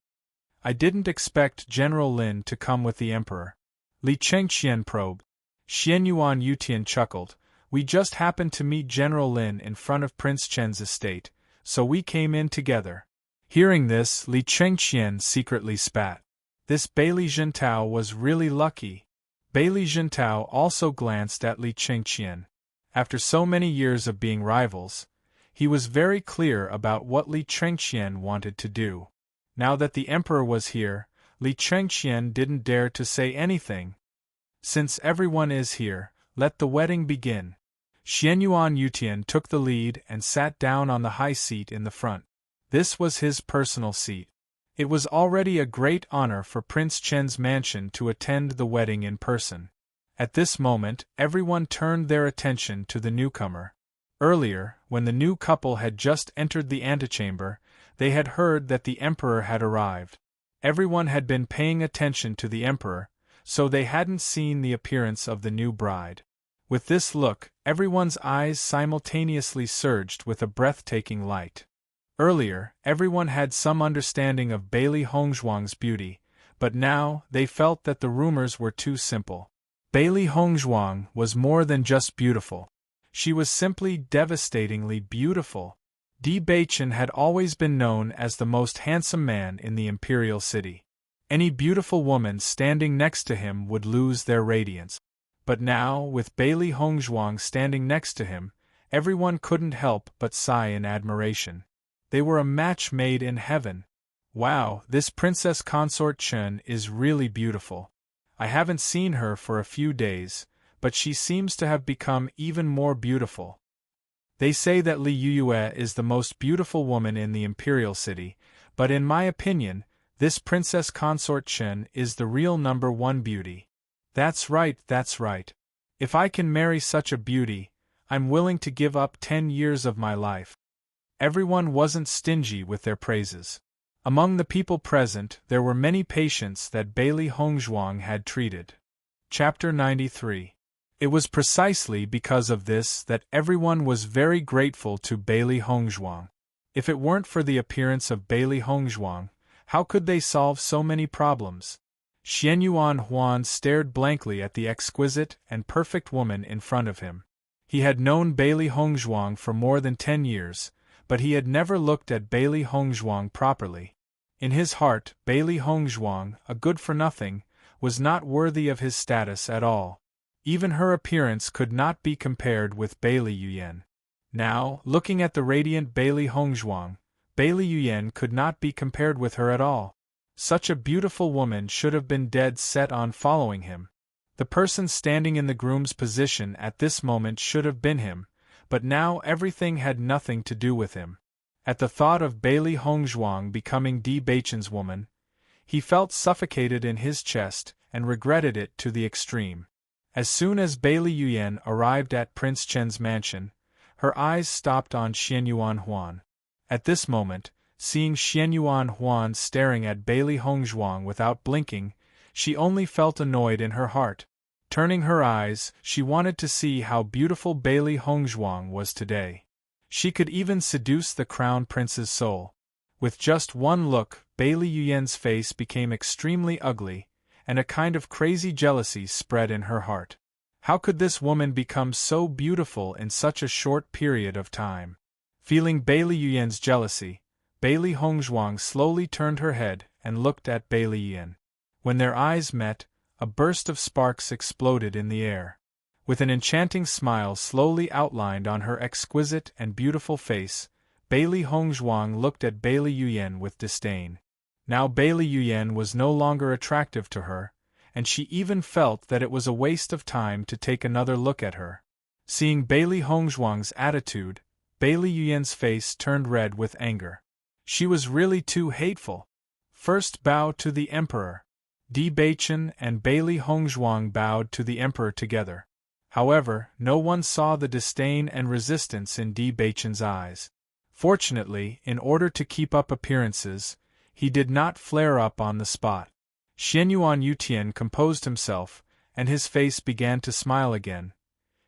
I didn't expect General Lin to come with the Emperor. Li Chengqian probed. Xianyuan Yutian chuckled. We just happened to meet General Lin in front of Prince Chen's estate, so we came in together. Hearing this, Li Chengqian secretly spat. This Bailey Jintao was really lucky. Bailey Jintao also glanced at Li Chengqian. After so many years of being rivals, he was very clear about what Li Chengqian wanted to do. Now that the Emperor was here, Li Chengqian didn't dare to say anything. Since everyone is here, let the wedding begin. Xianyuan Yutian took the lead and sat down on the high seat in the front. This was his personal seat. It was already a great honor for Prince Chen's mansion to attend the wedding in person. At this moment, everyone turned their attention to the newcomer. Earlier, when the new couple had just entered the antechamber, they had heard that the Emperor had arrived. Everyone had been paying attention to the Emperor, so they hadn't seen the appearance of the new bride. With this look, everyone's eyes simultaneously surged with a breathtaking light. Earlier, everyone had some understanding of Bailey Hongzhuang's beauty, but now they felt that the rumors were too simple. Bailey Hongzhuang was more than just beautiful. She was simply devastatingly beautiful. Di Baichen had always been known as the most handsome man in the imperial city. Any beautiful woman standing next to him would lose their radiance. But now, with Bailey Hongzhuang standing next to him, everyone couldn't help but sigh in admiration. They were a match made in heaven. Wow, this Princess Consort Chen is really beautiful. I haven't seen her for a few days, but she seems to have become even more beautiful. They say that Li Yuyue is the most beautiful woman in the imperial city, but in my opinion, this Princess Consort Chen is the real #1 beauty. That's right, that's right. If I can marry such a beauty, I'm willing to give up 10 years of my life. Everyone wasn't stingy with their praises. Among the people present, there were many patients that Bailey Hongzhuang had treated. Chapter 93. It was precisely because of this that everyone was very grateful to Bailey Hongzhuang. If it weren't for the appearance of Bailey Hongzhuang, how could they solve so many problems? Xianyuan Huan stared blankly at the exquisite and perfect woman in front of him. He had known Bailey Hongzhuang for more than 10 years, but he had never looked at Bailey Hongzhuang properly. In his heart, Bailey Hongzhuang, a good-for-nothing, was not worthy of his status at all. Even her appearance could not be compared with Bailey Yuyan. Now, looking at the radiant Bailey Hongzhuang, Bailey Yuyan could not be compared with her at all. Such a beautiful woman should have been dead set on following him. The person standing in the groom's position at this moment should have been him, but now everything had nothing to do with him. At the thought of Bailey Hongzhuang becoming Di Baichen's woman, he felt suffocated in his chest and regretted it to the extreme. As soon as Bailey Yuyan arrived at Prince Chen's mansion, her eyes stopped on Xianyuan Huan. At this moment, seeing Xianyuan Huan staring at Bailey Hongzhuang without blinking, she only felt annoyed in her heart. Turning her eyes, she wanted to see how beautiful Bailey Hongzhuang was today. She could even seduce the crown prince's soul. With just one look, Bailey Yuyan's face became extremely ugly, and a kind of crazy jealousy spread in her heart. How could this woman become so beautiful in such a short period of time? Feeling Bailey Yuyan's jealousy, Bailey Hongzhuang slowly turned her head and looked at Bailey Yuyan. When their eyes met, a burst of sparks exploded in the air. With an enchanting smile slowly outlined on her exquisite and beautiful face, Bailey Hongzhuang looked at Bailey Yuyan with disdain. Now Bailey Yuyan was no longer attractive to her, and she even felt that it was a waste of time to take another look at her. Seeing Bailey Hongzhuang's attitude, Bailey Yuyan's face turned red with anger. She was really too hateful. First bow to the Emperor. Di Baichen and Bailey Hongzhuang bowed to the Emperor together. However, no one saw the disdain and resistance in Di Baichen's eyes. Fortunately, in order to keep up appearances, he did not flare up on the spot. Xianyuan Yutian composed himself, and his face began to smile again.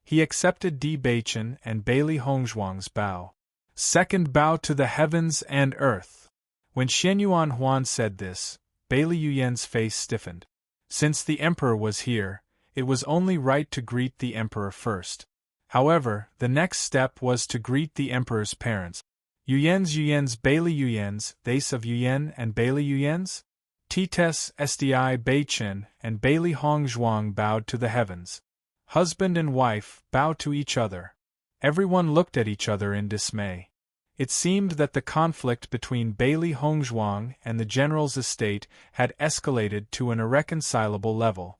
He accepted Di Baichen and Bailey Hongzhuang's bow. Second bow to the heavens and earth. When Xianyuan Huan said this, Bailey Yuyan's face stiffened. Since the Emperor was here, it was only right to greet the Emperor first. However, the next step was to greet the Emperor's parents. Yuyan's Bailey Yuyan's, Thais of Yuyan and Bailey Yuyan's? Tites Sdi Baichen and Bailey Hongzhuang bowed to the heavens. Husband and wife bowed to each other. Everyone looked at each other in dismay. It seemed that the conflict between Bailey Hongzhuang and the general's estate had escalated to an irreconcilable level.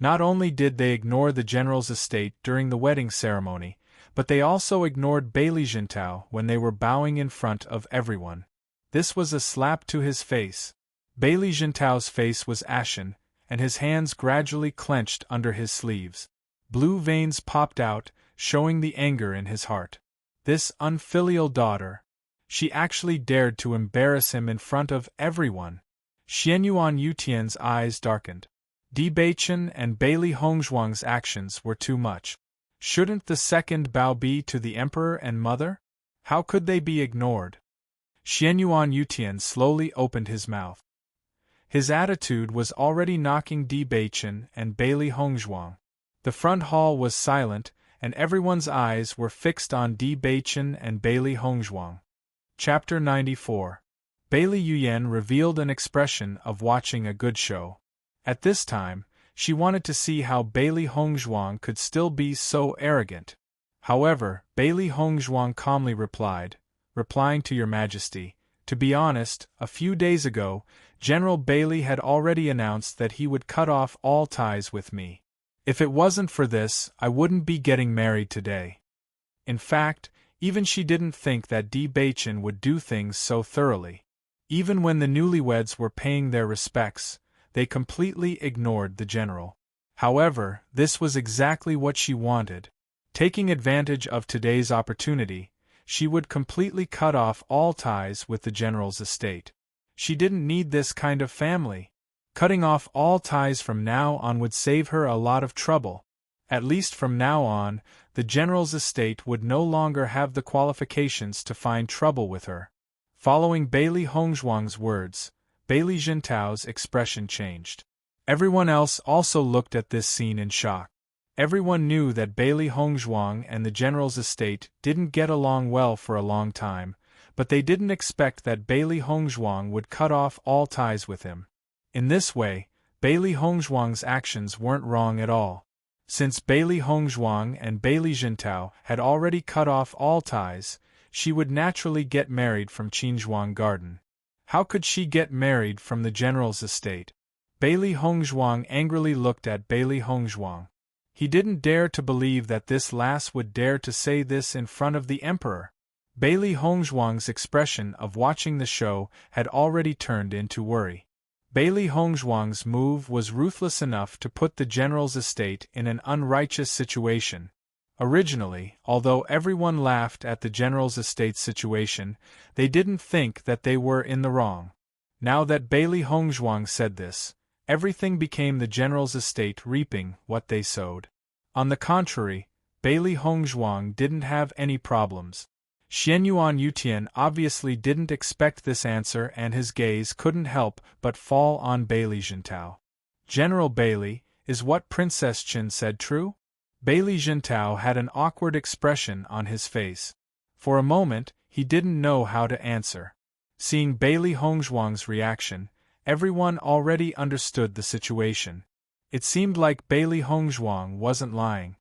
Not only did they ignore the general's estate during the wedding ceremony, but they also ignored Bailey Jintao when they were bowing in front of everyone. This was a slap to his face. Bailey Jintao's face was ashen, and his hands gradually clenched under his sleeves. Blue veins popped out, showing the anger in his heart. This unfilial daughter. She actually dared to embarrass him in front of everyone. Xianyuan Yutian's eyes darkened. Di Baichen and Bailey Hongzhuang's actions were too much. Shouldn't the second bow be to the Emperor and Mother? How could they be ignored? Xianyuan Yutian slowly opened his mouth. His attitude was already knocking Di Baichen and Bailey Hongzhuang. The front hall was silent, and everyone's eyes were fixed on Di Baichen and Bailey Hongzhuang. Chapter 94. Bailey Yuyan revealed an expression of watching a good show. At this time, she wanted to see how Bailey Hongzhuang could still be so arrogant. However, Bailey Hongzhuang calmly replying to Your Majesty, to be honest, a few days ago, General Bailey had already announced that he would cut off all ties with me. If it wasn't for this, I wouldn't be getting married today. In fact, even she didn't think that Di Baichen would do things so thoroughly. Even when the newlyweds were paying their respects, they completely ignored the general. However, this was exactly what she wanted. Taking advantage of today's opportunity, she would completely cut off all ties with the general's estate. She didn't need this kind of family. Cutting off all ties from now on would save her a lot of trouble. At least from now on, the general's estate would no longer have the qualifications to find trouble with her. Following Bailey Hongzhuang's words, Bailey Jintao's expression changed. Everyone else also looked at this scene in shock. Everyone knew that Bailey Hongzhuang and the general's estate didn't get along well for a long time, but they didn't expect that Bailey Hongzhuang would cut off all ties with him. In this way, Bailey Hongzhuang's actions weren't wrong at all. Since Bailey Hongzhuang and Bailey Jintao had already cut off all ties, she would naturally get married from Qinzhuang Garden. How could she get married from the general's estate? Bailey Hongzhuang angrily looked at Bailey Hongzhuang. He didn't dare to believe that this lass would dare to say this in front of the Emperor. Bailey Hongzhuang's expression of watching the show had already turned into worry. Bailey Hongzhuang's move was ruthless enough to put the general's estate in an unrighteous situation. Originally, although everyone laughed at the general's estate situation, they didn't think that they were in the wrong. Now that Bailey Hongzhuang said this, everything became the general's estate reaping what they sowed. On the contrary, Bailey Hongzhuang didn't have any problems. Xianyuan Yutian obviously didn't expect this answer, and his gaze couldn't help but fall on Bailey Jintao. General Bailey, is what Princess Qin said true? Bailey Jintao had an awkward expression on his face. For a moment, he didn't know how to answer. Seeing Bailey Hongzhuang's reaction, everyone already understood the situation. It seemed like Bailey Hongzhuang wasn't lying.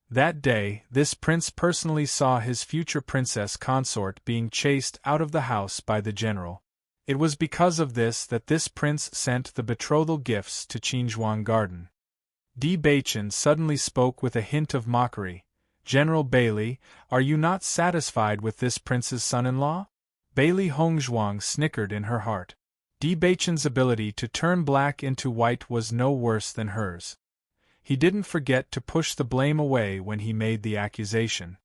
That day, this prince personally saw his future princess consort being chased out of the house by the general. It was because of this that this prince sent the betrothal gifts to Qinzhuang Garden. Di Baichen suddenly spoke with a hint of mockery. General Bailey, are you not satisfied with this prince's son-in-law? Bailey Hongzhuang snickered in her heart. Di Baichen's ability to turn black into white was no worse than hers. He didn't forget to push the blame away when he made the accusation.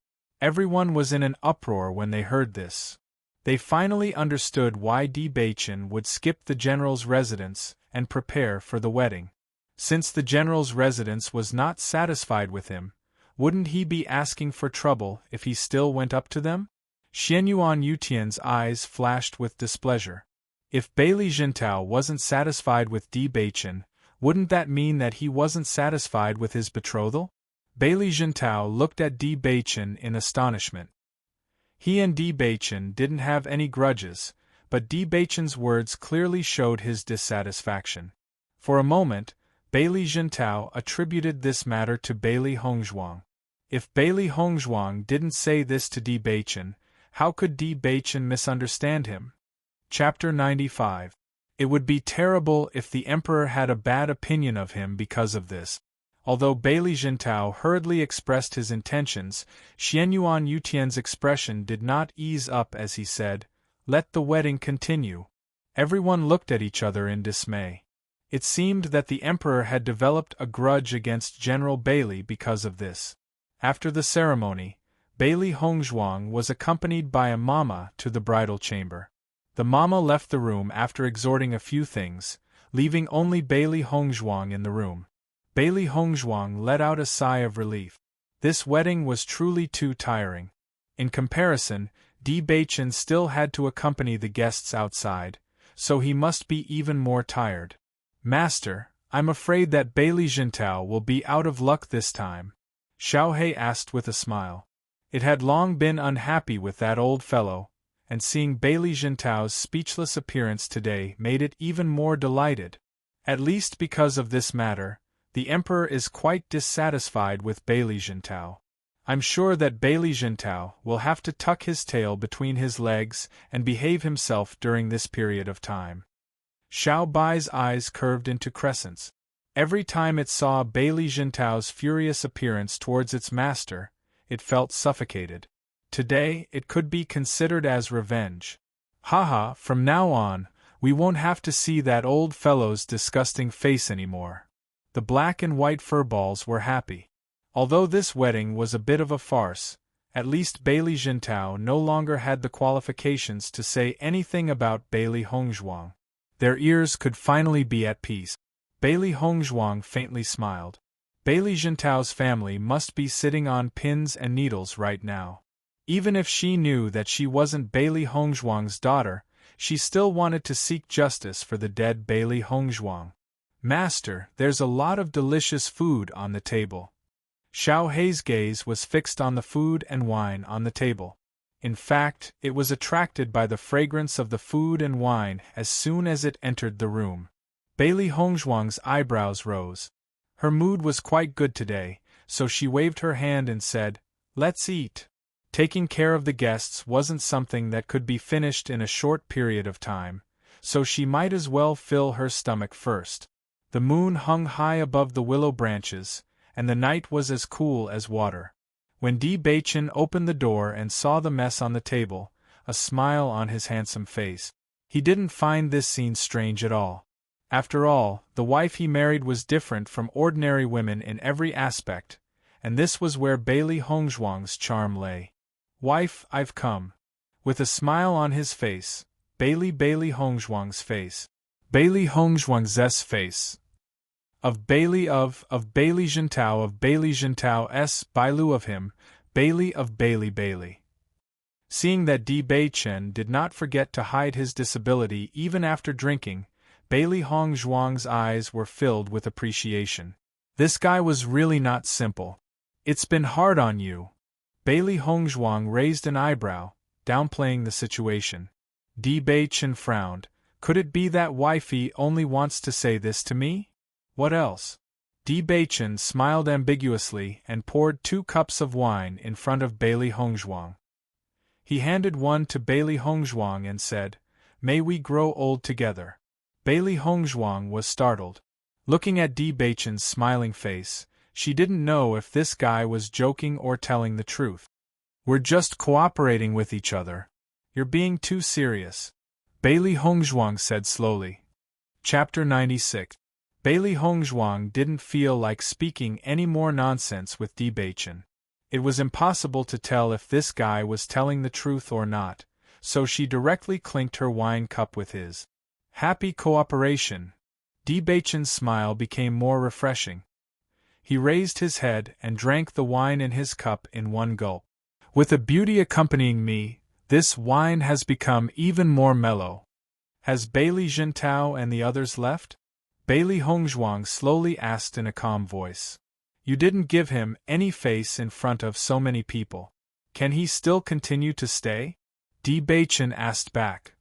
Everyone was in an uproar when they heard this. They finally understood why Di Baichen would skip the general's residence and prepare for the wedding. Since the general's residence was not satisfied with him, wouldn't he be asking for trouble if he still went up to them? Xianyuan Yutian's eyes flashed with displeasure. If Bailey Jintao wasn't satisfied with Di Baichen, wouldn't that mean that he wasn't satisfied with his betrothal? Bailey Jintao looked at Di Baichen in astonishment. He and Di Baichen didn't have any grudges, but Di Baichen's words clearly showed his dissatisfaction. For a moment, Bailey Jintao attributed this matter to Bailey Hongzhuang. If Bailey Hongzhuang didn't say this to Di Baichen, how could Di Baichen misunderstand him? Chapter 95. It would be terrible if the emperor had a bad opinion of him because of this. Although Bailey Jintao hurriedly expressed his intentions, Xianyuan Yutian's expression did not ease up as he said, "Let the wedding continue." Everyone looked at each other in dismay. It seemed that the emperor had developed a grudge against General Bailey because of this. After the ceremony, Bailey Hongzhuang was accompanied by a mama to the bridal chamber. The mama left the room after exhorting a few things, leaving only Bailey Hongzhuang in the room. Bailey Hongzhuang let out a sigh of relief. This wedding was truly too tiring. In comparison, Di Baichen still had to accompany the guests outside, so he must be even more tired. "Master, I'm afraid that Bailey Jintao will be out of luck this time," Xiaohei asked with a smile. It had long been unhappy with that old fellow, and seeing Bailey Jintao's speechless appearance today made it even more delighted. At least because of this matter, the emperor is quite dissatisfied with Bailey Jintao. I'm sure that Bailey Jintao will have to tuck his tail between his legs and behave himself during this period of time. Xiao Bai's eyes curved into crescents. Every time it saw Bailey Jintao's furious appearance towards its master, it felt suffocated. Today, it could be considered as revenge. Haha, from now on, we won't have to see that old fellow's disgusting face anymore. The black and white furballs were happy. Although this wedding was a bit of a farce, at least Bailey Jintao no longer had the qualifications to say anything about Bailey Hongzhuang. Their ears could finally be at peace. Bailey Hongzhuang faintly smiled. Bailey Jintao's family must be sitting on pins and needles right now. Even if she knew that she wasn't Bailey Hongzhuang's daughter, she still wanted to seek justice for the dead Bailey Hongzhuang. "Master, there's a lot of delicious food on the table." Xiaohei's gaze was fixed on the food and wine on the table. In fact, it was attracted by the fragrance of the food and wine as soon as it entered the room. Bailey Hongzhuang's eyebrows rose. Her mood was quite good today, so she waved her hand and said, "Let's eat." Taking care of the guests wasn't something that could be finished in a short period of time, so she might as well fill her stomach first. The moon hung high above the willow branches, and the night was as cool as water. When Di Baichen opened the door and saw the mess on the table, a smile on his handsome face, he didn't find this scene strange at all. After all, the wife he married was different from ordinary women in every aspect, and this was where Bailey Hongzhuang's charm lay. "Wife, I've come." With a smile on his face, Bailey Hongzhuang's face. Bailey Hongzhuang's face. Of Bailey Jintao Bailu of him, Bailey of Bailey. Seeing that Di Baichen did not forget to hide his disability even after drinking, Bailey Hongzhuang's eyes were filled with appreciation. This guy was really not simple. "It's been hard on you." Bailey Hongzhuang raised an eyebrow, downplaying the situation. Di Baichen frowned. Could it be that wifey only wants to say this to me? What else? Di Baichen smiled ambiguously and poured 2 cups of wine in front of Bailey Hongzhuang. He handed one to Bailey Hongzhuang and said, "May we grow old together." Bailey Hongzhuang was startled. Looking at Di Baichen's smiling face, she didn't know if this guy was joking or telling the truth. "We're just cooperating with each other. You're being too serious," Bailey Hongzhuang said slowly. Chapter 96. Bailey Hongzhuang didn't feel like speaking any more nonsense with Di Baichen. It was impossible to tell if this guy was telling the truth or not, so she directly clinked her wine cup with his. "Happy cooperation." Di Baichen's smile became more refreshing. He raised his head and drank the wine in his cup in one gulp. "With a beauty accompanying me, this wine has become even more mellow. Has Bailey Jintao and the others left?" Bailey Hongzhuang slowly asked in a calm voice. "You didn't give him any face in front of so many people. Can he still continue to stay?" Di Baichen asked back.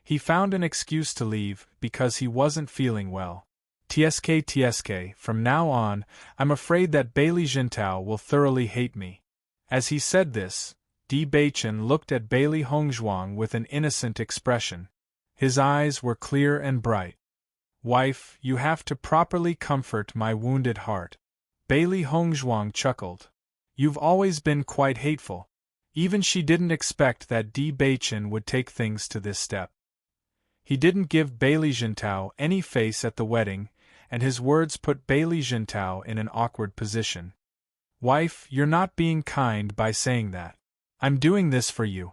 "He found an excuse to leave because he wasn't feeling well. TSK, from now on, I'm afraid that Bailey Jintao will thoroughly hate me." As he said this, Di Baichen looked at Bailey Hongzhuang with an innocent expression. His eyes were clear and bright. "Wife, you have to properly comfort my wounded heart." Bailey Hongzhuang chuckled. "You've always been quite hateful." Even she didn't expect that Di Baichen would take things to this step. He didn't give Bailey Jintao any face at the wedding, and his words put Bailey Jintao in an awkward position. "Wife, you're not being kind by saying that. I'm doing this for you."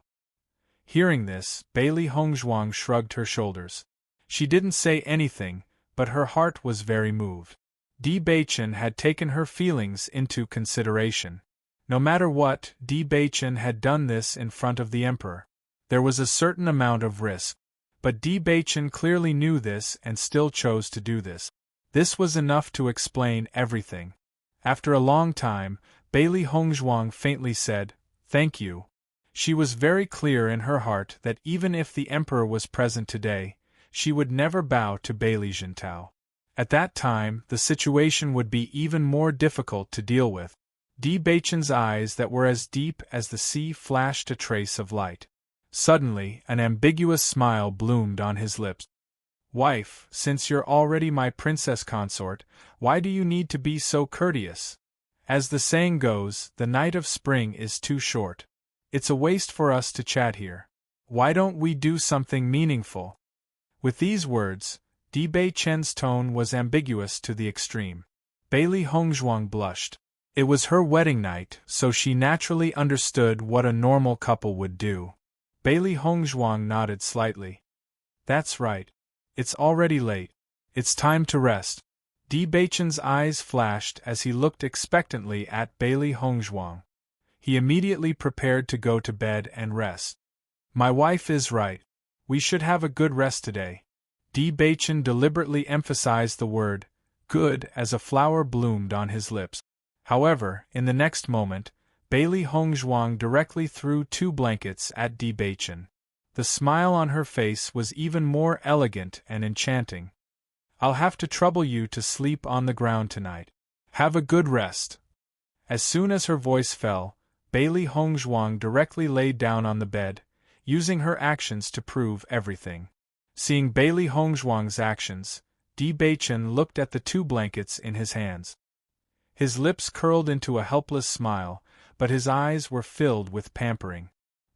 Hearing this, Bailey Hongzhuang shrugged her shoulders. She didn't say anything, but her heart was very moved. Di Baichen had taken her feelings into consideration. No matter what, Di Baichen had done this in front of the emperor. There was a certain amount of risk. But Di Baichen clearly knew this and still chose to do this. This was enough to explain everything. After a long time, Bailey Hongzhuang faintly said, "Thank you." She was very clear in her heart that even if the emperor was present today, she would never bow to Bailey Jintao. At that time, the situation would be even more difficult to deal with. Di Baichen's eyes that were as deep as the sea flashed a trace of light. Suddenly, an ambiguous smile bloomed on his lips. "Wife, since you're already my princess consort, why do you need to be so courteous? As the saying goes, the night of spring is too short. It's a waste for us to chat here. Why don't we do something meaningful?" With these words, Di Baichen's tone was ambiguous to the extreme. Bailey Hongzhuang blushed. It was her wedding night, so she naturally understood what a normal couple would do. Bailey Hongzhuang nodded slightly. "That's right. It's already late. It's time to rest." Di Baichen's eyes flashed as he looked expectantly at Bailey Hongzhuang. He immediately prepared to go to bed and rest. "My wife is right. We should have a good rest today." Di Baichen deliberately emphasized the word "good" as a flower bloomed on his lips. However, in the next moment, Bailey Hongzhuang directly threw 2 blankets at Di Baichen. The smile on her face was even more elegant and enchanting. "I'll have to trouble you to sleep on the ground tonight. Have a good rest." As soon as her voice fell, Bailey Hongzhuang directly laid down on the bed, using her actions to prove everything. Seeing Bailey Hongzhuang's actions, Di Baichen looked at the 2 blankets in his hands. His lips curled into a helpless smile, but his eyes were filled with pampering.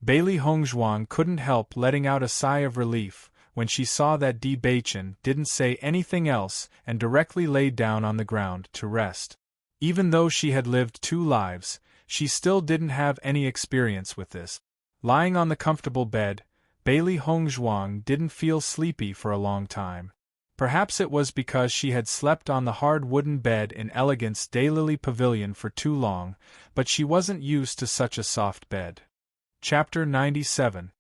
Bailey Hongzhuang couldn't help letting out a sigh of relief when she saw that Di Baichen didn't say anything else and directly laid down on the ground to rest. Even though she had lived 2 lives, she still didn't have any experience with this. Lying on the comfortable bed, Bailey Hongzhuang didn't feel sleepy for a long time. Perhaps it was because she had slept on the hard wooden bed in Elegant's Daylily Pavilion for too long, but she wasn't used to such a soft bed. Chapter 97.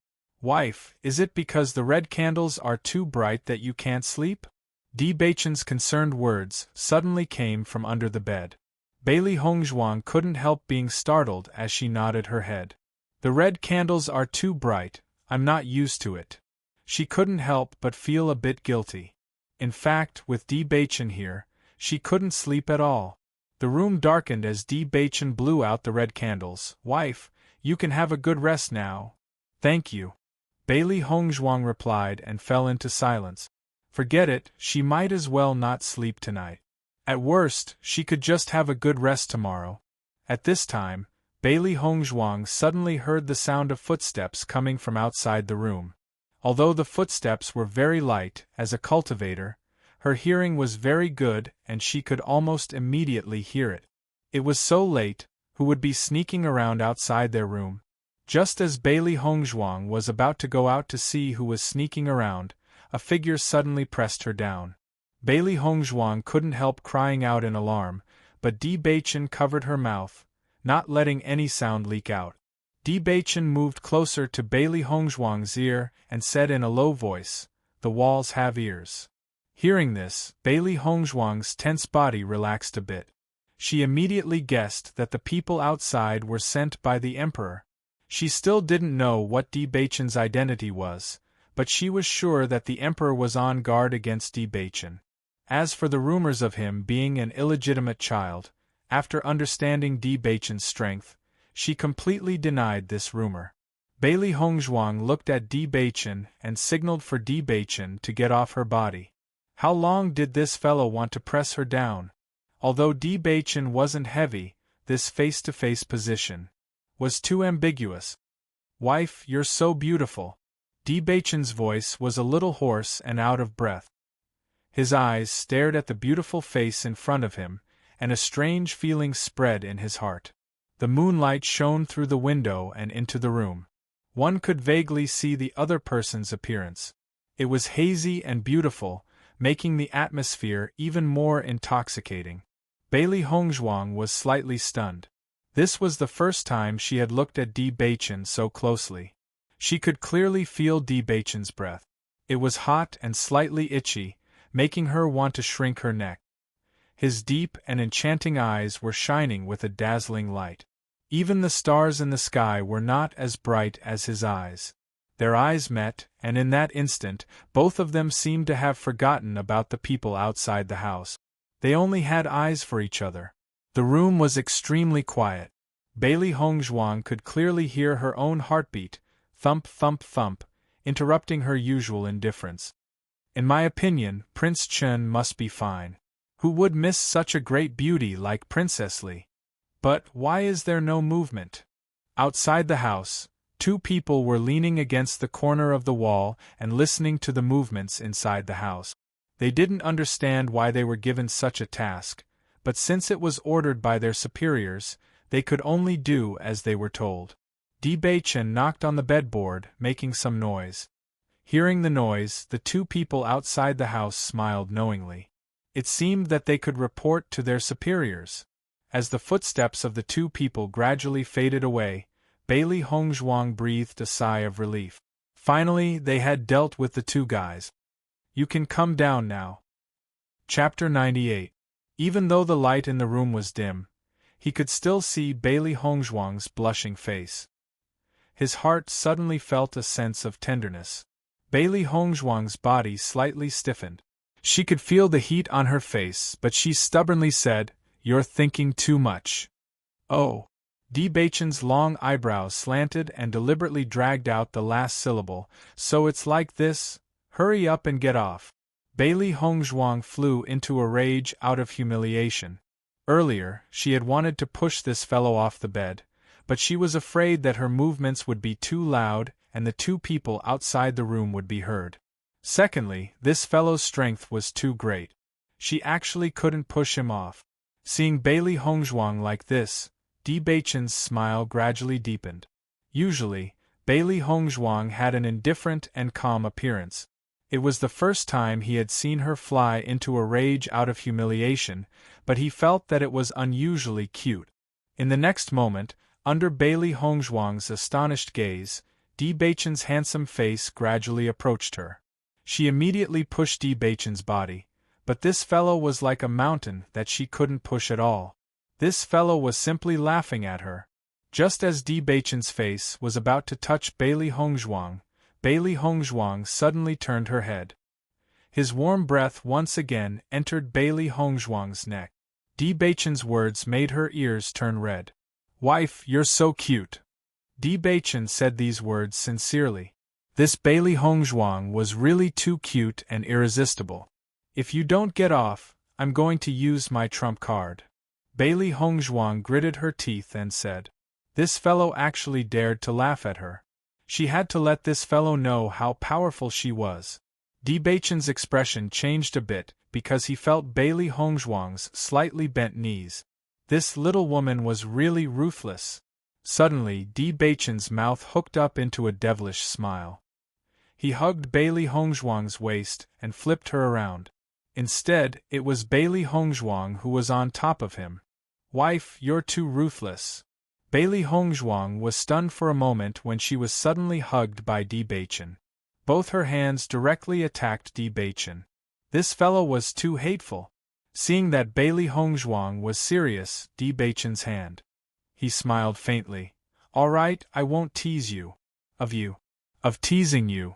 Wife, is it because the red candles are too bright that you can't sleep? Di Baichen's concerned words suddenly came from under the bed. Bailey Hongzhuang couldn't help being startled as she nodded her head. "The red candles are too bright, I'm not used to it." She couldn't help but feel a bit guilty. In fact, with Di Baichen here, she couldn't sleep at all. The room darkened as Di Baichen blew out the red candles. "Wife, you can have a good rest now." "Thank you," Bailey Hongzhuang replied and fell into silence. Forget it, she might as well not sleep tonight. At worst, she could just have a good rest tomorrow. At this time, Bailey Hongzhuang suddenly heard the sound of footsteps coming from outside the room. Although the footsteps were very light, as a cultivator, her hearing was very good and she could almost immediately hear it. It was so late, who would be sneaking around outside their room? Just as Bailey Hongzhuang was about to go out to see who was sneaking around, a figure suddenly pressed her down. Bailey Hongzhuang couldn't help crying out in alarm, but Di Baichen covered her mouth, not letting any sound leak out. Di Baichen moved closer to Bailey Hongzhuang's ear and said in a low voice, "The walls have ears." Hearing this, Bailey Hongzhuang's tense body relaxed a bit. She immediately guessed that the people outside were sent by the emperor. She still didn't know what Di Baichen's identity was, but she was sure that the emperor was on guard against Di Baichen. As for the rumors of him being an illegitimate child, after understanding Di Baichen's strength, she completely denied this rumor. Bailey Hongzhuang looked at Di Baichen and signaled for Di Baichen to get off her body. How long did this fellow want to press her down? Although Di Baichen wasn't heavy, this face-to-face position was too ambiguous. "Wife, you're so beautiful." Di Baichen's voice was a little hoarse and out of breath. His eyes stared at the beautiful face in front of him, and a strange feeling spread in his heart. The moonlight shone through the window and into the room. One could vaguely see the other person's appearance. It was hazy and beautiful, making the atmosphere even more intoxicating. Bailey Hongzhuang was slightly stunned. This was the first time she had looked at Di Baichen so closely. She could clearly feel Di Baichen's breath. It was hot and slightly itchy, making her want to shrink her neck. His deep and enchanting eyes were shining with a dazzling light. Even the stars in the sky were not as bright as his eyes. Their eyes met, and in that instant, both of them seemed to have forgotten about the people outside the house. They only had eyes for each other. The room was extremely quiet. Bailey Hongzhuang could clearly hear her own heartbeat, thump thump thump, interrupting her usual indifference. "In my opinion, Prince Chen must be fine. Who would miss such a great beauty like Princess Li? But why is there no movement?" Outside the house, two people were leaning against the corner of the wall and listening to the movements inside the house. They didn't understand why they were given such a task, but since it was ordered by their superiors, they could only do as they were told. Di Baichen knocked on the bedboard, making some noise. Hearing the noise, the two people outside the house smiled knowingly. It seemed that they could report to their superiors. As the footsteps of the two people gradually faded away, Bailey Hongzhuang breathed a sigh of relief. Finally, they had dealt with the two guys. "You can come down now." Chapter 98. Even though the light in the room was dim, he could still see Bailey Hongzhuang's blushing face. His heart suddenly felt a sense of tenderness. Bailey Hongzhuang's body slightly stiffened. She could feel the heat on her face, but she stubbornly said, "You're thinking too much." "Oh." Di Baichen's long eyebrows slanted and deliberately dragged out the last syllable. "So it's like this? Hurry up and get off." Bailey Hongzhuang flew into a rage out of humiliation. Earlier, she had wanted to push this fellow off the bed, but she was afraid that her movements would be too loud and the two people outside the room would be heard. Secondly, this fellow's strength was too great. She actually couldn't push him off. Seeing Bailey Hongzhuang like this, Di Baichen's smile gradually deepened. Usually, Bailey Hongzhuang had an indifferent and calm appearance. It was the first time he had seen her fly into a rage out of humiliation, but he felt that it was unusually cute. In the next moment, under Bailey Hongzhuang's astonished gaze, Di Baichen's handsome face gradually approached her. She immediately pushed Di Baichen's body, but this fellow was like a mountain that she couldn't push at all. This fellow was simply laughing at her. Just as Di Baichen's face was about to touch Bailey Hongzhuang suddenly turned her head. His warm breath once again entered Bailey Hongzhuang's neck. Di Beichen's words made her ears turn red. "Wife, you're so cute." Di Beichen said these words sincerely. This Bailey Hongzhuang was really too cute and irresistible. "If you don't get off, I'm going to use my trump card." Bailey Hongzhuang gritted her teeth and said. This fellow actually dared to laugh at her. She had to let this fellow know how powerful she was. Di Beichen's expression changed a bit because he felt Bailey Hongzhuang's slightly bent knees. This little woman was really ruthless. Suddenly, Di Beichen's mouth hooked up into a devilish smile. He hugged Bailey Hongzhuang's waist and flipped her around. Instead, it was Bailey Hongzhuang who was on top of him. "Wife, you're too ruthless." Bailey Hongzhuang was stunned for a moment when she was suddenly hugged by Di Beichen. Both her hands directly attacked Di Beichen. This fellow was too hateful. Seeing that Bailey Hongzhuang was serious, Di Beichen's hand. He smiled faintly. "All right, I won't tease you. Of teasing you."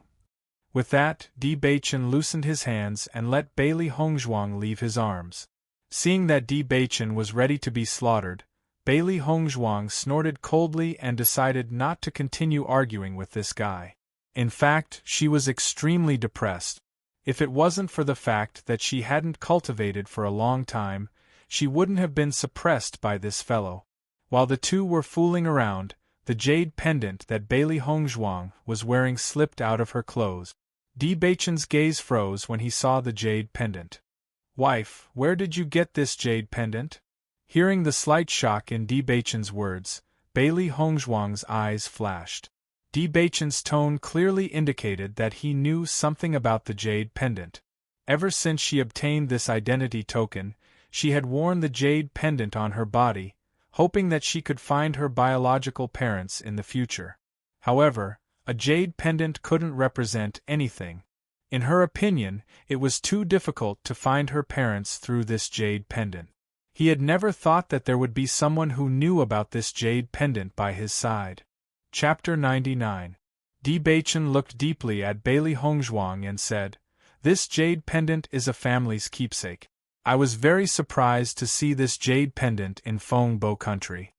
With that, Di Beichen loosened his hands and let Bailey Hongzhuang leave his arms. Seeing that Di Beichen was ready to be slaughtered, Bailey Hongzhuang snorted coldly and decided not to continue arguing with this guy. In fact, she was extremely depressed. If it wasn't for the fact that she hadn't cultivated for a long time, she wouldn't have been suppressed by this fellow. While the two were fooling around, the jade pendant that Bailey Hongzhuang was wearing slipped out of her clothes. Di Beichen's gaze froze when he saw the jade pendant. "Wife, where did you get this jade pendant?" Hearing the slight shock in Di Beichen's words, Bailey Hongzhuang's eyes flashed. Di Beichen's tone clearly indicated that he knew something about the jade pendant. Ever since she obtained this identity token, she had worn the jade pendant on her body, hoping that she could find her biological parents in the future. However, a jade pendant couldn't represent anything. In her opinion, it was too difficult to find her parents through this jade pendant. He had never thought that there would be someone who knew about this jade pendant by his side. Chapter 99. Di Beichen looked deeply at Bailey Hongzhuang and said, "This jade pendant is a family's keepsake. I was very surprised to see this jade pendant in Fengbo country."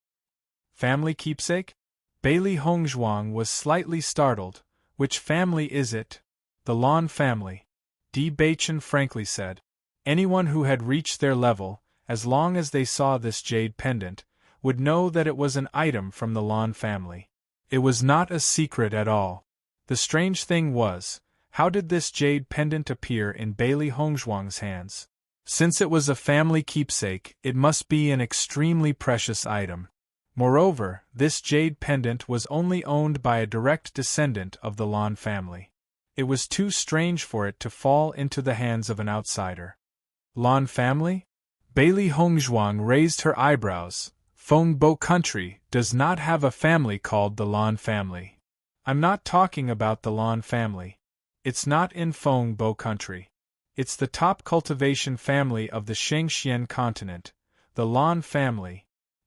"Family keepsake?" Bailey Hongzhuang was slightly startled. "Which family is it?" "The Lan family," Di Beichen frankly said. Anyone who had reached their level, as long as they saw this jade pendant, would know that it was an item from the Lan family. It was not a secret at all. The strange thing was, how did this jade pendant appear in Bailey Hongzhuang's hands? Since it was a family keepsake, it must be an extremely precious item. Moreover, this jade pendant was only owned by a direct descendant of the Lan family. It was too strange for it to fall into the hands of an outsider. Lan family? Bailey Hongzhuang raised her eyebrows. Fengbo country does not have a family called the Lan family. I'm not talking about the Lan family. It's not in Fengbo country. It's the top cultivation family of the Shengxian continent, the Lan family,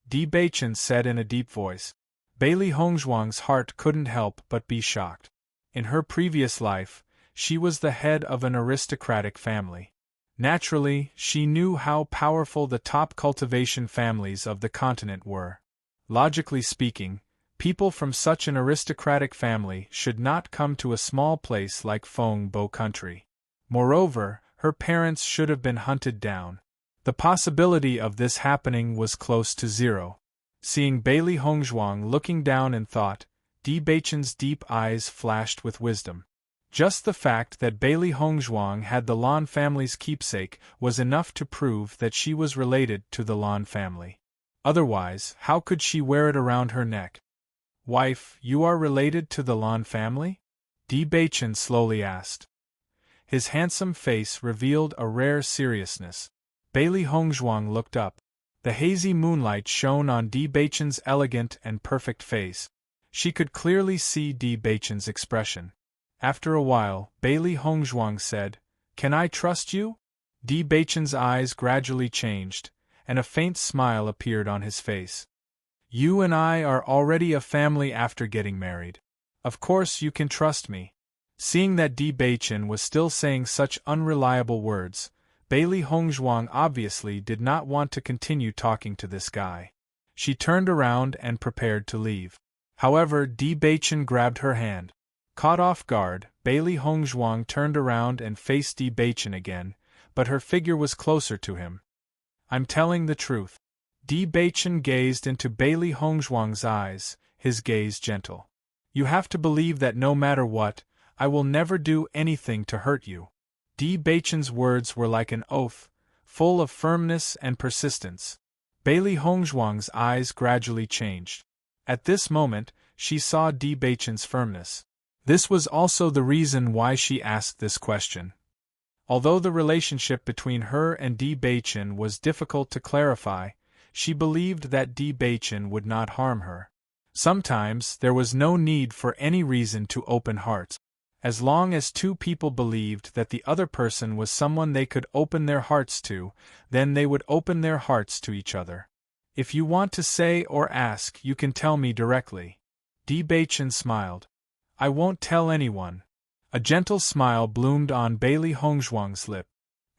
Di Beichen said in a deep voice. Bailey Hongzhuang's heart couldn't help but be shocked. In her previous life, she was the head of an aristocratic family. Naturally, she knew how powerful the top cultivation families of the continent were. Logically speaking, people from such an aristocratic family should not come to a small place like Fengbo country. Moreover, her parents should have been hunted down. The possibility of this happening was close to zero. Seeing Bailey Hongzhuang looking down in thought, Di Beichen's deep eyes flashed with wisdom. Just the fact that Bailey Hongzhuang had the Lan family's keepsake was enough to prove that she was related to the Lan family. Otherwise, how could she wear it around her neck? "Wife, you are related to the Lan family?" Di Beichen slowly asked. His handsome face revealed a rare seriousness. Bailey Hongzhuang looked up. The hazy moonlight shone on Di Beichen's elegant and perfect face. She could clearly see Di Beichen's expression. After a while, Bailey Hongzhuang said, "Can I trust you?" Di Beichen's eyes gradually changed, and a faint smile appeared on his face. "You and I are already a family after getting married. Of course you can trust me." Seeing that Di Beichen was still saying such unreliable words, Bailey Hongzhuang obviously did not want to continue talking to this guy. She turned around and prepared to leave. However, Di Beichen grabbed her hand. Caught off guard, Bailey Hongzhuang turned around and faced Di Beichen again, but her figure was closer to him. I'm telling the truth. Di Beichen gazed into Bailey Hongzhuang's eyes, his gaze gentle. You have to believe that no matter what, I will never do anything to hurt you. Di Beichen's words were like an oath, full of firmness and persistence. Bailey Hongzhuang's eyes gradually changed. At this moment, she saw Di Beichen's firmness. This was also the reason why she asked this question. Although the relationship between her and Di Beichen was difficult to clarify, she believed that Di Beichen would not harm her. Sometimes there was no need for any reason to open hearts. As long as two people believed that the other person was someone they could open their hearts to, then they would open their hearts to each other. If you want to say or ask, you can tell me directly. Di Beichen smiled. I won't tell anyone. A gentle smile bloomed on Bailey Hongzhuang's lip.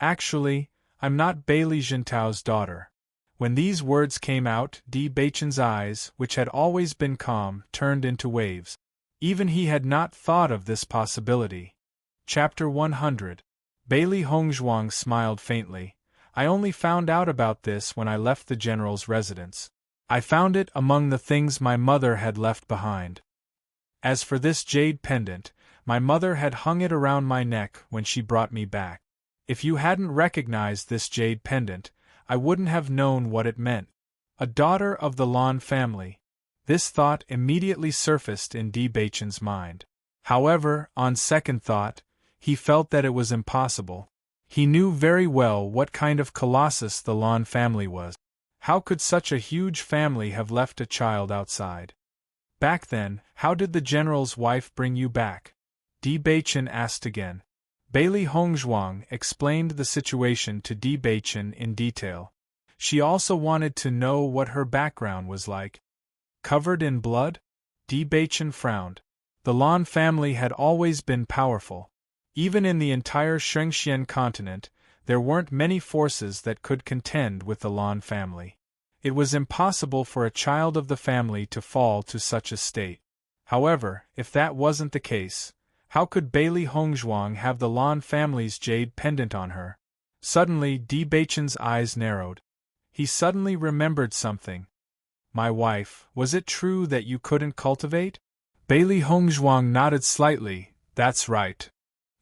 Actually, I'm not Bailey Jintao's daughter. When these words came out, Di Beichen's eyes, which had always been calm, turned into waves. Even he had not thought of this possibility. Chapter 100. Bailey Hongzhuang smiled faintly. I only found out about this when I left the general's residence. I found it among the things my mother had left behind. As for this jade pendant, my mother had hung it around my neck when she brought me back. If you hadn't recognized this jade pendant, I wouldn't have known what it meant. A daughter of the Lan family. This thought immediately surfaced in Di Beichen's mind. However, on second thought, he felt that it was impossible. He knew very well what kind of colossus the Lan family was. How could such a huge family have left a child outside? Back then, how did the general's wife bring you back? Di Beichen asked again. Bailey Hongzhuang explained the situation to Di Beichen in detail. She also wanted to know what her background was like. Covered in blood? Di Beichen frowned. The Lan family had always been powerful. Even in the entire Shengxian continent, there weren't many forces that could contend with the Lan family. It was impossible for a child of the family to fall to such a state. However, if that wasn't the case, how could Bailey Hongzhuang have the Lan family's jade pendant on her? Suddenly, Di Beichen's eyes narrowed. He suddenly remembered something. My wife, was it true that you couldn't cultivate? Bailey Hongzhuang nodded slightly. That's right.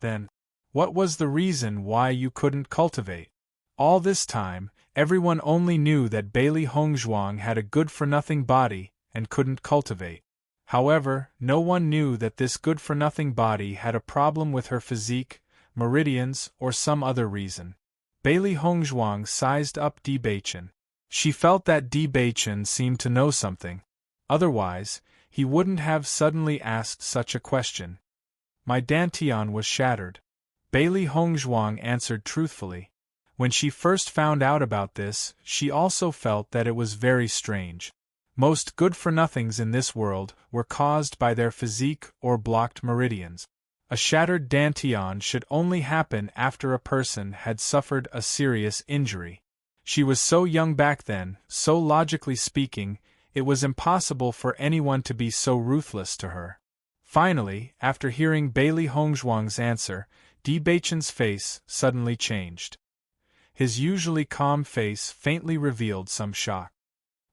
Then, what was the reason why you couldn't cultivate? All this time, everyone only knew that Bailey Hongzhuang had a good-for-nothing body and couldn't cultivate. However, no one knew that this good-for-nothing body had a problem with her physique, meridians, or some other reason. Bailey Hongzhuang sized up Di Beichen. She felt that Di Beichen seemed to know something. Otherwise, he wouldn't have suddenly asked such a question. My dantian was shattered. Bailey Hongzhuang answered truthfully. When she first found out about this, she also felt that it was very strange. Most good-for-nothings in this world were caused by their physique or blocked meridians. A shattered dantian should only happen after a person had suffered a serious injury. She was so young back then, so logically speaking, it was impossible for anyone to be so ruthless to her. Finally, after hearing Bailey Hongzhuang's answer, Di Beichen's face suddenly changed. His usually calm face faintly revealed some shock.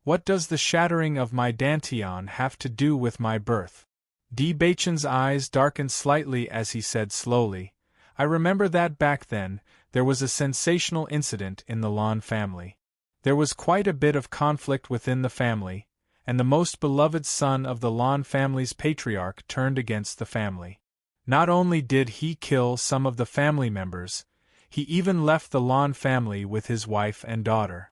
What does the shattering of my dantian have to do with my birth? Di Beichen's eyes darkened slightly as he said slowly, I remember that back then, there was a sensational incident in the Lan family. There was quite a bit of conflict within the family, and the most beloved son of the Lan family's patriarch turned against the family. Not only did he kill some of the family members, he even left the Lan family with his wife and daughter.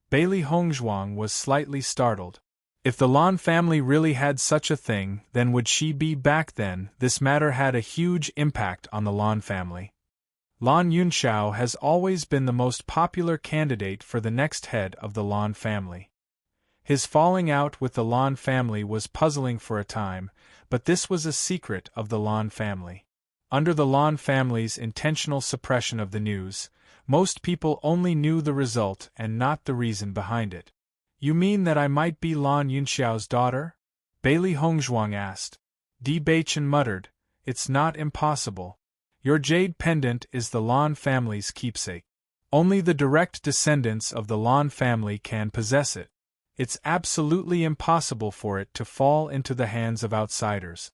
Bailey Hongzhuang was slightly startled. If the Lan family really had such a thing, then would she be back then? This matter had a huge impact on the Lan family. Lan Yunxiao has always been the most popular candidate for the next head of the Lan family. His falling out with the Lan family was puzzling for a time, but this was a secret of the Lan family. Under the Lan family's intentional suppression of the news, most people only knew the result and not the reason behind it. You mean that I might be Lan Yunxiao's daughter? Bailey Hongzhuang asked. Di Baichen muttered, It's not impossible. Your jade pendant is the Lan family's keepsake. Only the direct descendants of the Lan family can possess it. It's absolutely impossible for it to fall into the hands of outsiders.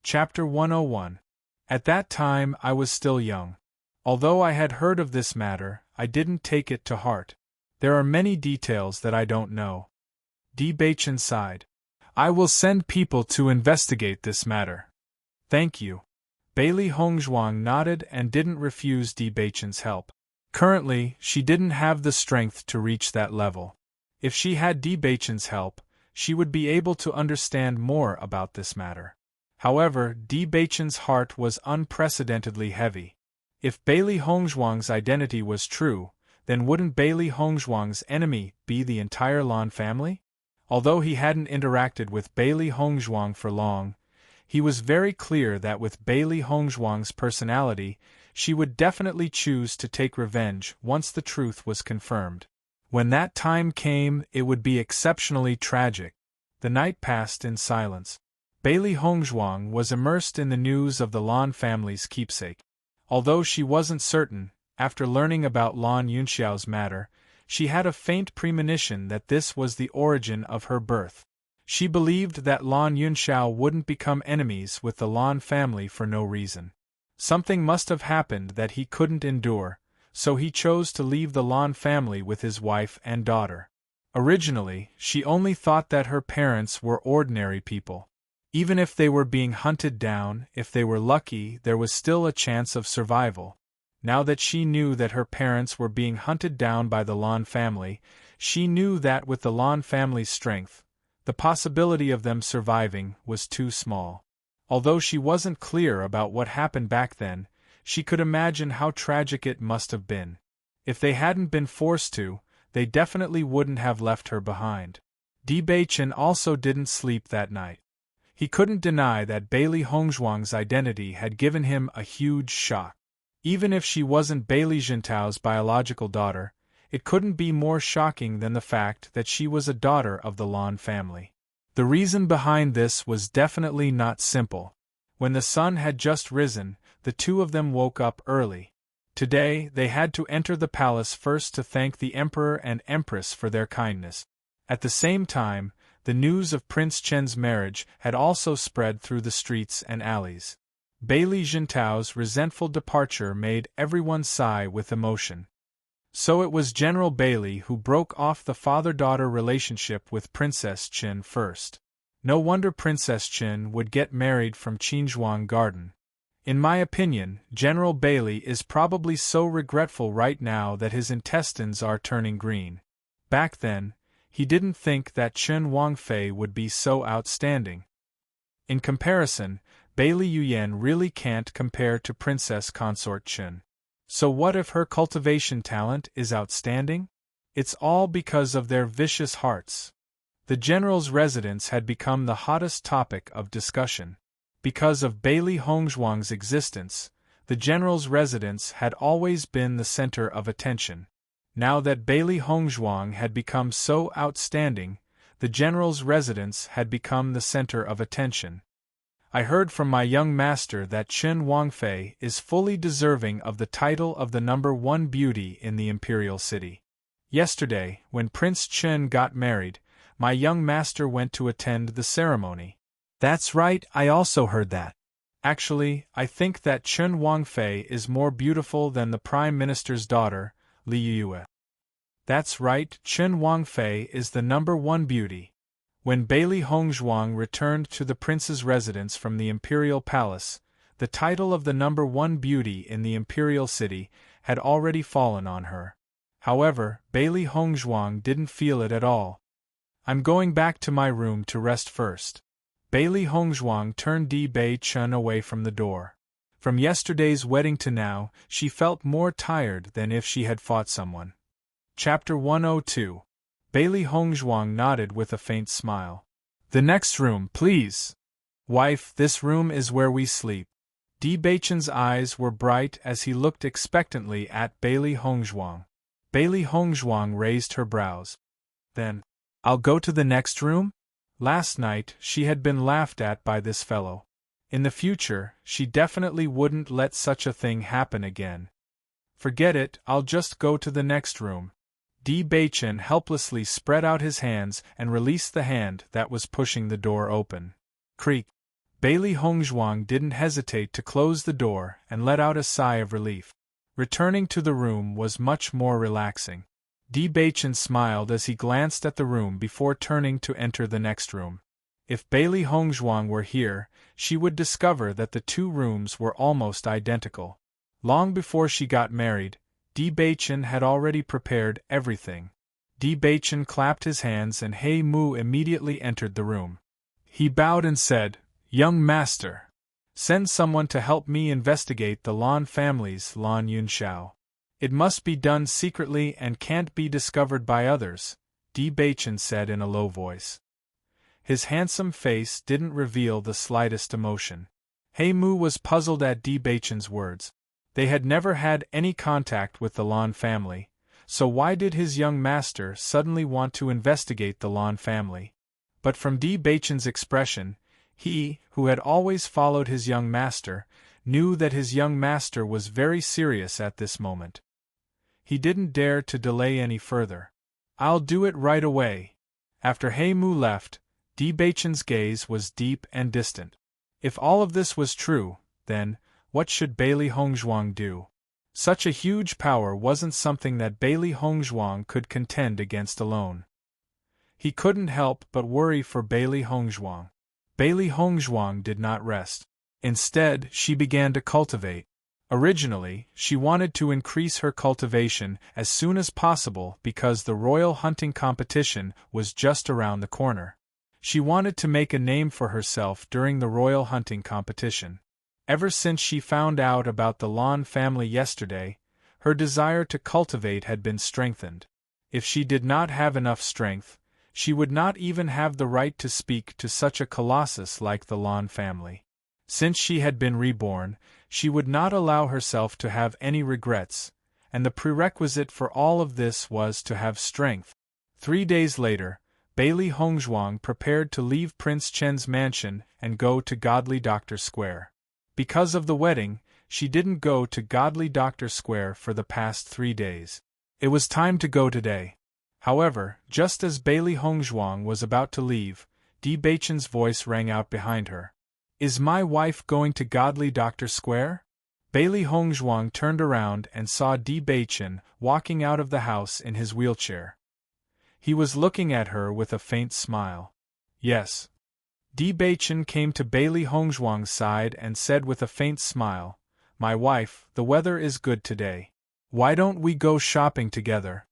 Chapter 101. At that time I was still young. Although I had heard of this matter, I didn't take it to heart. There are many details that I don't know. Di Baichen sighed. I will send people to investigate this matter. Thank you. Bailey Hongzhuang nodded and didn't refuse Di Baichen's help. Currently, she didn't have the strength to reach that level. If she had Di Baichen's help, she would be able to understand more about this matter. However, Di Baichen's heart was unprecedentedly heavy. If Bailey Hongzhuang's identity was true, then wouldn't Bailey Hongzhuang's enemy be the entire Lan family? Although he hadn't interacted with Bailey Hongzhuang for long, he was very clear that with Bailey Hongzhuang's personality, she would definitely choose to take revenge once the truth was confirmed. When that time came, it would be exceptionally tragic. The night passed in silence. Bailey Hongzhuang was immersed in the news of the Lan family's keepsake. Although she wasn't certain, after learning about Lan Yunxiao's matter, she had a faint premonition that this was the origin of her birth. She believed that Lan Yunxiao wouldn't become enemies with the Lan family for no reason. Something must have happened that he couldn't endure, so he chose to leave the Lan family with his wife and daughter. Originally, she only thought that her parents were ordinary people. Even if they were being hunted down, if they were lucky, there was still a chance of survival. Now that she knew that her parents were being hunted down by the Lan family, she knew that with the Lan family's strength, the possibility of them surviving was too small. Although she wasn't clear about what happened back then, she could imagine how tragic it must have been. If they hadn't been forced to, they definitely wouldn't have left her behind. Di Baichen also didn't sleep that night. He couldn't deny that Bailey Hongzhuang's identity had given him a huge shock. Even if she wasn't Bailey Jintao's biological daughter, it couldn't be more shocking than the fact that she was a daughter of the Lan family. The reason behind this was definitely not simple. When the sun had just risen, the two of them woke up early. Today, they had to enter the palace first to thank the Emperor and Empress for their kindness. At the same time, the news of Prince Chen's marriage had also spread through the streets and alleys. Bailey Jintao's resentful departure made everyone sigh with emotion. So it was General Bailey who broke off the father-daughter relationship with Princess Chen first. No wonder Princess Chen would get married from Qinzhuang Garden. In my opinion, General Bailey is probably so regretful right now that his intestines are turning green. Back then, he didn't think that Chen Wangfei would be so outstanding. In comparison, Bailey Yuyan really can't compare to Princess Consort Chen. So what if her cultivation talent is outstanding? It's all because of their vicious hearts. The general's residence had become the hottest topic of discussion. Because of Bailey Hongzhuang's existence, the general's residence had always been the center of attention. Now that Bailey Hongzhuang had become so outstanding, the general's residence had become the center of attention. I heard from my young master that Chen Wangfei is fully deserving of the title of the #1 beauty in the imperial city. Yesterday, when Prince Chen got married, my young master went to attend the ceremony. That's right, I also heard that. Actually, I think that Chen Wangfei is more beautiful than the Prime Minister's daughter, Li Yue. That's right, Chen Wangfei is the #1 beauty. When Bailey Hongzhuang returned to the prince's residence from the imperial palace, the title of the #1 beauty in the imperial city had already fallen on her. However, Bailey Hongzhuang didn't feel it at all. I'm going back to my room to rest first. Bailey Hongzhuang turned Di Baichen away from the door. From yesterday's wedding to now, she felt more tired than if she had fought someone. Chapter 102. Bailey Hongzhuang nodded with a faint smile. The next room, please. Wife, this room is where we sleep. Di Beichen's eyes were bright as he looked expectantly at Bailey Hongzhuang. Bailey Hongzhuang raised her brows. Then, I'll go to the next room? Last night, she had been laughed at by this fellow. In the future, she definitely wouldn't let such a thing happen again. Forget it, I'll just go to the next room. Di Beichen helplessly spread out his hands and released the hand that was pushing the door open. Creak. Bailey Hongzhuang didn't hesitate to close the door and let out a sigh of relief. Returning to the room was much more relaxing. Di Beichen smiled as he glanced at the room before turning to enter the next room. If Bailey Hongzhuang were here, she would discover that the two rooms were almost identical. Long before she got married, Di Beichen had already prepared everything. Di Beichen clapped his hands and He Mu immediately entered the room. He bowed and said, "Young master, send someone to help me investigate the Lan family's Lan Yunxiao. It must be done secretly and can't be discovered by others," Di Beichen said in a low voice. His handsome face didn't reveal the slightest emotion. He Mu was puzzled at Di Beichen's words. They had never had any contact with the Lan family, so why did his young master suddenly want to investigate the Lan family? But from Di Beichen's expression, he, who had always followed his young master, knew that his young master was very serious at this moment. He didn't dare to delay any further. "I'll do it right away." After He Mu left, Di Beichen's gaze was deep and distant. If all of this was true, then, what should Bailey Hongzhuang do? Such a huge power wasn't something that Bailey Hongzhuang could contend against alone. He couldn't help but worry for Bailey Hongzhuang. Bailey Hongzhuang did not rest. Instead, she began to cultivate. Originally, she wanted to increase her cultivation as soon as possible because the royal hunting competition was just around the corner. She wanted to make a name for herself during the royal hunting competition. Ever since she found out about the Lan family yesterday, her desire to cultivate had been strengthened. If she did not have enough strength, she would not even have the right to speak to such a colossus like the Lan family. Since she had been reborn, she would not allow herself to have any regrets, and the prerequisite for all of this was to have strength. 3 days later, Bailey Hongzhuang prepared to leave Prince Chen's mansion and go to Godly Doctor Square. Because of the wedding, she didn't go to Godly Doctor Square for the past 3 days. It was time to go today. However, just as Bailey Hongzhuang was about to leave, Di Beichen's voice rang out behind her. "Is my wife going to Godly Doctor Square?" Bailey Hongzhuang turned around and saw Di Beichen walking out of the house in his wheelchair. He was looking at her with a faint smile. "Yes." Di Beichen came to Bailey Hongzhuang's side and said with a faint smile, "My wife, the weather is good today. Why don't we go shopping together?"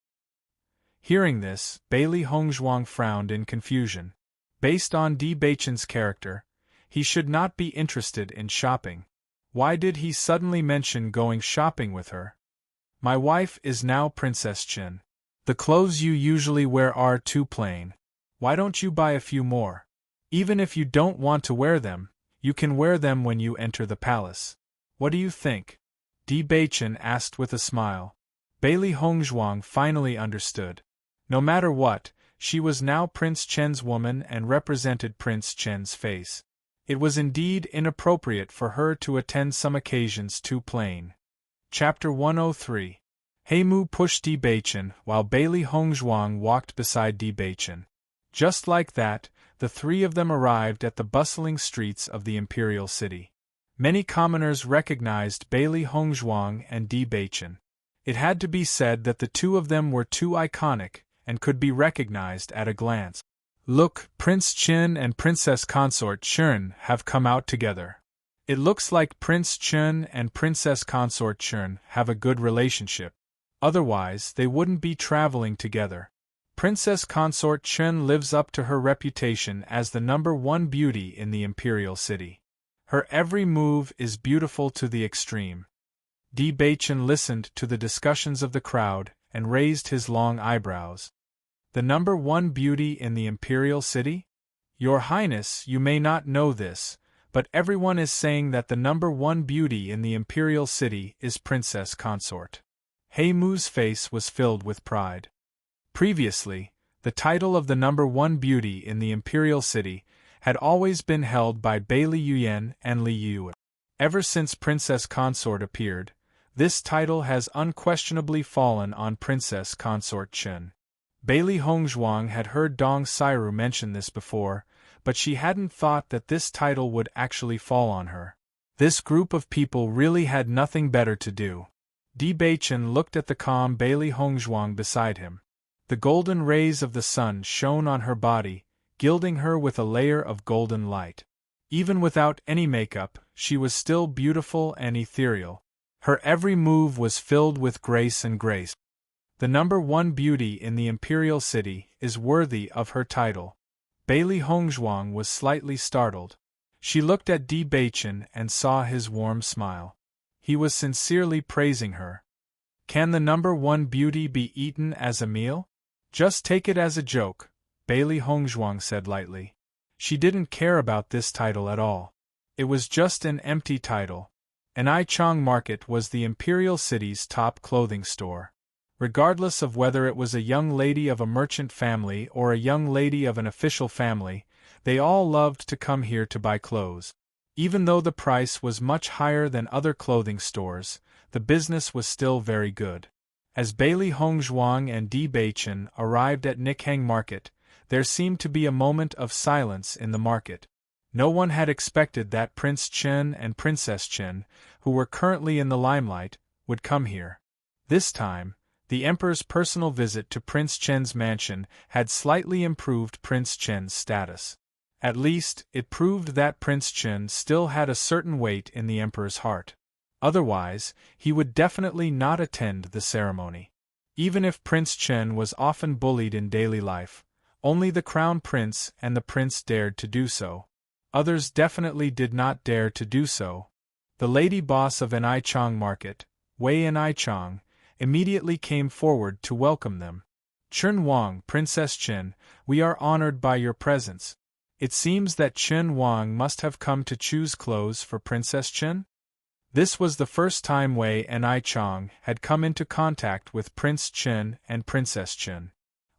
Hearing this, Bailey Hongzhuang frowned in confusion. Based on Di Beichen's character, he should not be interested in shopping. Why did he suddenly mention going shopping with her? "My wife is now Princess Chen. The clothes you usually wear are too plain. Why don't you buy a few more? Even if you don't want to wear them, you can wear them when you enter the palace. What do you think?" Di Beichen asked with a smile. Bailey Hongzhuang finally understood. No matter what, she was now Prince Chen's woman and represented Prince Chen's face. It was indeed inappropriate for her to attend some occasions too plain. Chapter 103. He Mu pushed Di Beichen while Bailey Hongzhuang walked beside Di Beichen. Just like that, the three of them arrived at the bustling streets of the imperial city. Many commoners recognized Bailey Hongzhuang and Di Beichen. It had to be said that the two of them were too iconic and could be recognized at a glance. "Look, Prince Chen and Princess Consort Chen have come out together. It looks like Prince Chen and Princess Consort Chen have a good relationship. Otherwise, they wouldn't be traveling together. Princess Consort Chen lives up to her reputation as the #1 beauty in the imperial city. Her every move is beautiful to the extreme." Di Beichen listened to the discussions of the crowd and raised his long eyebrows. "The #1 beauty in the imperial city? Your Highness, you may not know this, but everyone is saying that the number one beauty in the imperial city is Princess Consort. He Mu's face was filled with pride. Previously, the title of the number one beauty in the imperial city had always been held by Bailey Yuyen and Li Yu. Ever since Princess Consort appeared, this title has unquestionably fallen on Princess Consort Chen. Bailey Hongzhuang had heard Dong Sairu mention this before, but she hadn't thought that this title would actually fall on her. This group of people really had nothing better to do. Di Beichen looked at the calm Bailey Hongzhuang beside him. The golden rays of the sun shone on her body, gilding her with a layer of golden light. Even without any makeup, she was still beautiful and ethereal. Her every move was filled with grace and grace. The number one beauty in the imperial city is worthy of her title. Bailey Hongzhuang was slightly startled. She looked at Di Beichen and saw his warm smile. He was sincerely praising her. Can the number one beauty be eaten as a meal? Just take it as a joke, Bailey Hongzhuang said lightly. She didn't care about this title at all. It was just an empty title. An'ichang Market was the imperial city's top clothing store. Regardless of whether it was a young lady of a merchant family or a young lady of an official family, they all loved to come here to buy clothes. Even though the price was much higher than other clothing stores, the business was still very good. As Bailey Hongzhuang and Di Beichen arrived at Nikhang Market, there seemed to be a moment of silence in the market. No one had expected that Prince Chen and Princess Chen, who were currently in the limelight, would come here. This time, the Emperor's personal visit to Prince Chen's mansion had slightly improved Prince Chen's status. At least, it proved that Prince Chen still had a certain weight in the Emperor's heart. Otherwise, he would definitely not attend the ceremony. Even if Prince Chen was often bullied in daily life, only the Crown Prince and the Prince dared to do so. Others definitely did not dare to do so. The lady boss of An'ichang Market, Wei An'ichang, immediately came forward to welcome them. Chen Wang, Princess Chen, we are honored by your presence. It seems that Chen Wang must have come to choose clothes for Princess Chen? This was the first time Wei An'ichang had come into contact with Prince Chen and Princess Chen.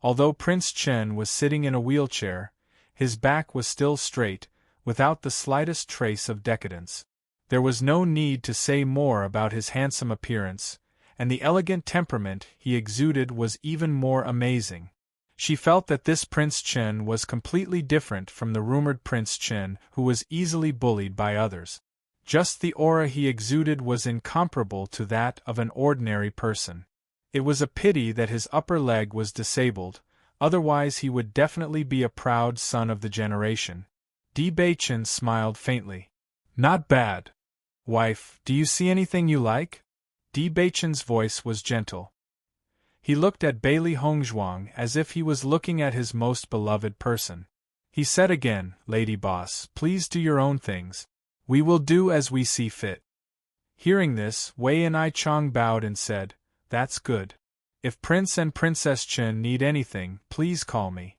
Although Prince Chen was sitting in a wheelchair, his back was still straight, without the slightest trace of decadence. There was no need to say more about his handsome appearance, and the elegant temperament he exuded was even more amazing. She felt that this Prince Chen was completely different from the rumored Prince Chen who was easily bullied by others. Just the aura he exuded was incomparable to that of an ordinary person. It was a pity that his upper leg was disabled, otherwise he would definitely be a proud son of the generation. Di Beichen smiled faintly. Not bad. Wife, do you see anything you like? Di Beichen's voice was gentle. He looked at Bailey Hongzhuang as if he was looking at his most beloved person. He said again, Lady Boss, please do your own things. We will do as we see fit. Hearing this, Wei An'ichang bowed and said, That's good. If Prince and Princess Chen need anything, please call me.